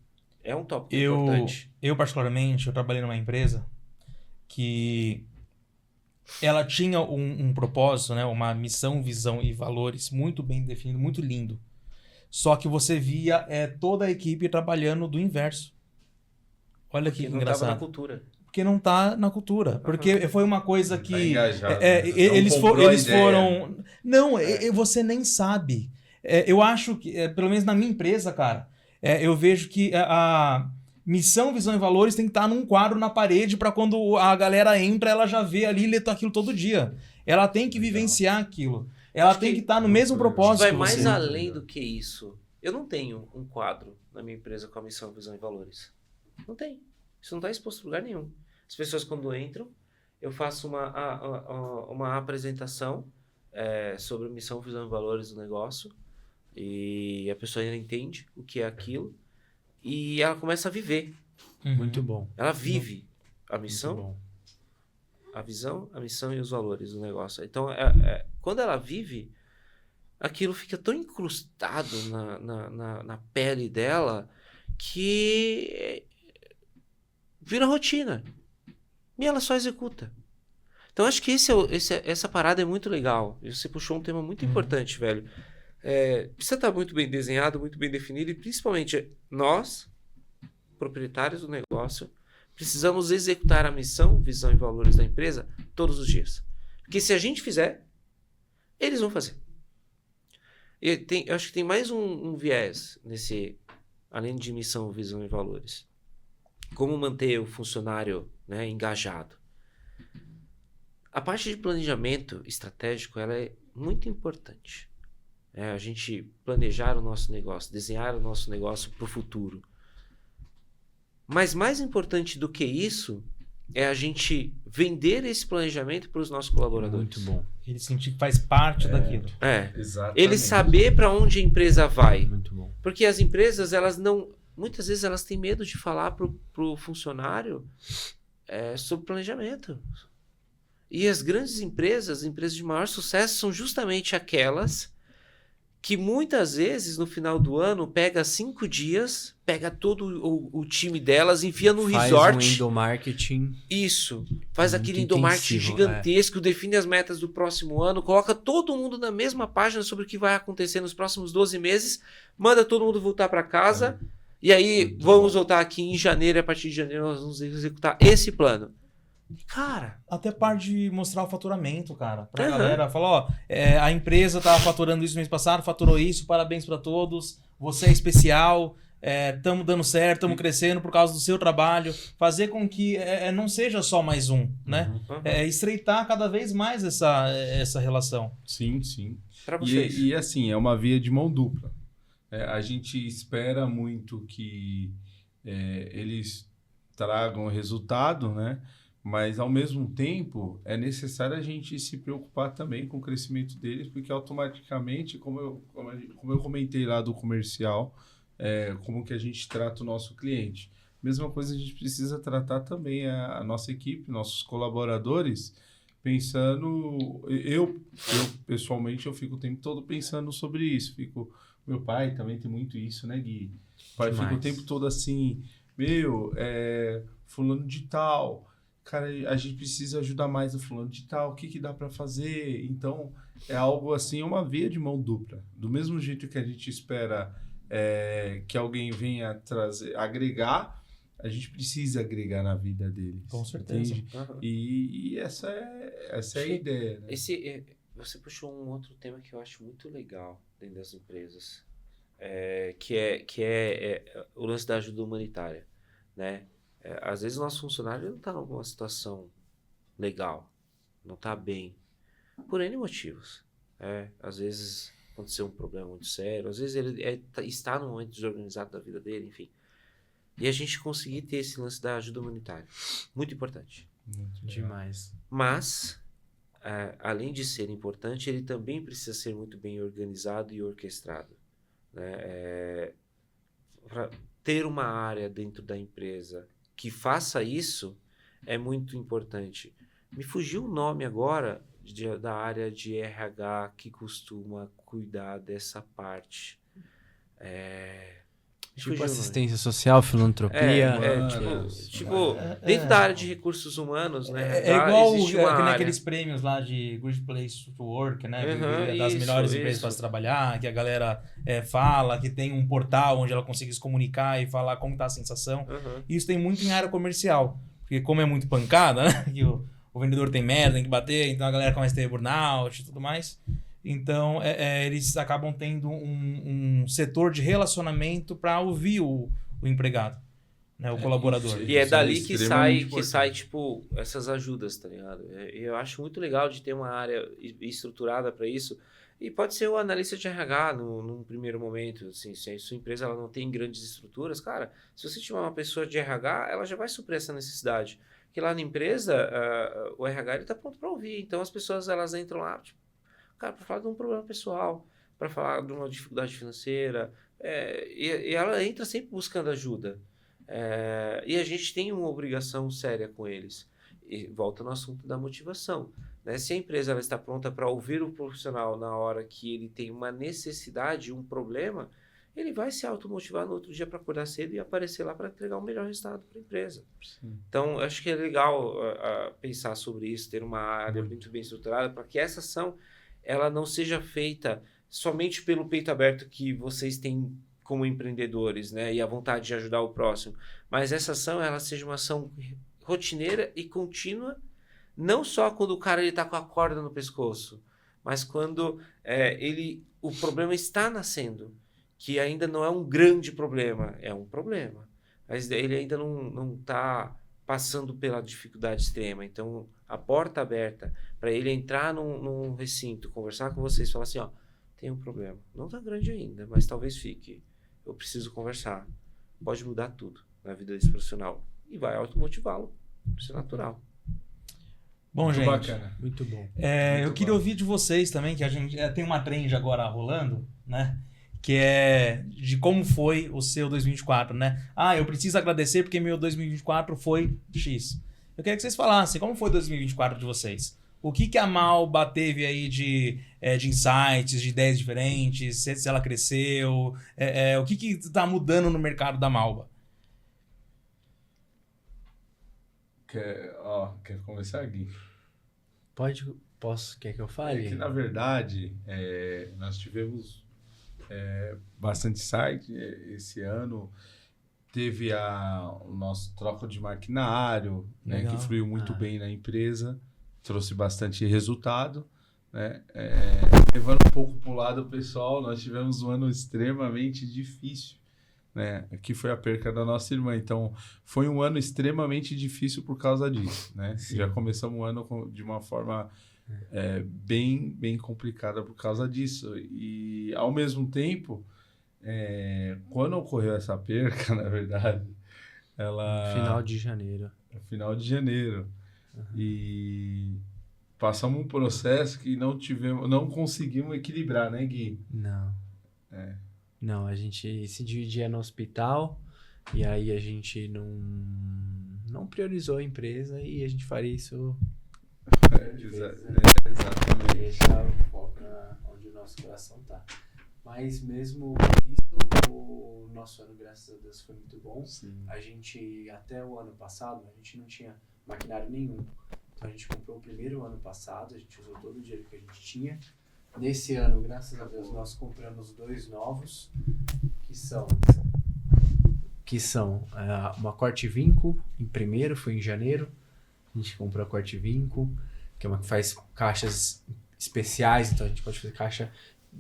é um tópico importante. Eu, particularmente, eu trabalhei numa empresa que ela tinha um propósito, né? Uma missão, visão e valores muito bem definido, muito lindo. Só que você via toda a equipe trabalhando do inverso. Olha que Porque não estava engraçado. na cultura. Porque não tá na cultura. Porque foi uma coisa que... Tá engajado, é, né? eles, Não comprou a eles ideia. foram... Não, você nem sabe. Eu acho que, pelo menos na minha empresa, cara, eu vejo que a missão, visão e valores tem que estar num quadro na parede para quando a galera entra, ela já vê ali e lê aquilo todo dia. Ela tem que vivenciar aquilo. Ela Acho tem que que estar no mesmo propósito Vai que mais você. além do que isso. Eu não tenho um quadro na minha empresa com a missão, visão e valores. Não tem. Isso não está exposto em lugar nenhum. As pessoas, quando entram, eu faço uma apresentação sobre missão, visão e valores do negócio. E a pessoa ainda entende o que é aquilo. E ela começa a viver. Uhum. Muito bom. Ela vive a Muito missão, bom. a visão, a missão e os valores do negócio. Então, quando ela vive, aquilo fica tão incrustado na pele dela que vira rotina. E ela só executa. Então, acho que essa parada é muito legal. Você puxou um tema muito importante, velho. Precisa estar muito bem desenhado, muito bem definido, e principalmente nós, proprietários do negócio, precisamos executar a missão, visão e valores da empresa todos os dias. Porque se a gente fizer, eles vão fazer. Eu acho que tem mais um viés nesse, além de missão, visão e valores. Como manter o funcionário, né, engajado. A parte de planejamento estratégico ela é muito importante. A gente planejar o nosso negócio, desenhar o nosso negócio para o futuro. Mas mais importante do que isso é a gente vender esse planejamento para os nossos colaboradores. Muito bom. Ele sentir que faz parte daquilo. Exatamente. Ele saber para onde a empresa vai. Muito bom. Porque as empresas, elas não... Muitas vezes elas têm medo de falar pro funcionário sobre planejamento. E as grandes empresas, as empresas de maior sucesso, são justamente aquelas que muitas vezes no final do ano pega 5 dias, pega todo o time delas, enfia no resort. Faz um endomarketing. Isso. Faz Muito aquele endomarketing intensivo, gigantesco, define as metas do próximo ano, coloca todo mundo na mesma página sobre o que vai acontecer nos próximos 12 meses, manda todo mundo voltar para casa, e aí Muito vamos bom. voltar aqui em janeiro, e a partir de janeiro nós vamos executar esse plano. Cara, Até parte de mostrar o faturamento, cara. Pra Uhum. galera falar, ó, a empresa tá faturando isso no mês passado, faturou isso, parabéns pra todos, você é especial, estamos dando certo, estamos crescendo por causa do seu trabalho. Fazer com que não seja só mais um, né? Estreitar cada vez mais essa relação. Sim, sim. para vocês. E assim, é uma via de mão dupla. A gente espera muito que eles tragam resultado, né? Mas, ao mesmo tempo, é necessário a gente se preocupar também com o crescimento deles, porque automaticamente, como eu comentei lá do comercial, como que a gente trata o nosso cliente. Mesma coisa a gente precisa tratar também a nossa equipe, nossos colaboradores, pensando... Eu pessoalmente, eu fico o tempo todo pensando sobre isso. Meu pai também tem muito isso, né, Gui? O pai fica o Demais. tempo todo assim, fulano de tal, cara, a gente precisa ajudar mais o fulano de tal, o que que dá para fazer? Então, é algo assim, uma via de mão dupla. Do mesmo jeito que a gente espera que alguém venha trazer, agregar, a gente precisa agregar na vida deles. Com certeza. Entende? Aham. E essa é a ideia, né? Você puxou um outro tema que eu acho muito legal dentro das empresas, que é o lance da ajuda humanitária, né? Às vezes o nosso funcionário não está em alguma situação legal, não está bem, por N motivos. Às vezes aconteceu um problema muito sério, às vezes ele está num momento desorganizado da vida dele, enfim. E a gente conseguir ter esse lance da ajuda humanitária, muito importante. Demais. Mas, além de ser importante, ele também precisa ser muito bem organizado e orquestrado, né? Para ter uma área dentro da empresa que faça isso é muito importante. Me fugiu o nome agora da área de RH que costuma cuidar dessa parte. Me fugiu o Tipo nome. assistência social, filantropia. Tipo, dentro da área de recursos humanos, né? É lá igual existe que uma nem área. aqueles prêmios lá de Great Place to Work, né? Uhum, Das isso, melhores empresas isso. para se trabalhar, que a galera fala, que tem um portal onde ela consegue se comunicar e falar como tá a sensação. Uhum. Isso tem muito em área comercial, porque como é muito pancada, né? Que o vendedor tem merda, tem que bater, então a galera começa a ter burnout e tudo mais. Então, eles acabam tendo um setor de relacionamento para ouvir o empregado, né? O colaborador. isso. E é Isso dali extremamente que sai, tipo, essas ajudas, tá ligado? Eu acho muito legal de ter uma área estruturada para isso. E pode ser o analista de RH num primeiro momento. Assim, se a sua empresa ela não tem grandes estruturas, cara, se você tiver uma pessoa de RH, ela já vai suprir essa necessidade. Porque lá na empresa, o RH ele tá pronto para ouvir. Então as pessoas elas entram lá, tipo, cara, para falar de um problema pessoal, para falar de uma dificuldade financeira, e ela entra sempre buscando ajuda. E a gente tem uma obrigação séria com eles. E volta no assunto da motivação, né? Se a empresa ela está pronta para ouvir o profissional na hora que ele tem uma necessidade, um problema, ele vai se automotivar no outro dia para acordar cedo e aparecer lá para entregar o melhor resultado para a empresa. Sim. Então, acho que é legal pensar sobre isso, ter uma área muito bem estruturada para que essa ação ela não seja feita somente pelo peito aberto que vocês têm como empreendedores, né, e a vontade de ajudar o próximo, mas essa ação ela seja uma ação rotineira e contínua, não só quando o cara está com a corda no pescoço, mas quando o problema está nascendo, que ainda não é um grande problema, é um problema, mas ele ainda não está passando pela dificuldade extrema. Então, a porta aberta para ele entrar num recinto, conversar com vocês, falar assim, ó, tem um problema. Não tá grande ainda, mas talvez fique. Eu preciso conversar. Pode mudar tudo na vida desse profissional. E vai automotivá-lo. Isso é natural. Bom, Muito gente, bacana. Muito bom. eu queria ouvir de vocês também, que a gente tem uma trend agora rolando, né? Que é de como foi o seu 2024, né? Eu preciso agradecer porque meu 2024 foi X. Eu queria que vocês falassem como foi 2024 de vocês. O que a Malba teve aí de insights, de ideias diferentes, se ela cresceu, o que está mudando no mercado da Malba? Quer começar, Gui? Quer que eu fale? É que, na verdade, nós tivemos bastante site esse ano. Teve o nosso troca de maquinário, né, Legal. que fluiu muito bem na empresa, trouxe bastante resultado, né? Levando um pouco para o lado pessoal, nós tivemos um ano extremamente difícil, né? Que foi a perca da nossa irmã. Então, foi um ano extremamente difícil por causa disso, né? Já começamos o ano de uma forma bem complicada por causa disso. E, ao mesmo tempo, quando ocorreu essa perca, na verdade, Final de janeiro. Final de janeiro. E passamos um processo que não conseguimos equilibrar, né, Gui? Não. Não, a gente se dividia no hospital e aí a gente não priorizou a empresa e a gente faria isso Exatamente. Deixar o foco onde o nosso coração tá. Mas mesmo com isso, o nosso ano, graças a Deus, foi muito bom. Sim. A gente, até o ano passado, a gente não tinha maquinário nenhum. Então a gente comprou o primeiro ano passado, a gente usou todo o dinheiro que a gente tinha. Nesse ano, graças a Deus, nós compramos 2 novos, que são uma Corte Vinco, em primeiro, foi em janeiro. A gente comprou a Corte Vinco, que é uma que faz caixas especiais, então a gente pode fazer caixa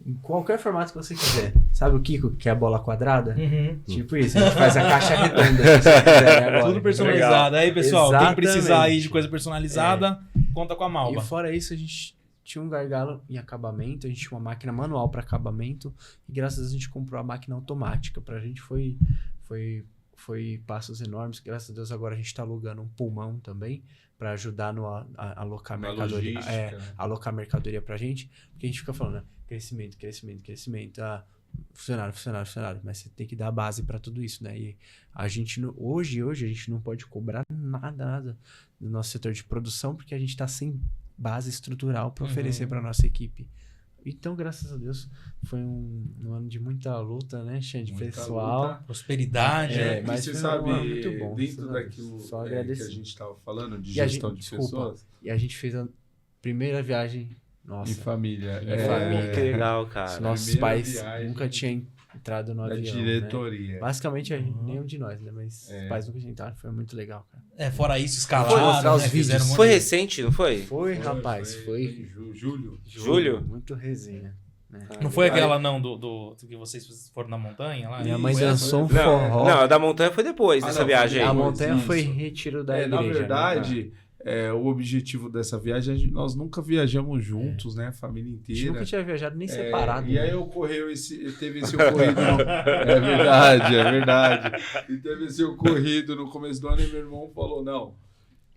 em qualquer formato que você quiser. Sabe o Kiko, que é a bola quadrada? Tipo isso, a gente faz a caixa redonda, se você quiser, né, agora. Tudo personalizado. Aí, pessoal, quem Exatamente. precisar aí de coisa personalizada, conta com a Malba. E fora isso, a gente tinha um gargalo em acabamento, a gente tinha uma máquina manual para acabamento, e graças a Deus a gente comprou a máquina automática. Pra gente foi passos enormes. Graças a Deus agora a gente está alugando um pulmão também para ajudar no alocar Na mercadoria, logística. alocar mercadoria pra gente, porque a gente fica falando, né? Crescimento, funcionário, mas você tem que dar base para tudo isso, né? E a gente hoje a gente não pode cobrar nada do nosso setor de produção, porque a gente está sem base estrutural para oferecer para nossa equipe. Então, graças a Deus, foi um ano de muita luta, né, Xande? Muita Pessoal. luta. Prosperidade. Mas mas você foi sabe, um ano muito bom, dentro sabe? daquilo Só que agradecer. a gente estava falando, de E a gestão gente- de desculpa. pessoas, E a gente fez a primeira viagem nossa. em família. família. Que legal, cara. Nossos primeira pais viagem nunca tinham entrado no da avião, diretoria. né? Basicamente, nenhum de nós, né? Mas os pais nunca tinham entrado. Foi muito legal, cara. Fora isso, Vou escalaram, mostrar os né? Fizeram vídeos. um monte Foi de- recente, não foi? Foi, rapaz. Foi. em julho. Julho? Muito resenha. Né? Não foi legal. aquela, não, do que vocês foram na montanha lá? Minha mãe Foi essa? dançou um Não, forró. não, a da montanha foi depois Ah, dessa não, viagem aí. A foi montanha isso. foi retiro da igreja. Na né? verdade, o objetivo dessa viagem, nós nunca viajamos juntos, né? A família A gente inteira. nunca tinha viajado nem separado. E né? aí teve esse ocorrido. É verdade. E teve esse ocorrido no começo do ano e meu irmão falou: não,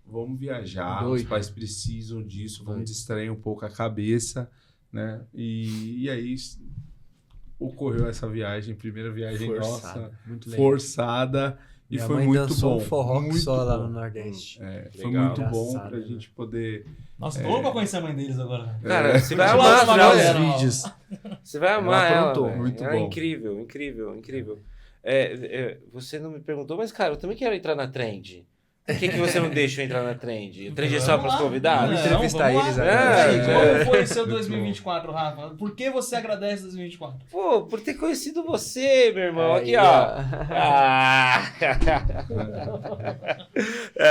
vamos viajar, os Doido. pais precisam disso, vamos Doido. distrair um pouco a cabeça, né? E aí ocorreu essa viagem, primeira viagem Forçada, nossa, muito legal. forçada, e Minha foi mãe muito dançou bom. um forró muito só lá bom. no Nordeste. Foi Legal. muito bom Engraçado, pra né? gente poder. Nossa, tô louco pra conhecer a mãe deles agora. Cara, você vai Vamos amar, lá, você vai galera. amar. Os vídeos. Você vai amar Ela ela, aprontou, velho. muito Ela é bom. incrível. Você não me perguntou, mas, cara, eu também quero entrar na trend. Por que você não deixa eu entrar na trend? A trend é só Vamos para os lá. convidados? Vamos entrevistar vamos eles lá. agora. E aí, É, como foi o seu muito 2024, Rafa? Por que você agradece 2024? Pô, por ter conhecido você, meu irmão. Aqui, Aí, ó. Ah!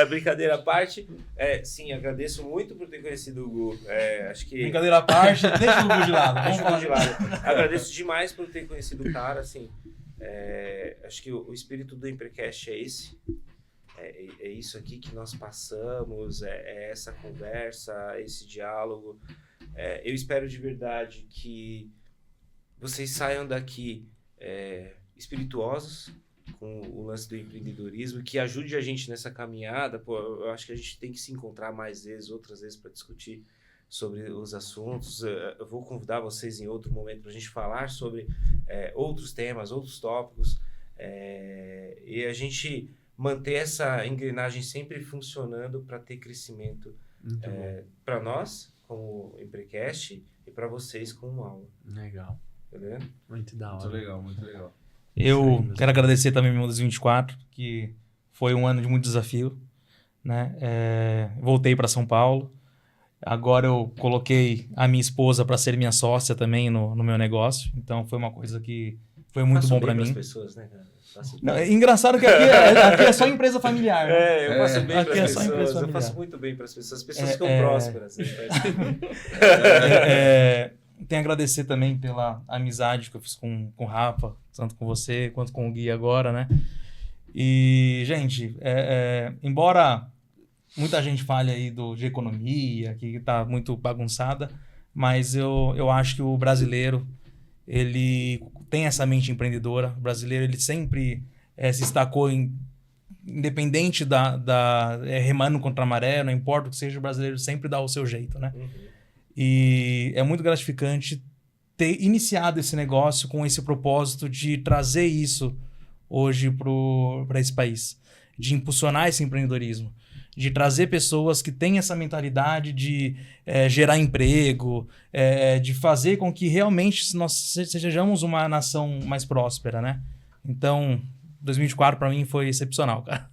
Brincadeira à parte. Sim, agradeço muito por ter conhecido o Gu. Acho que... Brincadeira à parte, deixa o Gugu de lado. Vamos Deixa eu falar de lado. Agradeço demais por ter conhecido o cara, assim. Acho que o espírito do Imprecast é esse. É isso aqui que nós passamos, é essa conversa, esse diálogo. Eu espero de verdade que vocês saiam daqui espirituosos com o lance do empreendedorismo, que ajude a gente nessa caminhada. Pô, eu acho que a gente tem que se encontrar mais vezes, outras vezes, para discutir sobre os assuntos. Eu vou convidar vocês em outro momento para a gente falar sobre outros temas, outros tópicos, e a gente manter essa engrenagem sempre funcionando para ter crescimento para nós, como Emprecast, e para vocês como aula. Legal. Entendeu? Muito da hora. Muito legal, muito legal. Eu quero agradecer também meu 2024, que foi um ano de muito desafio, né? Voltei para São Paulo. Agora eu coloquei a minha esposa para ser minha sócia também no meu negócio. Então foi uma coisa que foi muito Faço bom bem para pras mim. pessoas, né, cara? Faço Não, bem. é engraçado que aqui é só empresa familiar. Né? Eu faço bem Aqui para é as só empresa pessoas. Eu familiar. faço muito bem para as pessoas. As pessoas É, ficam é. prósperas. Tenho a agradecer também pela amizade que eu fiz com o Rafa, tanto com você quanto com o Gui agora, né? E, gente, embora muita gente fale aí de economia, que tá muito bagunçada, mas eu acho que o brasileiro, ele tem essa mente empreendedora. O brasileiro, ele sempre se destacou independente remando contra a maré, não importa o que seja, o brasileiro sempre dá o seu jeito, né? E é muito gratificante ter iniciado esse negócio com esse propósito de trazer isso hoje para esse país, de impulsionar esse empreendedorismo, de trazer pessoas que têm essa mentalidade de gerar emprego, de fazer com que realmente nós sejamos uma nação mais próspera, né? Então, 2024 para mim foi excepcional, cara.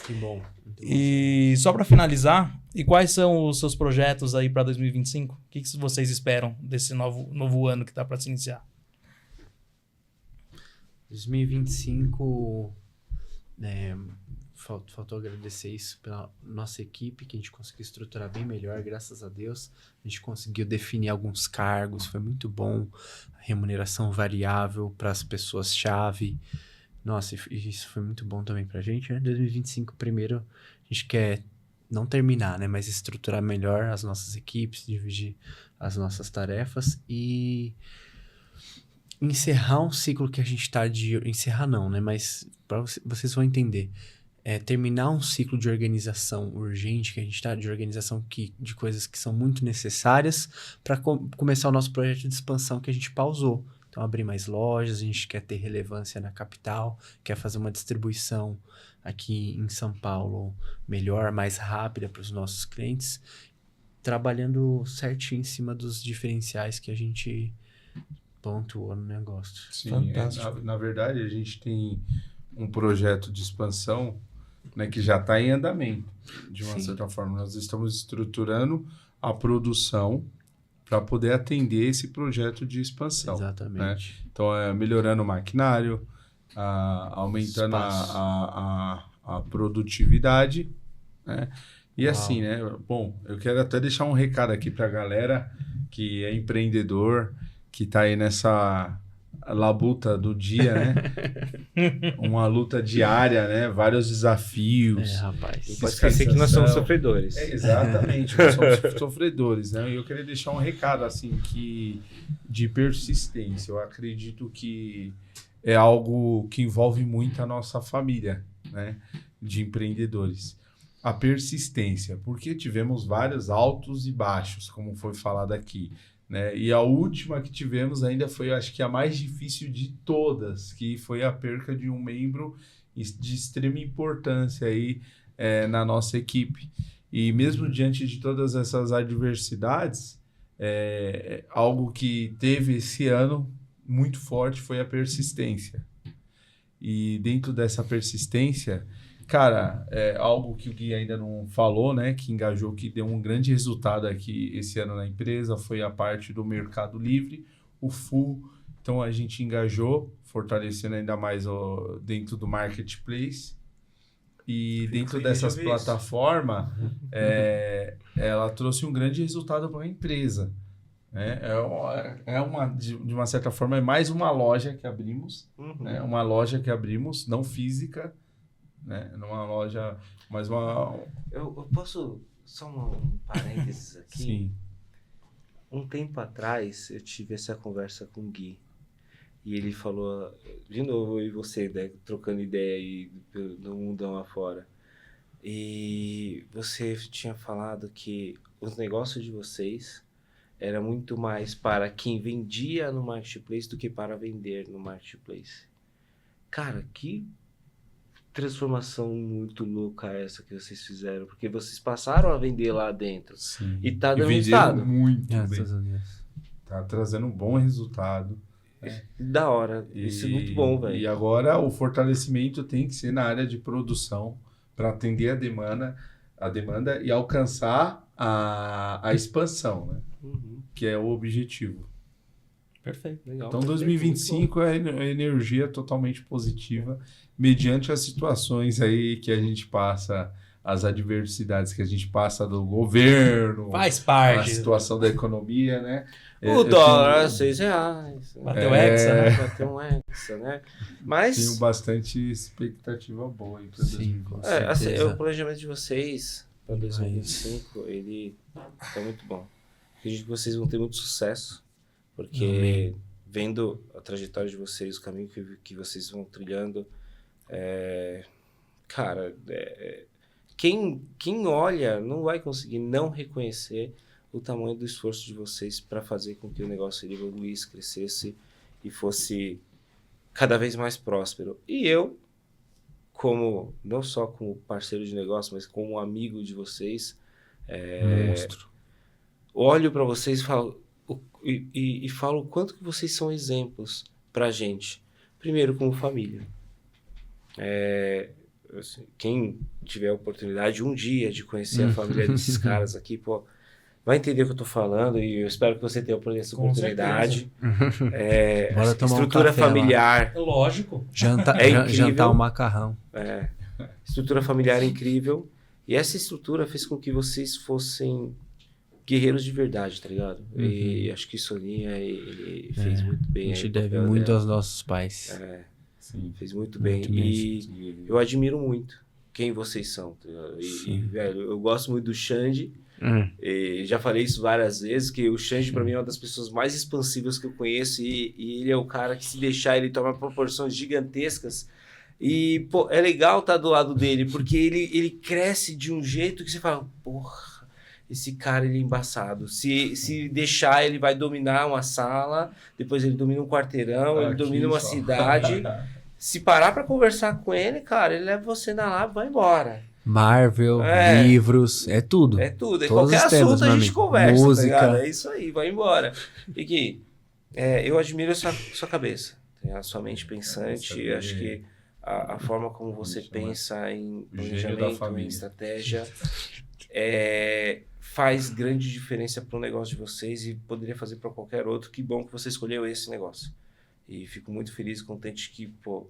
Que bom. Muito bom. E só para finalizar, e quais são os seus projetos aí para 2025? O que vocês esperam desse novo ano que está para se iniciar? 2025, faltou agradecer isso pela nossa equipe, que a gente conseguiu estruturar bem melhor, graças a Deus. A gente conseguiu definir alguns cargos, foi muito bom. Remuneração variável para as pessoas-chave. Nossa, isso foi muito bom também pra gente, né? 2025, primeiro, a gente quer não terminar, né? Mas estruturar melhor as nossas equipes, dividir as nossas tarefas e encerrar um ciclo que a gente tá de... Encerrar não, né? Mas vocês vão entender. Terminar um ciclo de organização urgente, que a gente tá de organização de coisas que são muito necessárias para começar o nosso projeto de expansão que a gente pausou. Então, abrir mais lojas, a gente quer ter relevância na capital, quer fazer uma distribuição aqui em São Paulo melhor, mais rápida para os nossos clientes, trabalhando certinho em cima dos diferenciais que a gente pontuou no negócio. Sim, Fantástico. na verdade, a gente tem um projeto de expansão, né, que já está em andamento, de uma certa forma. Nós estamos estruturando a produção para poder atender esse projeto de expansão. Exatamente. Né? Então, melhorando o maquinário, aumentando a produtividade, né? E assim, né? Bom, eu quero até deixar um recado aqui para a galera que é empreendedor, que está aí nessa labuta do dia, né? Uma luta diária, né? Vários desafios. Rapaz. Não pode esquecer que nós somos sofredores. Exatamente, nós somos sofredores, né? E eu queria deixar um recado, assim, de persistência. Eu acredito que é algo que envolve muito a nossa família, né? De empreendedores. A persistência, porque tivemos vários altos e baixos, como foi falado aqui, né? E a última que tivemos ainda foi, acho que a mais difícil de todas, que foi a perca de um membro de extrema importância aí, na nossa equipe. E mesmo diante de todas essas adversidades, algo que teve esse ano muito forte foi a persistência. E dentro dessa persistência, cara, algo que o Gui ainda não falou, né, que engajou, que deu um grande resultado aqui esse ano na empresa, foi a parte do Mercado Livre, o Full. Então, a gente engajou, fortalecendo ainda mais dentro do Marketplace. E dentro dessas plataformas, ela trouxe um grande resultado para a empresa. Né? De uma certa forma, é mais uma loja que abrimos, né? Uma loja que abrimos, não física, né? Numa loja, mas uma... Eu posso, só um parênteses aqui? Sim. Um tempo atrás, eu tive essa conversa com o Gui. E ele falou, de novo, eu e você, né, trocando ideia aí no mundão afora. E você tinha falado que os negócios de vocês era muito mais para quem vendia no Marketplace do que para vender no Marketplace. Cara, que transformação muito louca essa que vocês fizeram, porque vocês passaram a vender lá dentro. Sim. E tá E dando venderam resultado. muito bem. Graças a Deus. Tá trazendo um bom resultado. Da hora. Isso é muito bom, velho. E agora o fortalecimento tem que ser na área de produção para atender a demanda e alcançar a expansão, né? Que é o objetivo. Perfeito, legal. Então, Perfeito, 2025 é energia totalmente positiva, mediante as situações aí que a gente passa, as adversidades que a gente passa do governo, Faz a parte. situação da economia, né? O dólar é R$6. Bateu hexa, né? Bateu um hexa, né? Mas, Tenho bastante expectativa boa aí para Sim, 2025. assim, certeza. o planejamento de vocês para 2025, ele tá muito bom. Acredito que vocês vão ter muito sucesso, porque vendo a trajetória de vocês, o caminho que vocês vão trilhando, cara, quem olha não vai conseguir não reconhecer o tamanho do esforço de vocês para fazer com que o negócio evoluísse, crescesse e fosse cada vez mais próspero. E eu como, não só como parceiro de negócio, mas como amigo de vocês. Monstro. Olho para vocês e falo o quanto que vocês são exemplos pra gente. Primeiro, como família. Assim, quem tiver a oportunidade um dia de conhecer a família desses caras aqui, pô, vai entender o que eu tô falando e eu espero que você tenha essa Com oportunidade. Bora tomar um Estrutura café lá. familiar. É lógico. incrível. Jantar o macarrão. Estrutura familiar incrível. E essa estrutura fez com que vocês fossem guerreiros de verdade, tá ligado? E acho que isso ali ele fez muito bem. A gente aí, o deve papel muito dela. aos nossos pais. Sim. Fez muito bem. Muito E eu admiro muito quem vocês são, tá ligado? E, velho, eu gosto muito do Xande. E já falei isso várias vezes, que o Xande pra mim é uma das pessoas mais expansivas que eu conheço. E ele é o cara que, se deixar, ele toma proporções gigantescas. E, pô, é legal estar do lado dele, porque ele cresce de um jeito que você fala, porra, esse cara ele é embaçado. Se deixar, ele vai dominar uma sala, depois ele domina um quarteirão, ele domina uma cidade. Se parar pra conversar com ele, cara, ele leva você na lábia e vai embora. Marvel, livros, é tudo. É tudo. Todos Qualquer os temas, assunto a meu gente amigo. conversa, Música. tá ligado? É isso aí, vai embora. E que eu admiro a sua cabeça, a sua mente pensante. Eu acho que a forma como você pensa em planejamento, em estratégia, faz grande diferença para o negócio de vocês e poderia fazer para qualquer outro. Que bom que você escolheu esse negócio. E fico muito feliz e contente que, pô,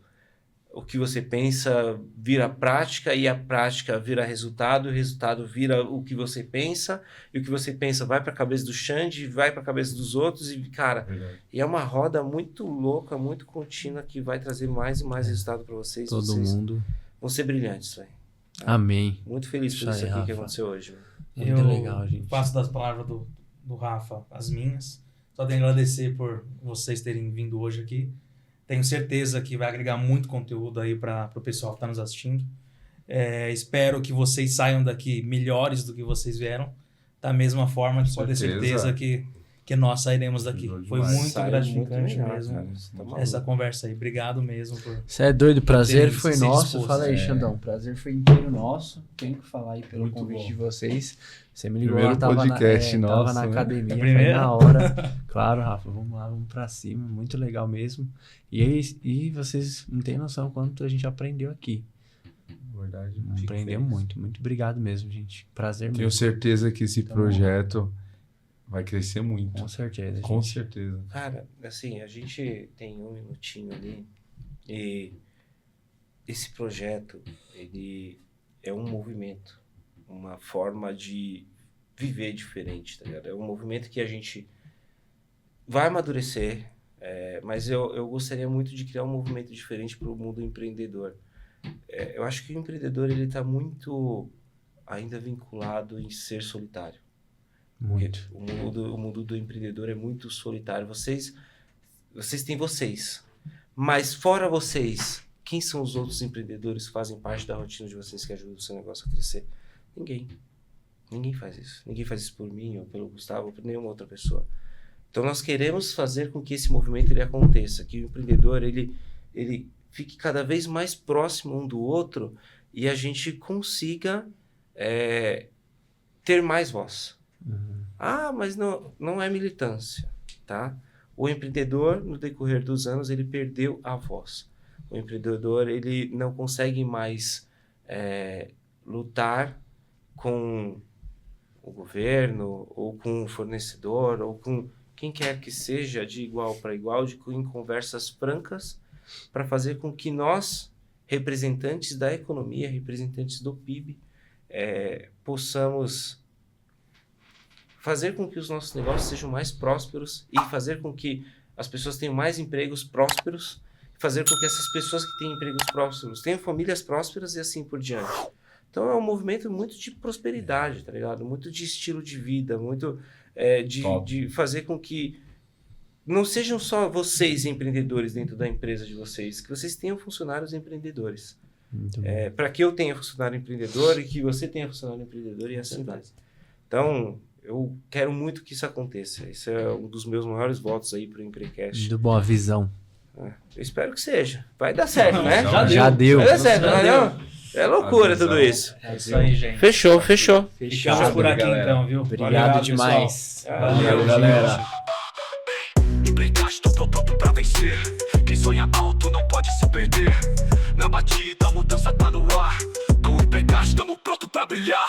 o que você pensa vira prática e a prática vira resultado, e o resultado vira o que você pensa, e o que você pensa vai para a cabeça do Xande, vai para a cabeça dos outros, e, cara, e é uma roda muito louca, muito contínua, que vai trazer mais e mais resultado para vocês. Todo Vocês mundo. vão ser brilhantes, velho. Amém. Muito feliz por Isso isso aí, aqui que Rafa. aconteceu hoje. Velho. Muito Eu legal, gente. faço das palavras do Rafa as minhas. Só tenho a agradecer por vocês terem vindo hoje aqui. Tenho certeza que vai agregar muito conteúdo aí para o pessoal que está nos assistindo. Espero que vocês saiam daqui melhores do que vocês vieram. Da mesma forma, pode ter certeza que nós sairemos daqui. Foi muito Sai gratificante melhor, mesmo cara. Você tá maluco. essa conversa aí. Obrigado mesmo por... Você é doido, prazer Ter foi se nosso. disposto. Fala aí, Xandão. Prazer foi inteiro nosso. Tenho que falar aí pelo Muito convite bom. de vocês. Você me ligou Primeiro lá, tava podcast tava nosso, na né? academia, foi Primeiro? na hora. Claro, Rafa, vamos lá, vamos pra cima. Muito legal mesmo. E vocês não têm noção quanto a gente aprendeu aqui. Verdade. Aprendeu muito. Muito obrigado mesmo, gente. Prazer Tenho mesmo. certeza que esse Então, projeto vai crescer muito. Com certeza. Com gente. certeza. Cara, assim, a gente tem um minutinho ali e esse projeto, ele é um movimento, uma forma de viver diferente, tá ligado? É um movimento que a gente vai amadurecer, mas eu gostaria muito de criar um movimento diferente para o mundo empreendedor. Eu acho que o empreendedor, ele tá muito ainda vinculado em ser solitário. Muito. O mundo do empreendedor é muito solitário. Vocês têm vocês. Mas fora vocês, quem são os outros empreendedores que fazem parte da rotina de vocês, que ajudam o seu negócio a crescer? Ninguém. Ninguém faz isso. Ninguém faz isso por mim, ou pelo Gustavo, ou por nenhuma outra pessoa. Então nós queremos fazer com que esse movimento ele aconteça, que o empreendedor ele fique cada vez mais próximo um do outro e a gente consiga ter mais voz. Ah, mas não é militância, tá? O empreendedor, no decorrer dos anos, ele perdeu a voz. O empreendedor, ele não consegue mais lutar com o governo, ou com o fornecedor, ou com quem quer que seja, de igual para igual, em conversas francas, para fazer com que nós, representantes da economia, representantes do PIB, possamos fazer com que os nossos negócios sejam mais prósperos e fazer com que as pessoas tenham mais empregos prósperos, fazer com que essas pessoas que têm empregos prósperos tenham famílias prósperas e assim por diante. Então é um movimento muito de prosperidade, tá ligado? Muito de estilo de vida, muito de fazer com que não sejam só vocês empreendedores dentro da empresa de vocês, que vocês tenham funcionários empreendedores. Para que eu tenha funcionário empreendedor e que você tenha funcionário empreendedor e assim vai. Então, eu quero muito que isso aconteça. Esse é um dos meus maiores votos aí para o Emprecast. Muito boa visão. Eu espero que seja. Vai dar certo, né? Já deu. Já deu. Vai dar certo, Já não, deu. não? É loucura Atenção. tudo isso. É isso aí, gente. Fechou. Ficamos Fechado. por aqui galera. então, viu? Obrigado pessoal. demais. Valeu, galera. Embreagem, tô pronto pra vencer. Quem sonha alto não pode se perder. Na batida, a mudança tá no ar. Com o Pegasus, tamo pronto pra brilhar.